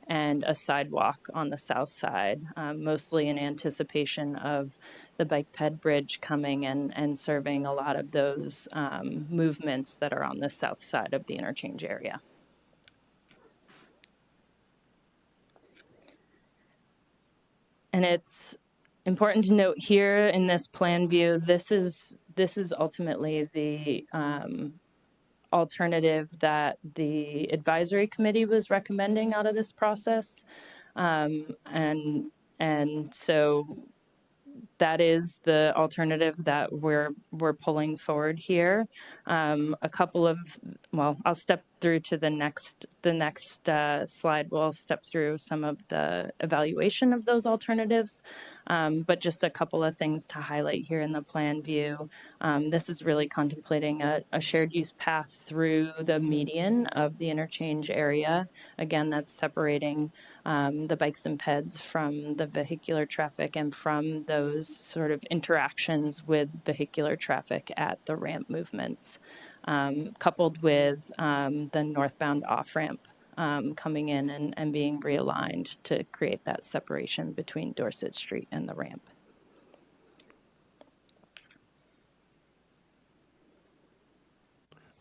and a sidewalk on the south side, mostly in anticipation of the bike ped bridge coming and serving a lot of those movements that are on the south side of the interchange area. And it's important to note here in this plan view, this is ultimately the alternative that the advisory committee was recommending out of this process. And so that is the alternative that we're pulling forward here. A couple of, I'll step through to the next slide. We'll step through some of the evaluation of those alternatives, but just a couple of things to highlight here in the plan view. This is really contemplating a shared use path through the median of the interchange area. Again, that's separating the bikes and peds from the vehicular traffic and from those sort of interactions with vehicular traffic at the ramp movements, coupled with the northbound off-ramp coming in and being realigned to create that separation between Dorset Street and the ramp.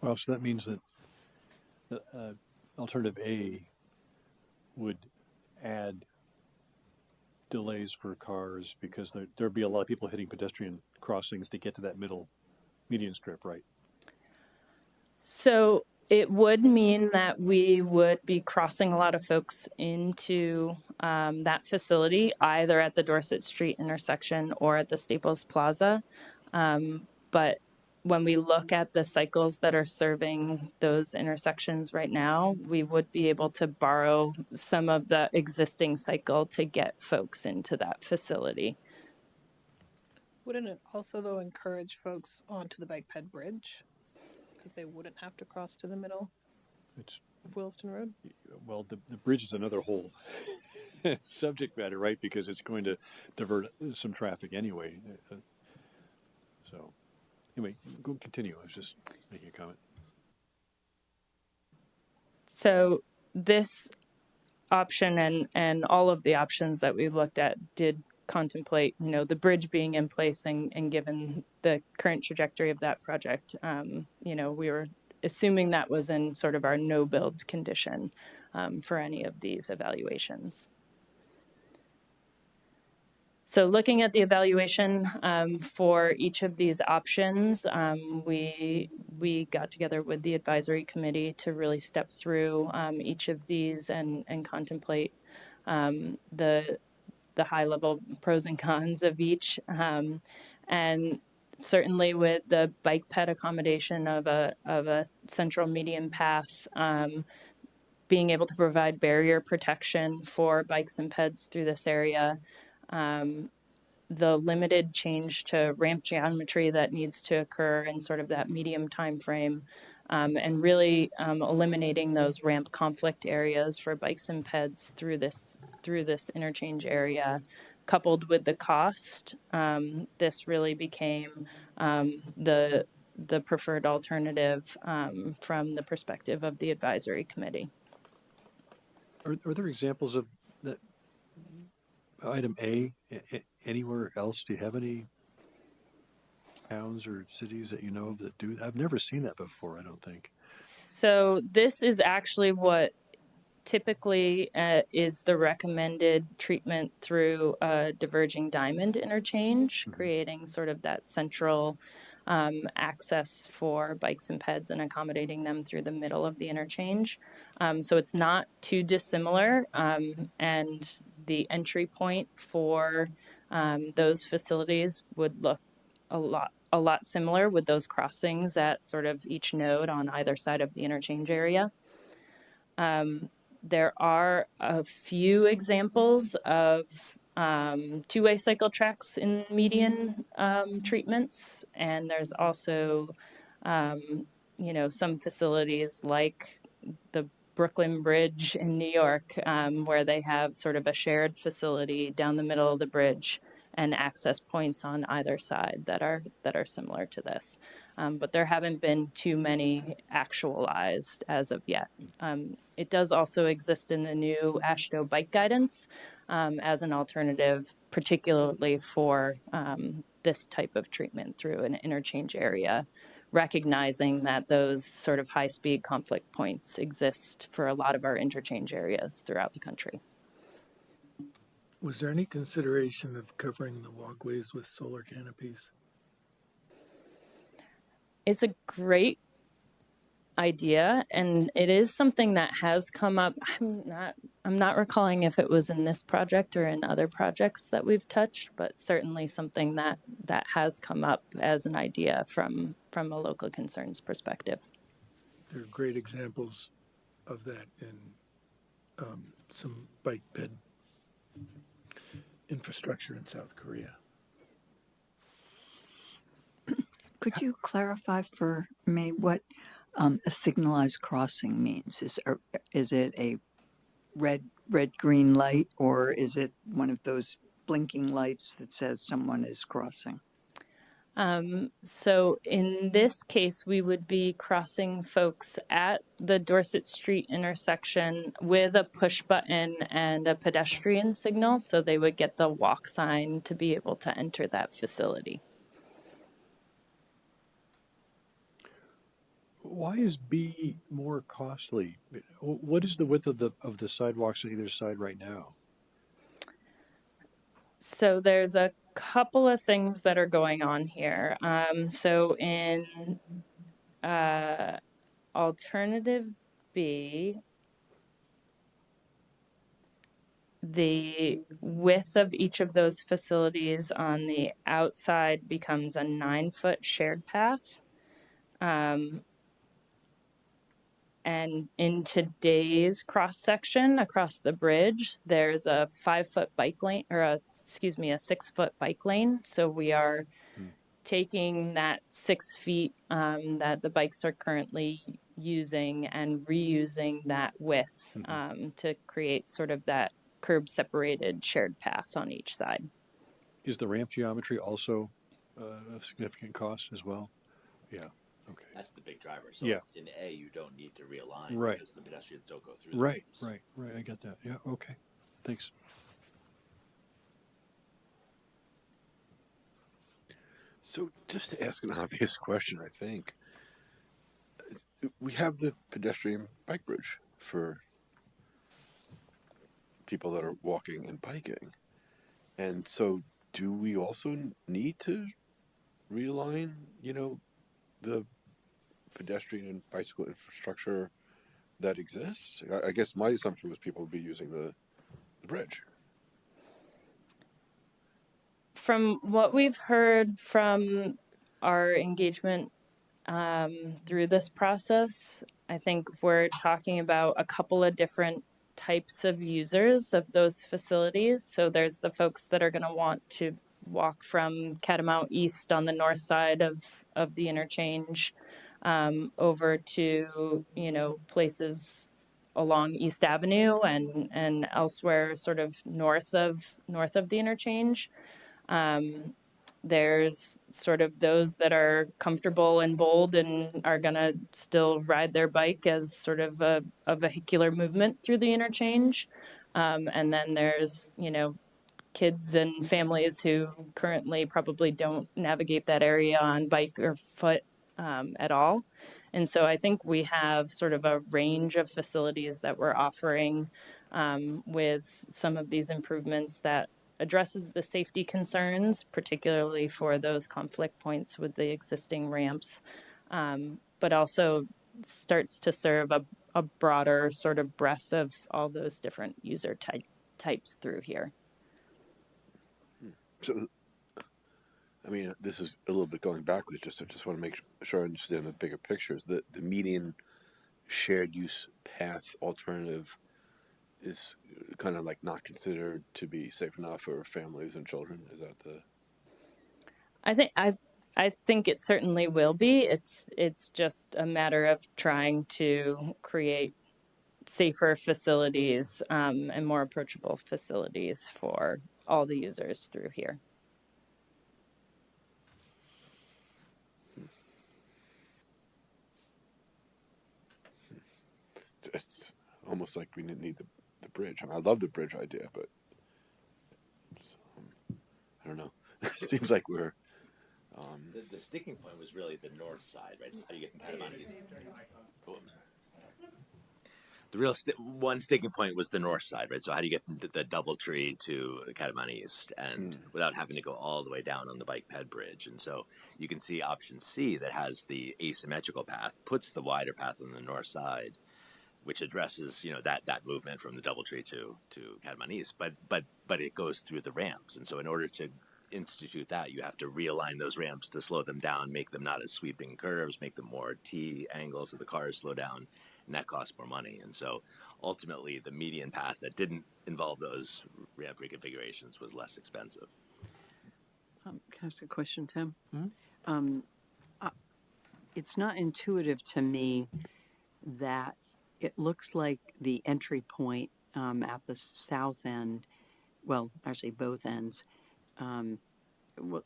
Well, so that means that the, alternative A would add delays for cars because there'd be a lot of people hitting pedestrian crossings to get to that median strip, right? So it would mean that we would be crossing a lot of folks into that facility, either at the Dorset Street intersection or at the Staples Plaza. But when we look at the cycles that are serving those intersections right now, we would be able to borrow some of the existing cycle to get folks into that facility. Wouldn't it also, though, encourage folks onto the bike ped bridge? Because they wouldn't have to cross to the middle of Williston Road? Well, the bridge is another whole subject matter, right? Because it's going to divert some traffic anyway. So, anyway, go continue. I was just making a comment. So this option and all of the options that we looked at did contemplate, the bridge being in place and given the current trajectory of that project, we were assuming that was in sort of our no build condition for any of these evaluations. So looking at the evaluation for each of these options, we got together with the advisory committee to really step through each of these and contemplate the high level pros and cons of each. And certainly with the bike ped accommodation of a central median path, being able to provide barrier protection for bikes and peds through this area. The limited change to ramp geometry that needs to occur in sort of that medium time frame, and really eliminating those ramp conflict areas for bikes and peds through this interchange area, coupled with the cost. This really became the preferred alternative from the perspective of the advisory committee. Are there examples of that item anywhere else? Do you have any towns or cities that you know of that do? I've never seen that before, I don't think. So this is actually what typically is the recommended treatment through a diverging diamond interchange, creating sort of that central access for bikes and peds and accommodating them through the middle of the interchange. So it's not too dissimilar, and the entry point for those facilities would look a lot similar, with those crossings at sort of each node on either side of the interchange area. There are a few examples of two-way cycle tracks in median treatments, and there's also, some facilities like the Brooklyn Bridge in New York, where they have sort of a shared facility down the middle of the bridge and access points on either side that are similar to this. But there haven't been too many actualized as of yet. It does also exist in the new AASHTO bike guidance as an alternative, particularly for this type of treatment through an interchange area, recognizing that those sort of high-speed conflict points exist for a lot of our interchange areas throughout the country. Was there any consideration of covering the walkways with solar canopies? It's a great idea, and it is something that has come up. I'm not recalling if it was in this project or in other projects that we've touched, but certainly something that has come up as an idea from a local concerns perspective. There are great examples of that in some bike ped infrastructure in South Korea. Could you clarify for me what a signalized crossing means? Is it a red-green light, or is it one of those blinking lights that says someone is crossing? So in this case, we would be crossing folks at the Dorset Street intersection with a push button and a pedestrian signal, so they would get the walk sign to be able to enter that facility. Why is B more costly? What is the width of the sidewalks on either side right now? So there's a couple of things that are going on here. So in alternative B, the width of each of those facilities on the outside becomes a 9-foot shared path. And in today's cross section across the bridge, there's a 5-foot bike lane, or a 6-foot bike lane. So we are taking that 6 feet that the bikes are currently using and reusing that width to create sort of that curb separated shared path on each side. Is the ramp geometry also a significant cost as well? Yeah. Okay. That's the big driver. So yeah. In A, you don't need to realign right. because the pedestrians don't go through. Right. I get that. Yeah. Okay. Thanks. So just to ask an obvious question, I think we have the pedestrian bike bridge for people that are walking and biking. And so do we also need to realign, the pedestrian and bicycle infrastructure that exists? I guess my assumption was people would be using the bridge. From what we've heard from our engagement through this process. I think we're talking about a couple of different types of users of those facilities. So there's the folks that are going to want to walk from Catamount East on the north side of the interchange over to, places along East Avenue and elsewhere sort of north of the interchange. There's sort of those that are comfortable and bold and are going to still ride their bike as sort of a vehicular movement through the interchange. And then there's, kids and families who currently probably don't navigate that area on bike or foot at all. And so I think we have sort of a range of facilities that we're offering with some of these improvements that addresses the safety concerns, particularly for those conflict points with the existing ramps, but also starts to serve a broader sort of breadth of all those different user types through here. So, I mean, this is a little bit going backwards. I just want to make sure I understand the bigger pictures. The median shared use path alternative is kind of like not considered to be safe enough for families and children. Is that the? I think it certainly will be. It's just a matter of trying to create safer facilities and more approachable facilities for all the users through here. It's almost like we didn't need the bridge. I mean, I love the bridge idea, but I don't know. It seems like we're. The sticking point was really the north side, right? How do you get from Catamount East? The real one sticking point was the north side, right? So how do you get from the DoubleTree to the Catamount East, and without having to go all the way down on the bike ped bridge? And so you can see option C that has the asymmetrical path, puts the wider path on the north side, which addresses that movement from the DoubleTree to Catamount East, but it goes through the ramps, and so in order to institute that, you have to realign those ramps to slow them down, make them not as sweeping curves, make them more T angles so the cars slow down, and that costs more money. And so ultimately the median path that didn't involve those ramp reconfigurations was less expensive. Can I ask a question, Tim? It's not intuitive to me that it looks like the entry point at the south end, well, actually both ends,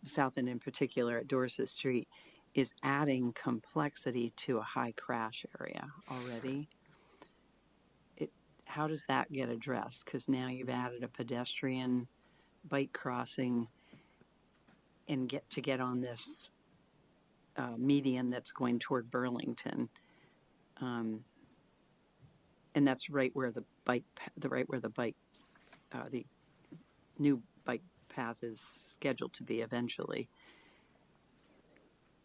south end in particular at Dorset Street, is adding complexity to a high crash area already. How does that get addressed? Because now you've added a pedestrian bike crossing and get on this median that's going toward Burlington, and that's right where the new bike path is scheduled to be eventually.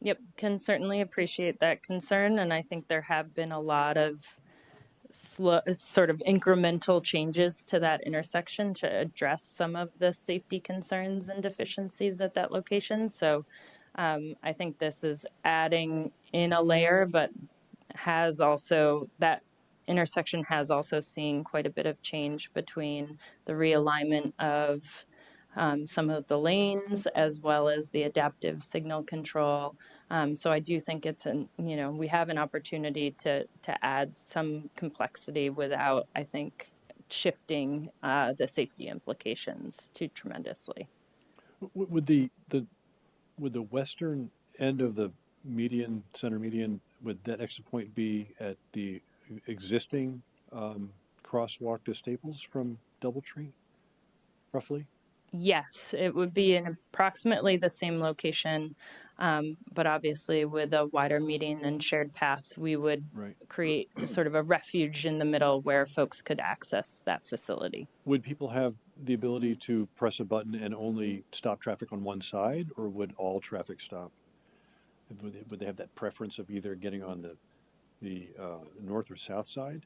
Yep, can certainly appreciate that concern, and I think there have been a lot of sort of incremental changes to that intersection to address some of the safety concerns and deficiencies at that location. So I think this is adding in a layer, but that intersection has also seen quite a bit of change between the realignment of some of the lanes as well as the adaptive signal control. So I do think we have an opportunity to add some complexity without, I think, shifting the safety implications too tremendously. Would the western end of the center median, would that exit point be at the existing crosswalk to Staples from DoubleTree, roughly? Yes, it would be in approximately the same location, but obviously with a wider median and shared path, we would create sort of a refuge in the middle where folks could access that facility. Would people have the ability to press a button and only stop traffic on one side, or would all traffic stop? Would they have that preference of either getting on the north or south side?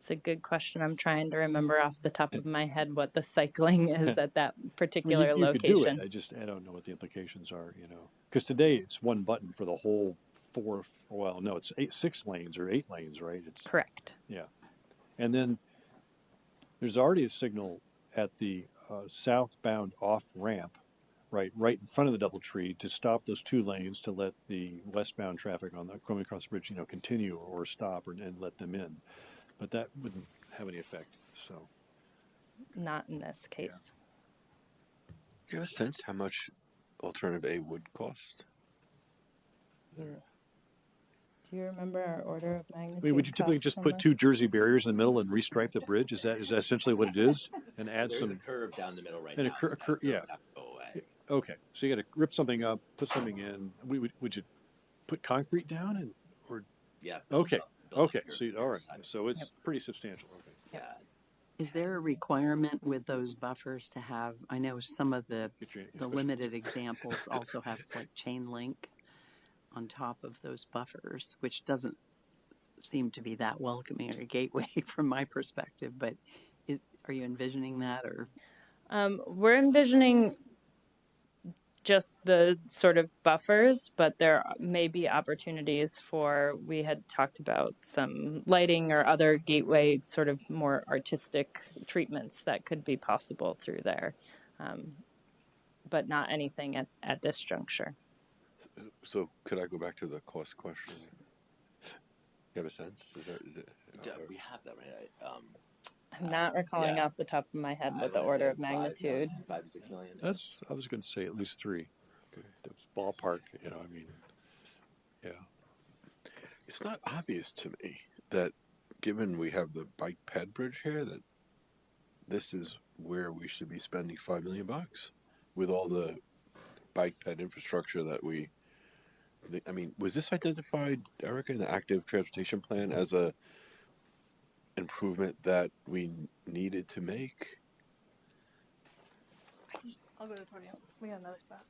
It's a good question. I'm trying to remember off the top of my head what the cycling is at that I mean, particular you could do it. location. I don't know what the implications are, you know, because today it's one button for the whole four. Well, no, it's 6 lanes or 8 lanes, right? It's Correct. yeah, and then there's already a signal at the southbound off ramp, right in front of the DoubleTree to stop those 2 lanes to let the westbound traffic on the coming across the bridge, you know, continue or stop and let them in. But that wouldn't have any effect. So Not in this case. Do you have a sense how much alternative A would cost? Do you remember our order of I magnitude? mean, would you typically cost just put number? 2 Jersey barriers in the middle and restripe the bridge? Is that essentially what it is? And add There's some a curve down the middle right and now. So that curve yeah. would have to go away. Okay, so you got to rip something up, put something in. Would you put concrete down and or? Yeah. Okay. Build Okay. up So your all right. side. So it's pretty substantial. Okay. Yeah. Is there a requirement with those buffers to have, I know some of the Questions. limited examples also have like chain link on top of those buffers, which doesn't seem to be that welcoming or a gateway from my perspective, but are you envisioning that or? We're envisioning just the sort of buffers, but there may be opportunities for, we had talked about some lighting or other gateway sort of more artistic treatments that could be possible through there, but not anything at this juncture. So could I go back to the cost question? You have a sense? Is it Yeah, we have that right. I'm not recalling yeah. off the top of my head I what the wanna order say of magnitude. 5 to 6 million. I was going to say at least 3. Okay. That's ballpark. You know, I mean, yeah. It's not obvious to me that, given we have the bike ped bridge here, that this is where we should be spending $5 million with all the bike ped infrastructure that we. I mean, was this identified, Erica, in the active transportation plan as a improvement that we needed to make? I'll go to the podium. We got another spot.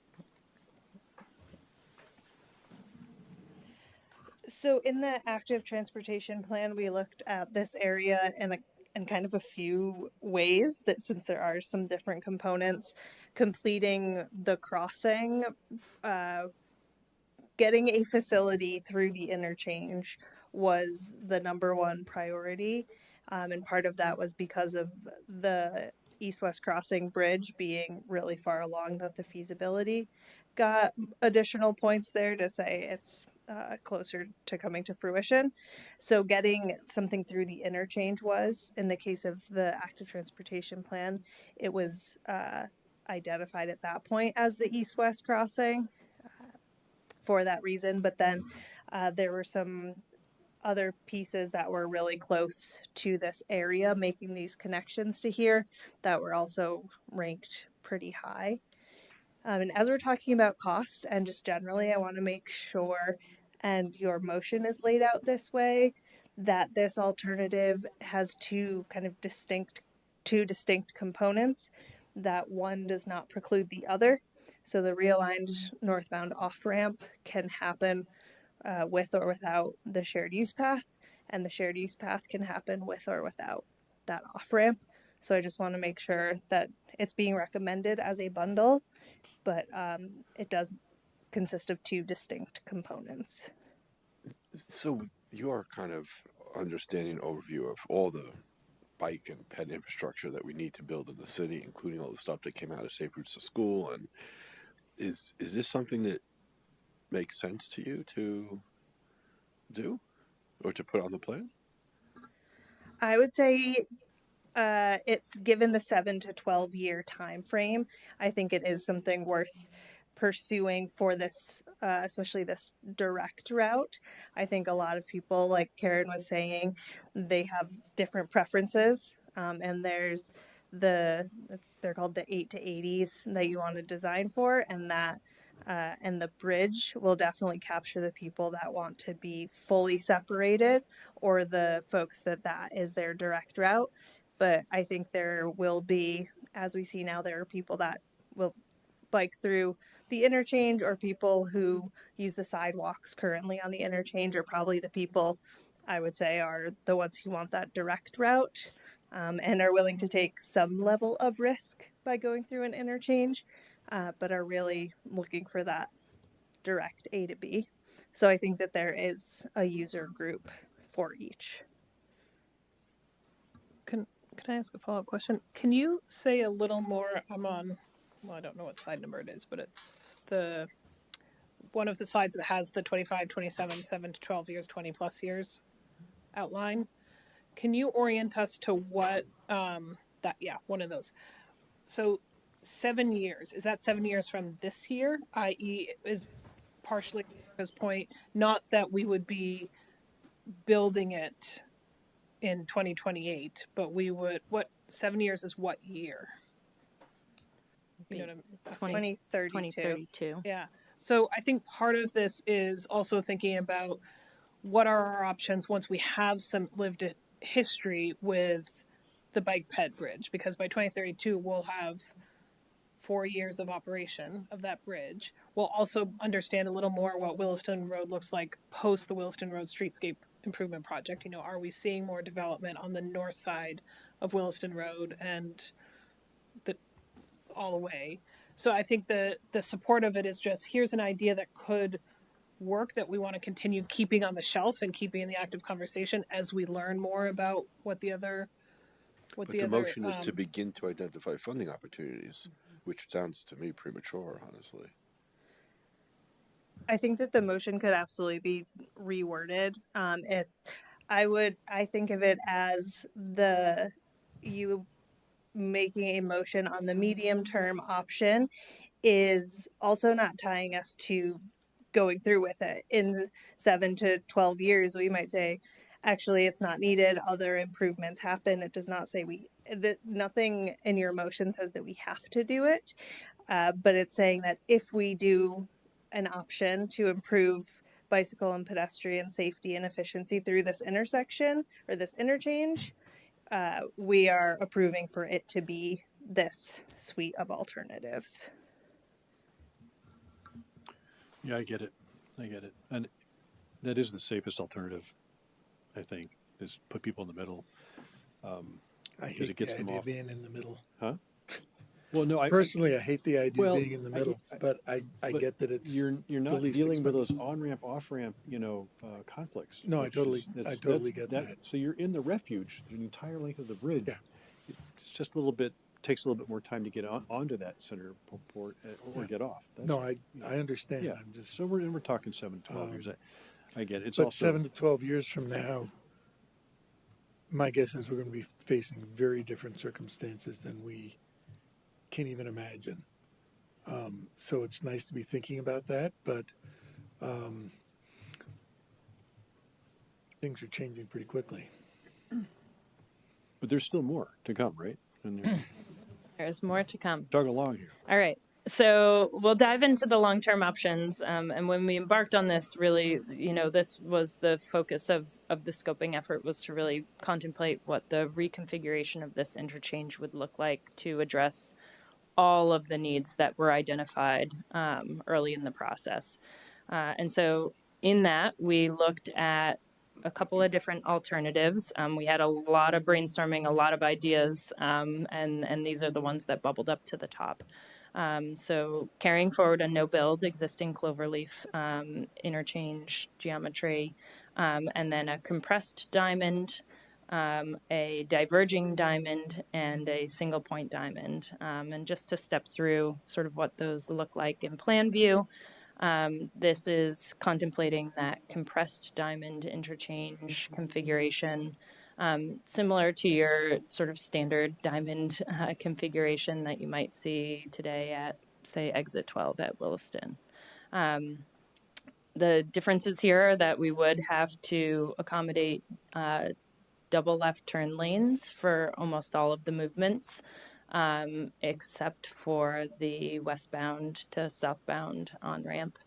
So in the active transportation plan, we looked at this area in kind of a few ways, that since there are some different components, completing the crossing, getting a facility through the interchange was the number one priority. And part of that was because of the east-west crossing bridge being really far along, that the feasibility got additional points there to say it's closer to coming to fruition. So getting something through the interchange was, in the case of the active transportation plan, it was identified at that point as the east-west crossing for that reason. But then there were some other pieces that were really close to this area, making these connections to here, that were also ranked pretty high. And as we're talking about cost and just generally, I want to make sure, and your motion is laid out this way, that this alternative has two distinct components, that one does not preclude the other. So the realigned northbound off-ramp can happen with or without the shared use path, and the shared use path can happen with or without that off-ramp. So I just want to make sure that it's being recommended as a bundle, but it does consist of 2 distinct components. So your kind of understanding overview of all the bike and ped infrastructure that we need to build in the city, including all the stuff that came out of Safe Routes to School, and is this something that makes sense to you to do or to put on the plan? I would say it's given the 7 to 12 year time frame. I think it is something worth pursuing for this, especially this direct route. I think a lot of people, like Karen was saying, they have different preferences, and there's they're called the 8 to 80s that you want to design for, and that and the bridge will definitely capture the people that want to be fully separated, or the folks that is their direct route. But I think there will be, as we see now, there are people that will bike through the interchange, or people who use the sidewalks currently on the interchange, or probably the people I would say, are the ones who want that direct route and are willing to take some level of risk by going through an interchange, but are really looking for that direct A to B. So I think that there is a user group for each. Can I ask a follow-up question? Can you say a little more? I'm on, well, I don't know what side number it is, but it's the one of the slides that has the 25, 27, 7 to 12 years, 20 plus years outline. Can you orient us to what one of those. So 7 years, is that 7 years from this year, i.e. is partially his point, not that we would be building it in 2028, but we would, what 7 years is what year? You know what I'm asking? 2032. Yeah. So I think part of this is also thinking about what are our options once we have some lived history with the bike ped bridge, because by 2032 we'll have 4 years of operation of that bridge. We'll also understand a little more what Williston Road looks like post the Williston Road Streetscape Improvement Project. You know, are we seeing more development on the north side of Williston Road and all the way? So I think the support of it is just, here's an idea that could work that we want to continue keeping on the shelf and keeping in the active conversation as we learn more about what the other But the motion is to begin to identify funding opportunities, which sounds to me premature, honestly. I think that the motion could absolutely be reworded. I think of it as you making a motion on the medium term option is also not tying us to going through with it. In 7 to 12 years, we might say, actually, it's not needed. Other improvements happen. It does not say nothing in your motion says that we have to do it, but it's saying that if we do an option to improve bicycle and pedestrian safety and efficiency through this intersection or this interchange, we are approving for it to be this suite of alternatives. Yeah, I get it. And that is the safest alternative, I think, is put people in the middle. I Because hate it gets the them idea off. of being in the middle. Huh? Well, no, I hate the idea of being in the middle, but I but get that it's you're the not least dealing with expensive. those on-ramp, off-ramp, No, conflicts. I which totally get that. So you're in the refuge the entire length of the bridge. Yeah. It's just a little bit, takes a little bit more time to get onto that center port or get off. I understand. Yeah. I'm just, So we're talking 7 to 12 years. I get it. It's but also 7 to 12 years from now, my guess is we're going to be facing very different circumstances than we can even imagine. So it's nice to be thinking about that, but things are changing pretty quickly. But there's still more to come, right? And There's more to come. jog along here. All right. So we'll dive into the long-term options. And when we embarked on this, really, this was the focus of the scoping effort, was to really contemplate what the reconfiguration of this interchange would look like to address all of the needs that were identified early in the process. And so in that, we looked at a couple of different alternatives. We had a lot of brainstorming, a lot of ideas, and these are the ones that bubbled up to the top. So carrying forward a no-build existing cloverleaf interchange geometry, and then a compressed diamond, a diverging diamond, and a single point diamond. And just to step through sort of what those look like in plan view, this is contemplating that compressed diamond interchange configuration, similar to your sort of standard diamond configuration that you might see today at, say, exit 12 at Williston. The differences here are that we would have to accommodate double left turn lanes for almost all of the movements, except for the westbound to southbound on-ramp.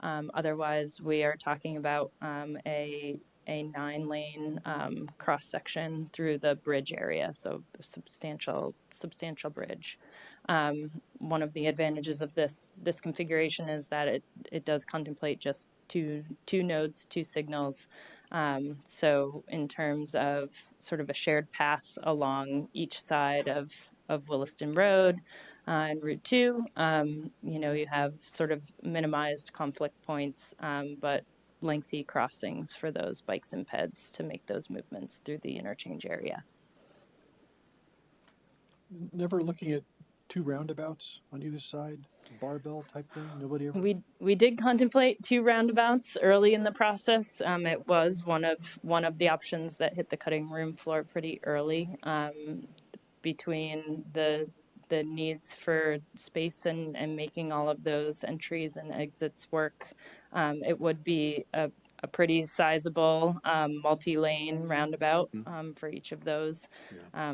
Otherwise, we are talking about a 9-lane cross section through the bridge area, so substantial bridge. One of the advantages of this configuration is that it does contemplate just two nodes, two signals. So in terms of sort of a shared path along each side of Williston Road and Route 2, you have sort of minimized conflict points, but lengthy crossings for those bikes and peds to make those movements through the interchange area. Never looking at two roundabouts on either side, barbell type thing? Nobody ever? We did contemplate two roundabouts early in the process. It was one of the options that hit the cutting room floor pretty early. Between the needs for space and making all of those entries and exits work, it would be a pretty sizable multi-lane roundabout for each of those.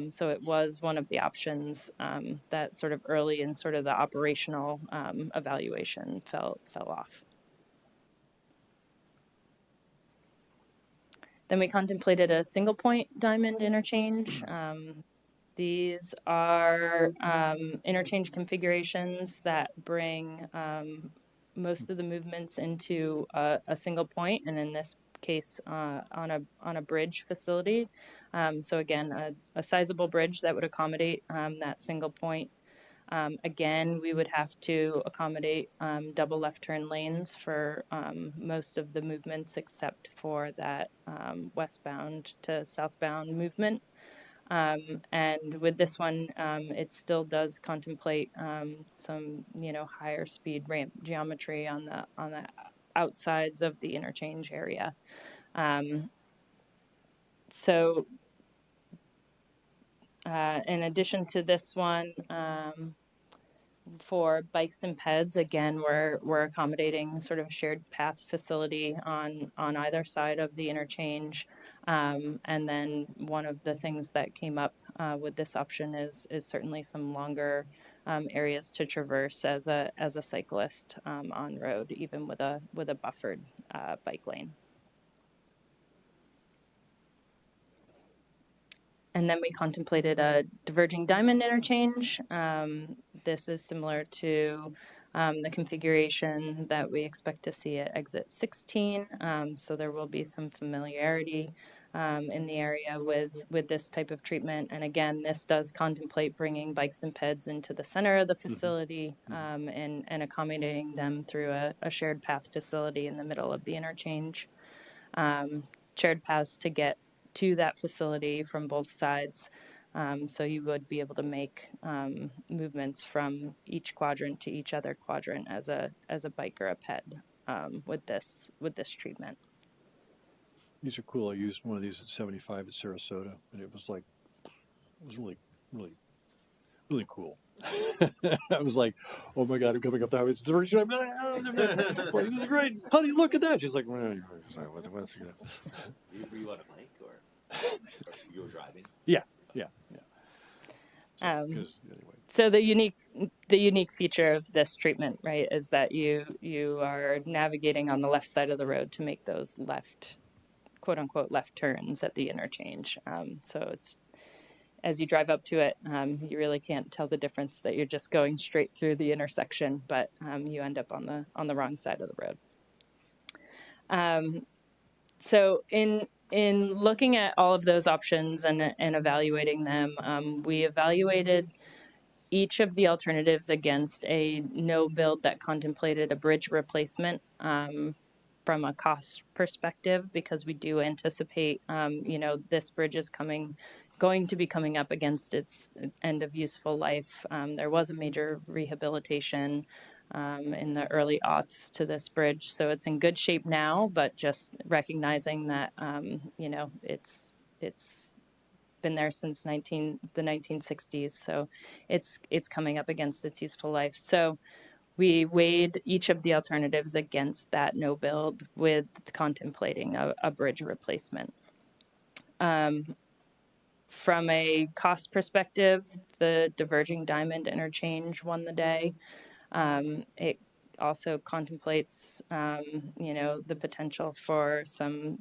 So it was one of the options that sort of early in sort of the operational evaluation fell off. Then we contemplated a single point diamond interchange. These are interchange configurations that bring most of the movements into a single point, and in this case on a bridge facility. So again, a sizable bridge that would accommodate that single point. Again, we would have to accommodate double left turn lanes for most of the movements except for that westbound to southbound movement. And with this one, it still does contemplate some, higher speed ramp geometry on the outsides of the interchange area. So in addition to this one, for bikes and peds, again, we're accommodating sort of a shared path facility on either side of the interchange. And then one of the things that came up with this option is certainly some longer areas to traverse as a cyclist on road, even with a buffered bike lane. And then we contemplated a diverging diamond interchange. This is similar to the configuration that we expect to see at exit 16. So there will be some familiarity in the area with this type of treatment. And again, this does contemplate bringing bikes and peds into the center of the facility and accommodating them through a shared path facility in the middle of the interchange. Shared paths to get to that facility from both sides. So you would be able to make movements from each quadrant to each other quadrant as a bike or a ped with this treatment. These are cool. I used one of these at 75 at Sarasota, and it was really, really, really cool. I was like, oh my God, I'm coming up the highway. It's diversion. I'm like, this is great. Honey, look at that. She's like, what's it? Were you on a bike or you were driving? Yeah. So the unique feature of this treatment, right, is that you are navigating on the left side of the road to make those left, quote unquote, left turns at the interchange. So it's, as you drive up to it, you really can't tell the difference that you're just going straight through the intersection, but you end up on the wrong side of the road. So in looking at all of those options and evaluating them, we evaluated each of the alternatives against a no build that contemplated a bridge replacement from a cost perspective, because we do anticipate, this bridge is going to be coming up against its end of useful life. There was a major rehabilitation in the early aughts to this bridge, so it's in good shape now, but just recognizing that, it's been there since the 1960s, so it's coming up against its useful life. So we weighed each of the alternatives against that no build with contemplating a bridge replacement. From a cost perspective, the diverging diamond interchange won the day. It also contemplates, the potential for some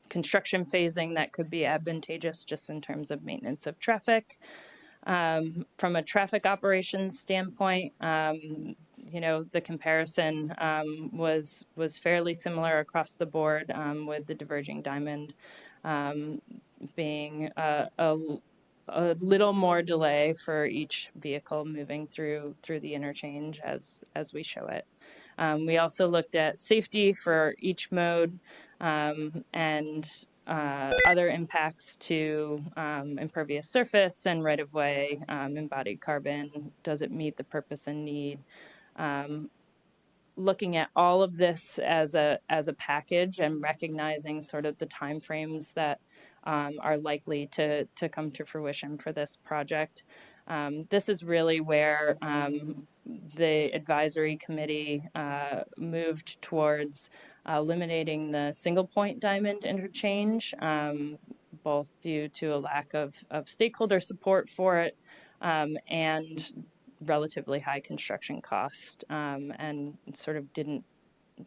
construction phasing that could be advantageous just in terms of maintenance of traffic. From a traffic operations standpoint, the comparison was fairly similar across the board, with the diverging diamond being a little more delay for each vehicle moving through the interchange as we show it. We also looked at safety for each mode, and other impacts to impervious surface and right-of-way, embodied carbon. Does it meet the purpose and need? Looking at all of this as a package and recognizing sort of the timeframes that are likely to come to fruition for this project. This is really where the advisory committee moved towards eliminating the single point diamond interchange, both due to a lack of stakeholder support for it, and relatively high construction cost, and sort of didn't,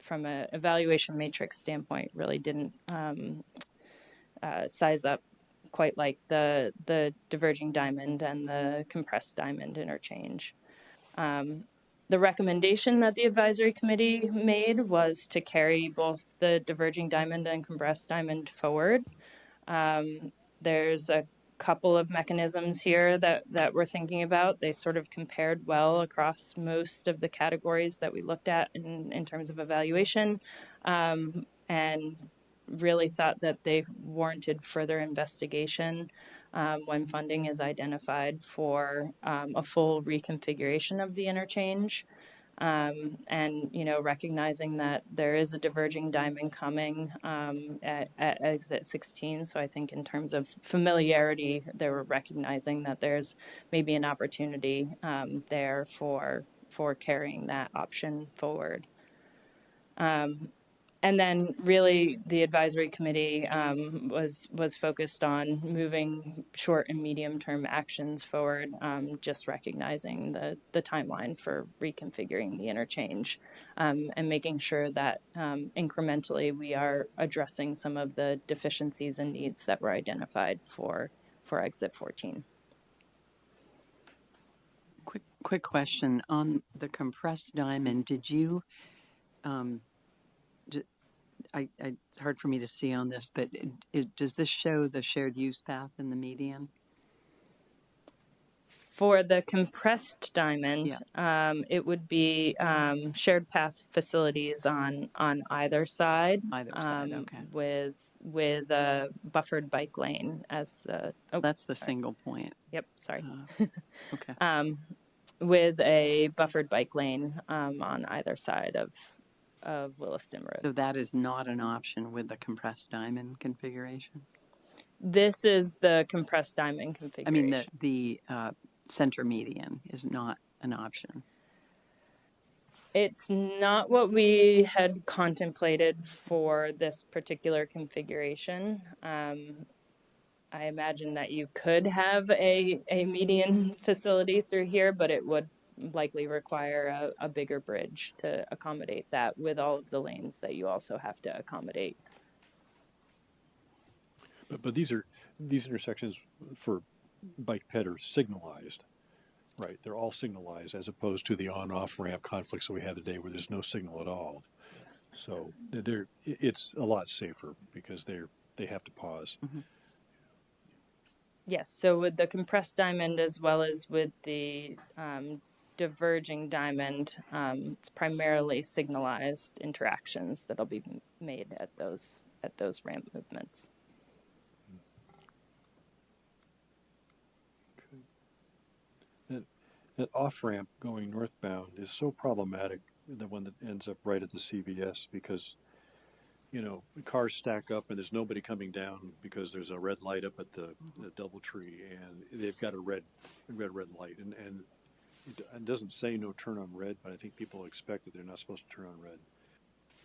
from an evaluation matrix standpoint, really didn't size up quite like the diverging diamond and the compressed diamond interchange. The recommendation that the advisory committee made was to carry both the diverging diamond and compressed diamond forward. There's a couple of mechanisms here that we're thinking about. They sort of compared well across most of the categories that we looked at in terms of evaluation, and really thought that they warranted further investigation when funding is identified for a full reconfiguration of the interchange. And recognizing that there is a diverging diamond coming at exit 16. So I think in terms of familiarity, they were recognizing that there's maybe an opportunity there for carrying that option forward. And then really the advisory committee was focused on moving short and medium term actions forward, just recognizing the timeline for reconfiguring the interchange, and making sure that incrementally we are addressing some of the deficiencies and needs that were identified for exit 14. Quick question on the compressed diamond. Did you it's hard for me to see on this, but does this show the shared use path in the median? For the compressed diamond, it would be shared path facilities on either side. Okay. With a buffered bike lane as the. Oh, that's the single point. Yep. Sorry. Okay. With a buffered bike lane on either side of Williston Road. So that is not an option with the compressed diamond configuration? This is the compressed diamond configuration. I mean, the center median is not an option. It's not what we had contemplated for this particular configuration. I imagine that you could have a median facility through here, but it would likely require a bigger bridge to accommodate that, with all of the lanes that you also have to accommodate. But these intersections for bike ped are signalized, right? They're all signalized, as opposed to the on-off ramp conflicts that we had today where there's no signal at all. So it's a lot safer because they have to pause. Mm-hmm. Yes, so with the compressed diamond as well as with the diverging diamond, it's primarily signalized interactions that'll be made at those ramp movements. Okay. That off ramp going northbound is so problematic, the one that ends up right at the CVS, because cars stack up and there's nobody coming down because there's a red light up at the DoubleTree, and they've got a red light, and it doesn't say no turn on red, but I think people expect that they're not supposed to turn on red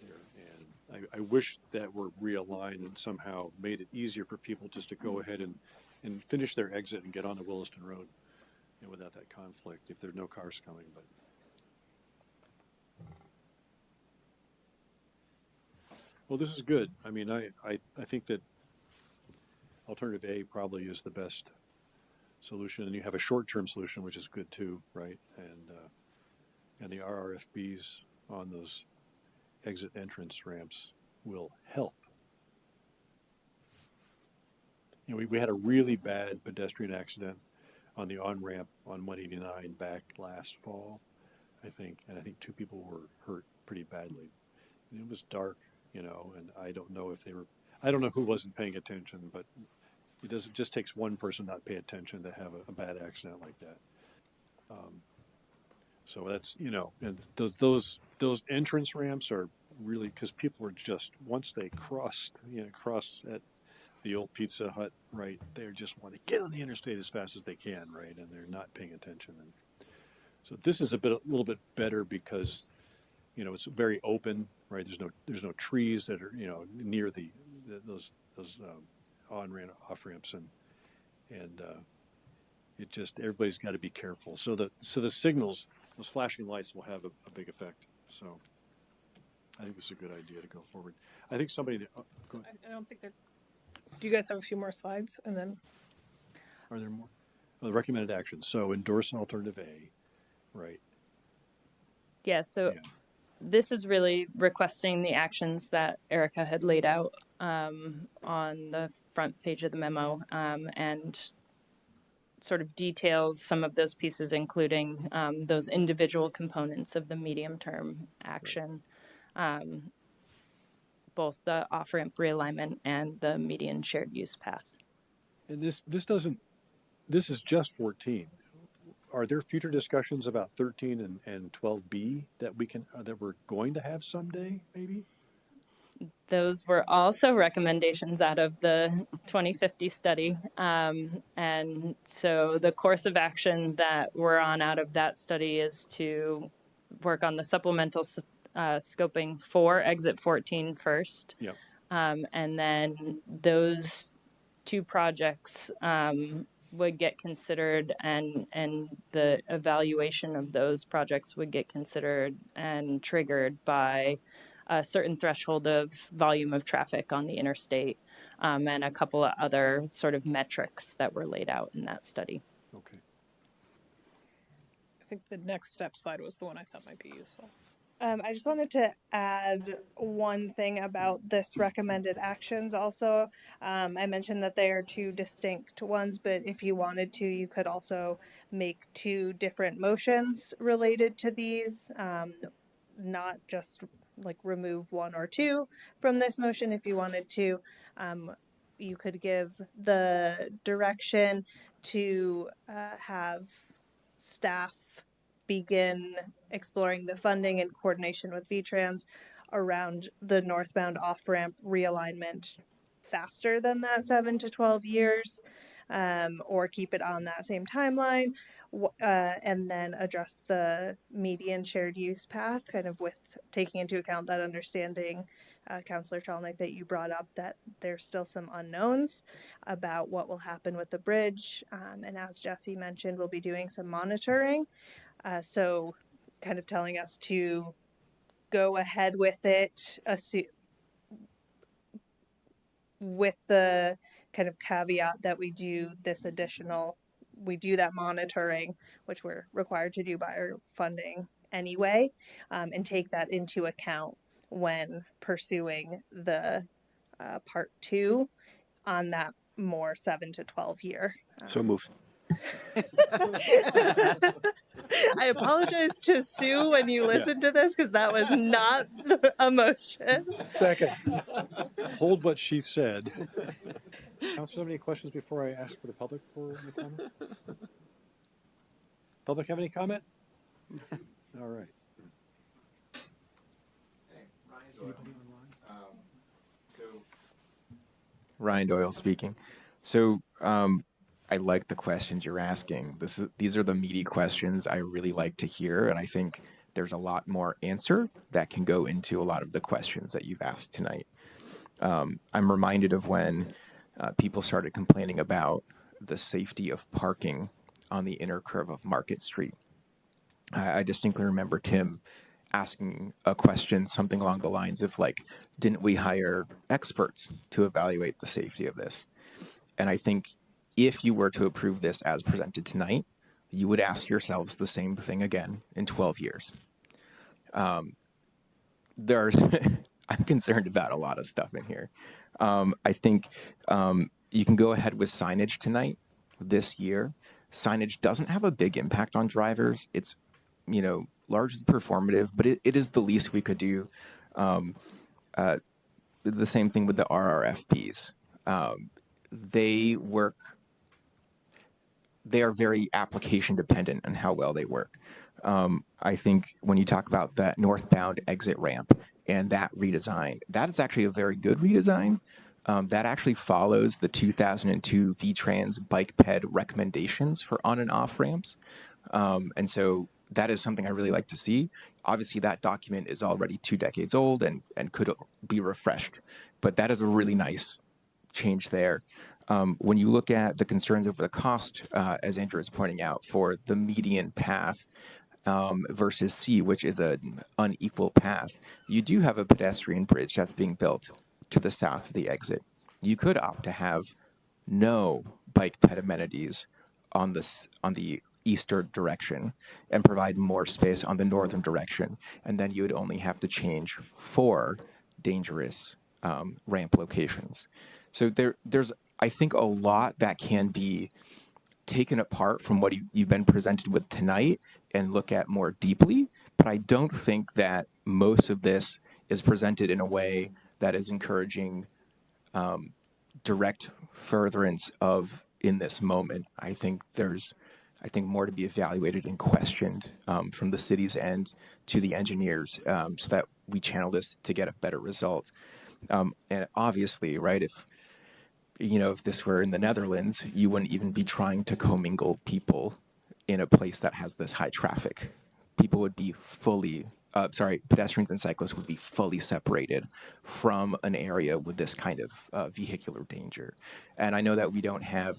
there. And I wish that were realigned and somehow made it easier for people just to go ahead and finish their exit and get on the Williston Road, without that conflict if there are no cars coming. But well, this is good. I mean, I think that alternative A probably is the best solution, and you have a short-term solution, which is good too, right? And the RRFBs on those exit entrance ramps will help. You know, we had a really bad pedestrian accident on the on-ramp on 189 back last fall, I think, and I think 2 people were hurt pretty badly. And it was dark, you know, and I don't know who wasn't paying attention, but it just takes one person not pay attention to have a bad accident like that. So that's, you know, and those entrance ramps are really, because people are just, once they cross at the old Pizza Hut, right, they just want to get on the interstate as fast as they can, right, and they're not paying attention. And so this is a little bit better because, you know, it's very open, right? There's no trees that are, you know, near those on-ramp, off-ramps, and it just, everybody's got to be careful. So the signals, those flashing lights will have a big effect. So I think this is a good idea to go forward. I think somebody, So I don't think they're. Do you guys have a few more slides, and then? Are there more? Oh, the recommended actions. So endorse alternative A, right? Yeah, so this is really requesting the actions that Erica had laid out on the front page of the memo, and sort of details some of those pieces, including those individual components of the medium-term action, both the off-ramp realignment and the median shared use path. And this is just 14. Are there future discussions about 13 and 12B that we're going to have someday, maybe? Those were also recommendations out of the 2050 study. And so the course of action that we're on out of that study is to work on the supplemental scoping for Exit 14 first. Yep. And then those 2 projects would get considered, and the evaluation of those projects would get considered and triggered by a certain threshold of volume of traffic on the interstate, and a couple of other sort of metrics that were laid out in that study. Okay. I think the next step slide was the one I thought might be useful. I just wanted to add one thing about this recommended actions also. I mentioned that they are 2 distinct ones, but if you wanted to, you could also make 2 different motions related to these, not just like remove 1 or 2 from this motion. If you wanted to, you could give the direction to have staff begin exploring the funding in coordination with VTrans around the northbound off-ramp realignment faster than that 7 to 12 years, or keep it on that same timeline, and then address the median shared use path, kind of with taking into account that understanding, Councilor Chalnick, that you brought up that there's still some unknowns about what will happen with the bridge. And as Jesse mentioned, we'll be doing some monitoring. So kind of telling us to go ahead with it, with the kind of caveat that we do that monitoring, which we're required to do by our funding anyway, and take that into account when pursuing the part 2 on that more 7 to 12 year. So moved. I apologize to Sue when you listen to this, because that was not a motion. Second. Hold what she said. Councilors, have any questions before I ask for the public for any comment? Public have any comment? All right. Ryan Doyle speaking. So I like the questions you're asking. These are the meaty questions I really like to hear, and I think there's a lot more answer that can go into a lot of the questions that you've asked tonight. I'm reminded of when people started complaining about the safety of parking on the inner curve of Market Street. I distinctly remember Tim asking a question, something along the lines of like, didn't we hire experts to evaluate the safety of this? And I think if you were to approve this as presented tonight, you would ask yourselves the same thing again in 12 years. There's, I'm concerned about a lot of stuff in here. I think you can go ahead with signage tonight this year. Signage doesn't have a big impact on drivers. It's, largely performative, but it is the least we could do. The same thing with the RRFPs. They are very application dependent on how well they work. I think when you talk about that northbound exit ramp and that redesign, that is actually a very good redesign. That actually follows the 2002 VTrans bike ped recommendations for on and off ramps. And so that is something I really like to see. Obviously, that document is already 2 decades old and could be refreshed, but that is a really nice change there. When you look at the concerns over the cost, as Andrew is pointing out, for the median path versus C, which is an unequal path, you do have a pedestrian bridge that's being built to the south of the exit. You could opt to have no bike ped amenities on the eastern direction and provide more space on the northern direction, and then you would only have to change 4 dangerous ramp locations. So there's, I think, a lot that can be taken apart from what you've been presented with tonight and look at more deeply, but I don't think that most of this is presented in a way that is encouraging direct furtherance of in this moment. I think there's more to be evaluated and questioned from the city's end to the engineers so that we channel this to get a better result. And obviously, right, if this were in the Netherlands, you wouldn't even be trying to commingle people in a place that has this high traffic. People would be pedestrians and cyclists would be fully separated from an area with this kind of vehicular danger. And I know that we don't have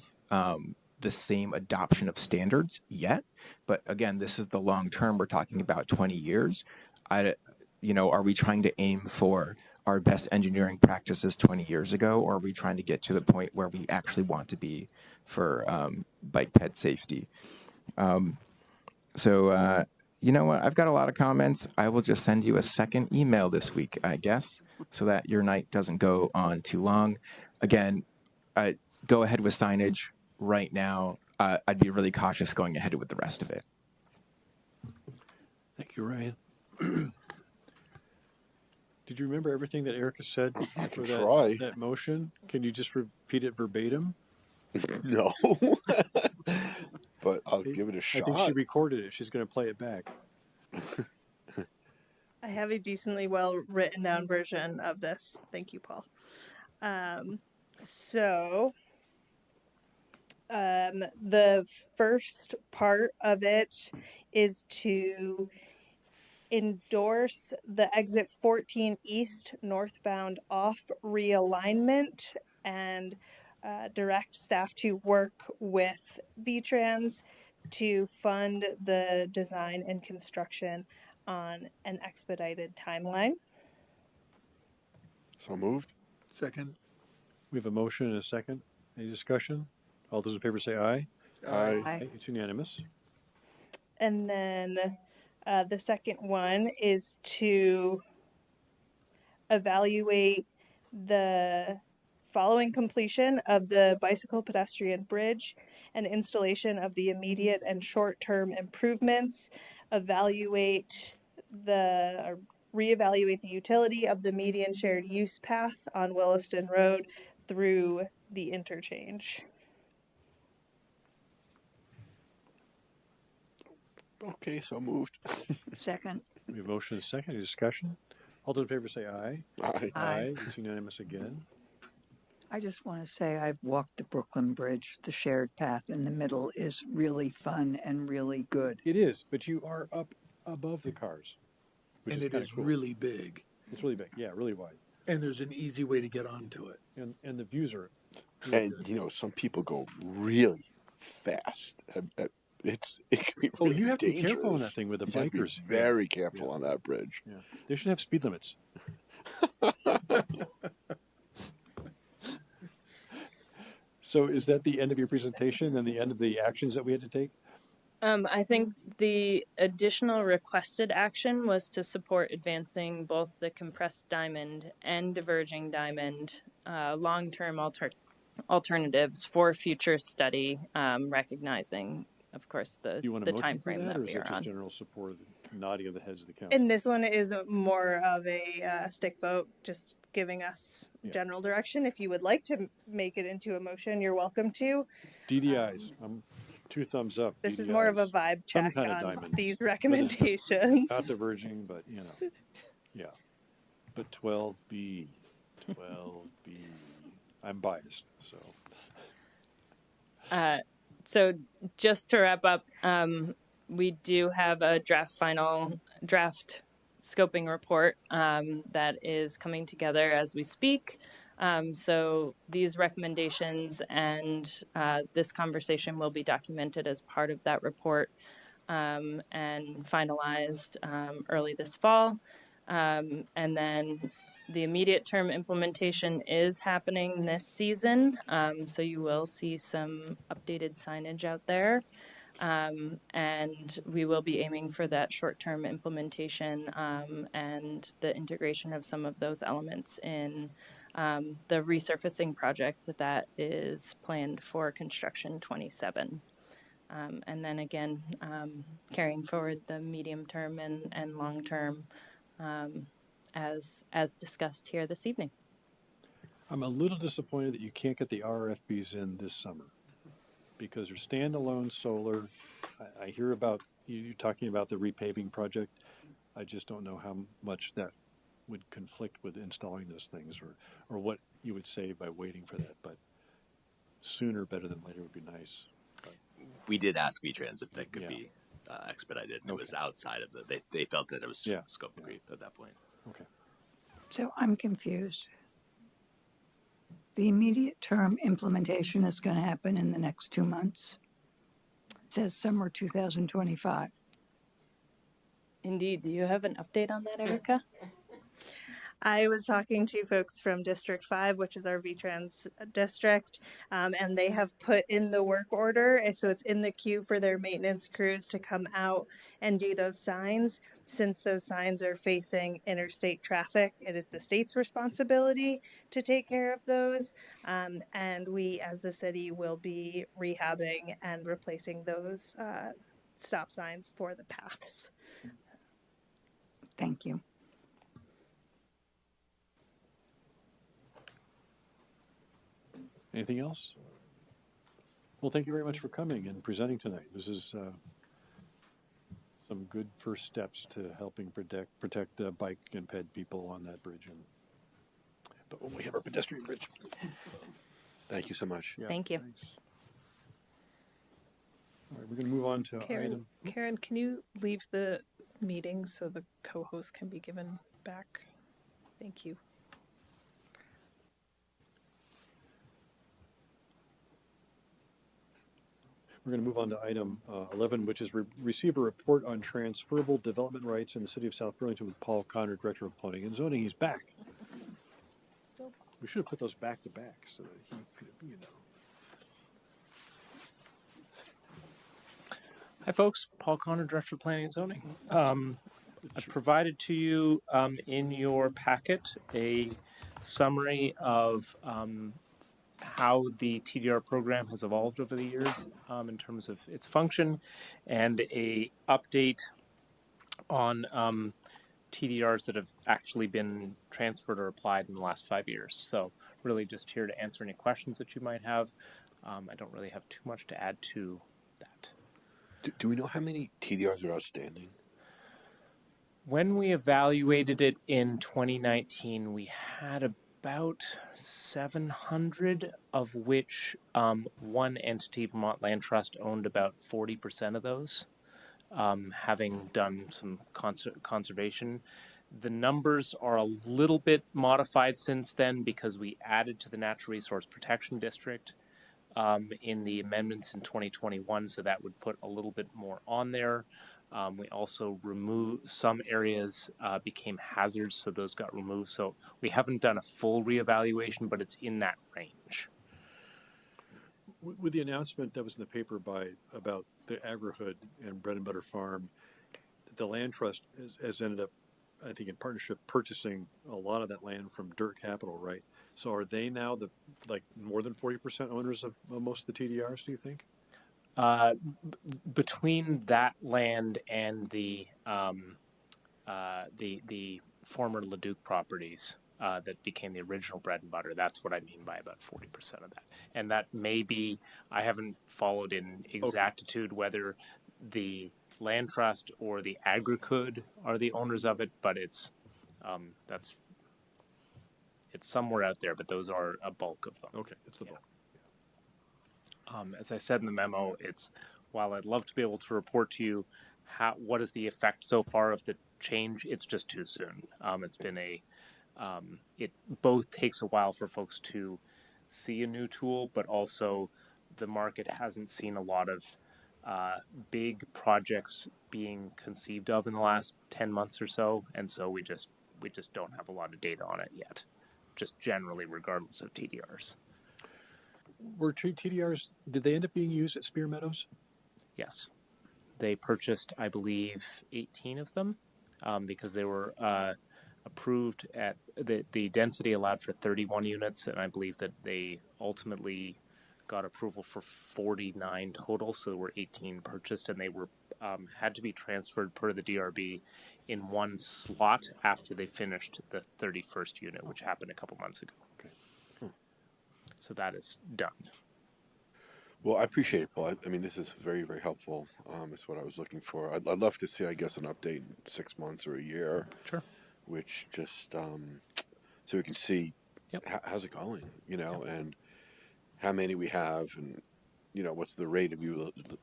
the same adoption of standards yet, but again, this is the long term. We're talking about 20 years. Are we trying to aim for our best engineering practices 20 years ago, or are we trying to get to the point where we actually want to be for bike ped safety? You know what? I've got a lot of comments. I will just send you a second email this week, I guess, so that your night doesn't go on too long. Again, go ahead with signage right now. I'd be really cautious going ahead with the rest of it. Thank you, Ryan. Did you remember everything that Erica said I can for try. that motion? Can you just repeat it verbatim? No. But I'll give it a shot. I think she recorded it. She's going to play it back. I have a decently well written down version of this. Thank you, Paul. The first part of it is to endorse the exit 14 east northbound off realignment and direct staff to work with VTrans to fund the design and construction on an expedited timeline. So moved. Second. We have a motion and a second. Any discussion? All those in favor say aye. Aye. Okay, it's unanimous. And then the second one is to evaluate the following completion of the bicycle pedestrian bridge and installation of the immediate and short-term improvements, reevaluate the utility of the median shared use path on Williston Road through the interchange. Okay, so moved. Second. We have a motion and a second. Any discussion? All those in favor say aye. Aye. Aye. It's unanimous again. I just want to say I've walked the Brooklyn Bridge. The shared path in the middle is really fun and really good. It is, but you are up above the cars. And it is cool. really big. It's really big. Yeah, really wide. And there's an easy way to get onto it. And the views are really And good. some people go really fast. It can be really you have to be dangerous. careful on that thing with the You have to be bikers. very careful on that bridge. Yeah. They should have speed limits. So is that the end of your presentation and the end of the actions that we had to take? I think the additional requested action was to support advancing both the compressed diamond and diverging diamond long-term alternatives for future study, recognizing, of course, Do you want the a motion time for frame that, that or is we it are just on. general support, nodding of the heads of the council? And this one is more of a stick vote, just giving us Yeah. general direction. If you would like to make it into a motion, you're welcome to. DDIs, two thumbs up. This DDIs. is more of a vibe Some check kind of on diamond. these Not recommendations. diverging, but yeah. But 12B. I'm biased, so. So just to wrap up, we do have a final draft scoping report that is coming together as we speak. So these recommendations and this conversation will be documented as part of that report and finalized early this fall. And then the immediate term implementation is happening this season. So you will see some updated signage out there. And we will be aiming for that short-term implementation and the integration of some of those elements in the resurfacing project that is planned for construction 27. And then again, carrying forward the medium term and long term as discussed here this evening. I'm a little disappointed that you can't get the RFPs in this summer because they're standalone solar. I hear about you talking about the repaving project. I just don't know how much that would conflict with installing those things or what you would save by waiting for that. But sooner better than later would be nice. We did ask VTrans if that could be expedited, and it was outside of they felt that it was scope creep at that point. Okay. So I'm confused. The immediate term implementation is going to happen in the next 2 months. It says summer 2025. Indeed. Do you have an update on that, Erica? I was talking to folks from District 5, which is our VTrans district, and they have put in the work order. And so it's in the queue for their maintenance crews to come out and do those signs. Since those signs are facing interstate traffic, it is the state's responsibility to take care of those. And we, as the city, will be rehabbing and replacing those stop signs for the paths. Thank you. Anything else? Well, thank you very much for coming and presenting tonight. This is some good first steps to helping protect bike and ped people on that bridge. But when we have our pedestrian bridge. Thank you so much. Yeah, Thank you. Thanks. All right, we're going to move on to item. Karen, can you leave the meeting so the co-host can be given back? Thank you. We're going to move on to item 11, which is receive a report on transferable development rights in the city of South Burlington with Paul Conner, Director of Planning and Zoning. He's back. We should have put those back to back so that he could, Hi, folks. Paul Conner, Director of Planning and Zoning. I've provided to you in your packet a summary of how the TDR program has evolved over the years in terms of its function, and a update on TDRs that have actually been transferred or applied in the last 5 years. So really just here to answer any questions that you might have. I don't really have too much to add to that. Do we know how many TDRs are outstanding? When we evaluated it in 2019, we had about 700, of which one entity, Vermont Land Trust, owned about 40% of those, having done some conservation. The numbers are a little bit modified since then because we added to the Natural Resource Protection District in the amendments in 2021, so that would put a little bit more on there. We also removed some areas became hazards, so those got removed. So we haven't done a full reevaluation, but it's in that range. With the announcement that was in the paper about the Agri-Hood and Bread and Butter Farm, the land trust has ended up, I think, in partnership purchasing a lot of that land from Dirt Capital, right? So are they now more than 40% owners of most of the TDRs, do you think? Between that land and the former Leduc properties that became the original Bread and Butter, that's what I mean by about 40% of that. And that may be, I haven't followed in exactitude whether the land trust or the Agri-Hood are the owners of it, but it's somewhere out there, but those are a bulk of them. Okay, it's the bulk. As I said in the memo, while I'd love to be able to report to you what is the effect so far of the change, it's just too soon. It's been it both takes a while for folks to see a new tool, but also the market hasn't seen a lot of big projects being conceived of in the last 10 months or so, and so we just don't have a lot of data on it yet, just generally regardless of TDRs. Were TDRs, did they end up being used at Spear Meadows? Yes. They purchased, I believe, 18 of them because they were approved at the density allowed for 31 units, and I believe that they ultimately got approval for 49 total, so there were 18 purchased, and they were had to be transferred per the DRB in one slot after they finished the 31st unit, which happened a couple months ago. Okay. So that is done. Well, I appreciate it, Paul. I mean, this is very, very helpful. It's what I was looking for. I'd love to see, I guess, an update in 6 months or a year. Sure. Which just so we can see how's it going, and how many we have, and what's the rate of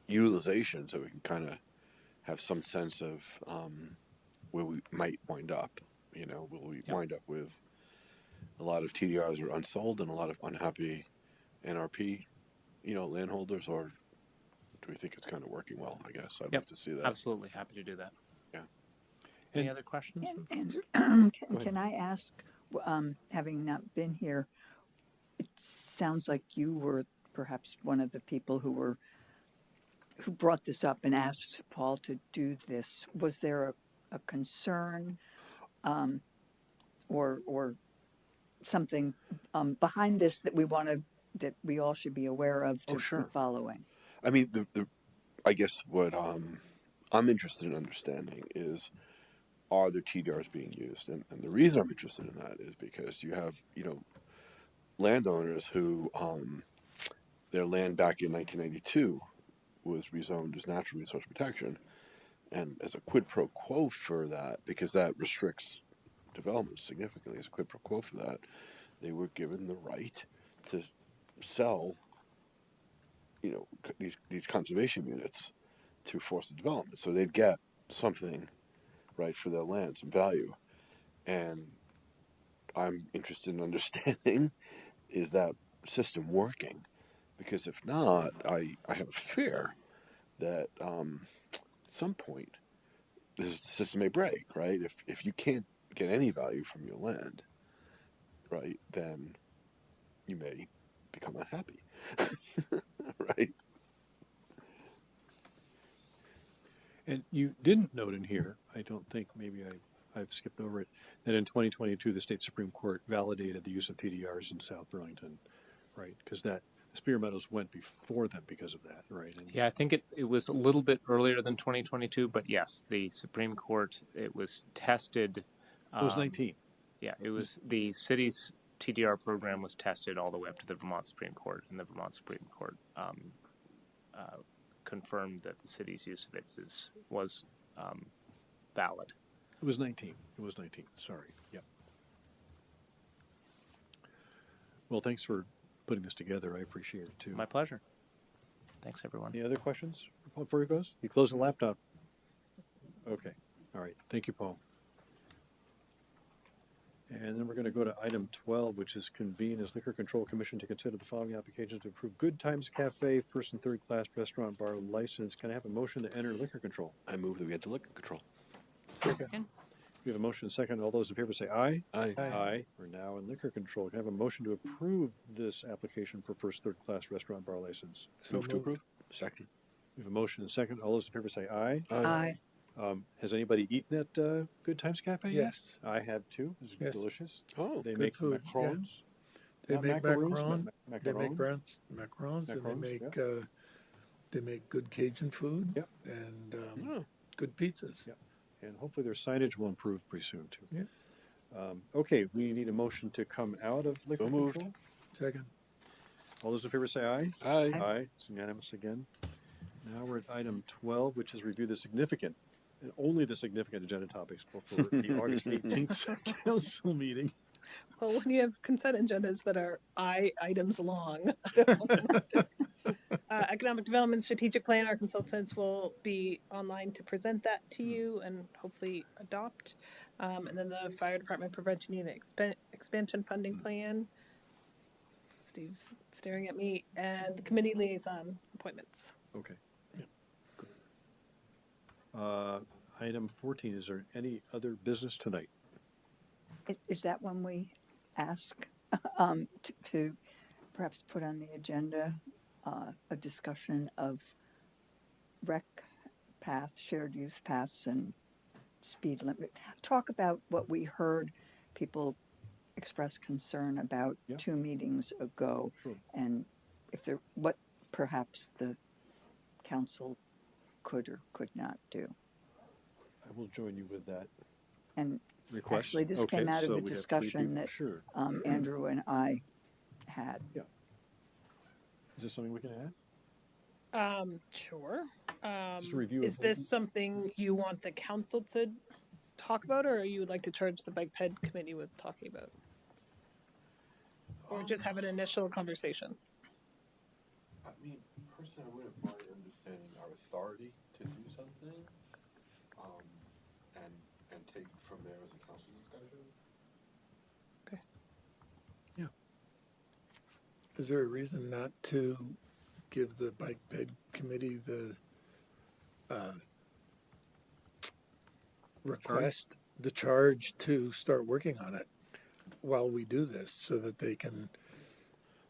utilization, so we can kind of have some sense of where we might wind up. Will we wind up with a lot of TDRs that are unsold and a lot of unhappy NRP, landholders, or do we think it's kind of working well? I guess I'd love to see that. Absolutely happy to do that. Yeah. Any other questions? Can I ask, having not been here, it sounds like you were perhaps one of the people who brought this up and asked Paul to do this. Was there a concern or something behind this that that we all should be aware of to be following? I mean, I guess what I'm interested in understanding is, are the TDRs being used? And the reason I'm interested in that is because you have, landowners who their land back in 1992 was rezoned as natural resource protection, and as a quid pro quo for that, because that restricts development significantly, as a quid pro quo for that, they were given the right to sell, these conservation units to force the development. So they'd get something, right, for their land, some value. And I'm interested in understanding, is that system working? Because if not, I have a fear that at some point this system may break, right? If you can't get any value from your land, right, then you may become unhappy, right? And you didn't note in here, I don't think, maybe I've skipped over it, that in 2022 the state Supreme Court validated the use of TDRs in South Burlington, right? Because that Spear Meadows went before them because of that, right? And yeah, I think it was a little bit earlier than 2022, but yes, the Supreme Court, it was tested. It was 19. Yeah, it was the city's TDR program was tested all the way up to the Vermont Supreme Court, and the Vermont Supreme Court confirmed that the city's use of it was valid. It was 19. It was 19. Sorry. Yep. Well, thanks for putting this together. I appreciate it too. My pleasure. Thanks, everyone. Any other questions before he goes? You close the laptop. Okay. All right. Thank you, Paul. And then we're going to go to item 12, which is convene as Liquor Control Commission to consider the following applications to approve Good Times Cafe, first and third class restaurant bar license. Can I have a motion to enter liquor control? I move that we enter liquor control. Second. We have a motion and a second. All those in favor say aye. Aye. Aye. We're now in liquor control. Can I have a motion to approve this application for first, third class restaurant bar license? So Move to moved. approve. Second. We have a motion and a second. All those in favor say aye. Aye. Has anybody eaten at Good Times Cafe yet? Yes. I have too. It's Yes. delicious. Oh, They good make food, yeah. macarons. They Not make macaroons, macaron. They make macarons. macarons, and Macarons, they make good Cajun food. Yep. And Oh. good pizzas. Yep. And hopefully their signage will improve pretty soon too. Yeah. Okay, we need a motion to come out of liquor So moved. control. Second. All those in favor say aye. Aye. Aye. It's unanimous again. Now we're at item 12, which is review the significant, and only the significant agenda topics before the August 18th council meeting. Well, when you have consent agendas that are items long. Economic Development Strategic Plan, our consultants will be online to present that to you and hopefully adopt. And then the Fire Department Prevention Unit Expansion Funding Plan. Steve's staring at me. And the committee liaison appointments. Okay. Item 14, is there any other business tonight? Is that when we ask to perhaps put on the agenda a discussion of rec paths, shared use paths, and speed limit? Talk about what we heard people express concern about 2 meetings ago, Sure. and if there, what perhaps the council could or could not do. I will join you with that And request. actually, this Okay, came out so of a we have 3 discussion people. that Sure. Andrew and I had. Yeah. Is this something we can add? Sure. Just a review Is of- this something you want the council to talk about, or you would like to charge the bike ped committee with talking about? Or just have an initial conversation? I mean, personally, I wouldn't mind understanding our authority to do something, and take it from there as a council discussion. Is there a reason not to give the bike ped committee the request, the charge to start working on it while we do this, so that they can?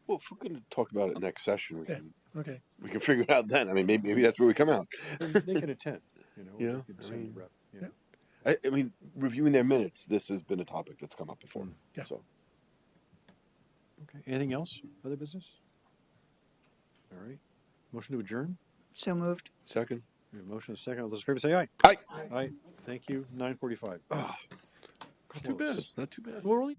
Well, if we're going to talk about it next session, we Okay. can Okay. we can figure it out then. I mean, maybe that's where we come out. They can attend, you know. Yeah, we could I send a mean- rep, yeah. Yeah. I mean, reviewing their minutes, this has been a topic that's come up before. Yeah. So Okay, anything else? Other business? All right. Motion to adjourn? So moved. second. We have a motion and a second. All those in favor say aye. Aye. Aye. Thank you. 9:45. Ah, Not too bad. close. Not too bad. Well, really?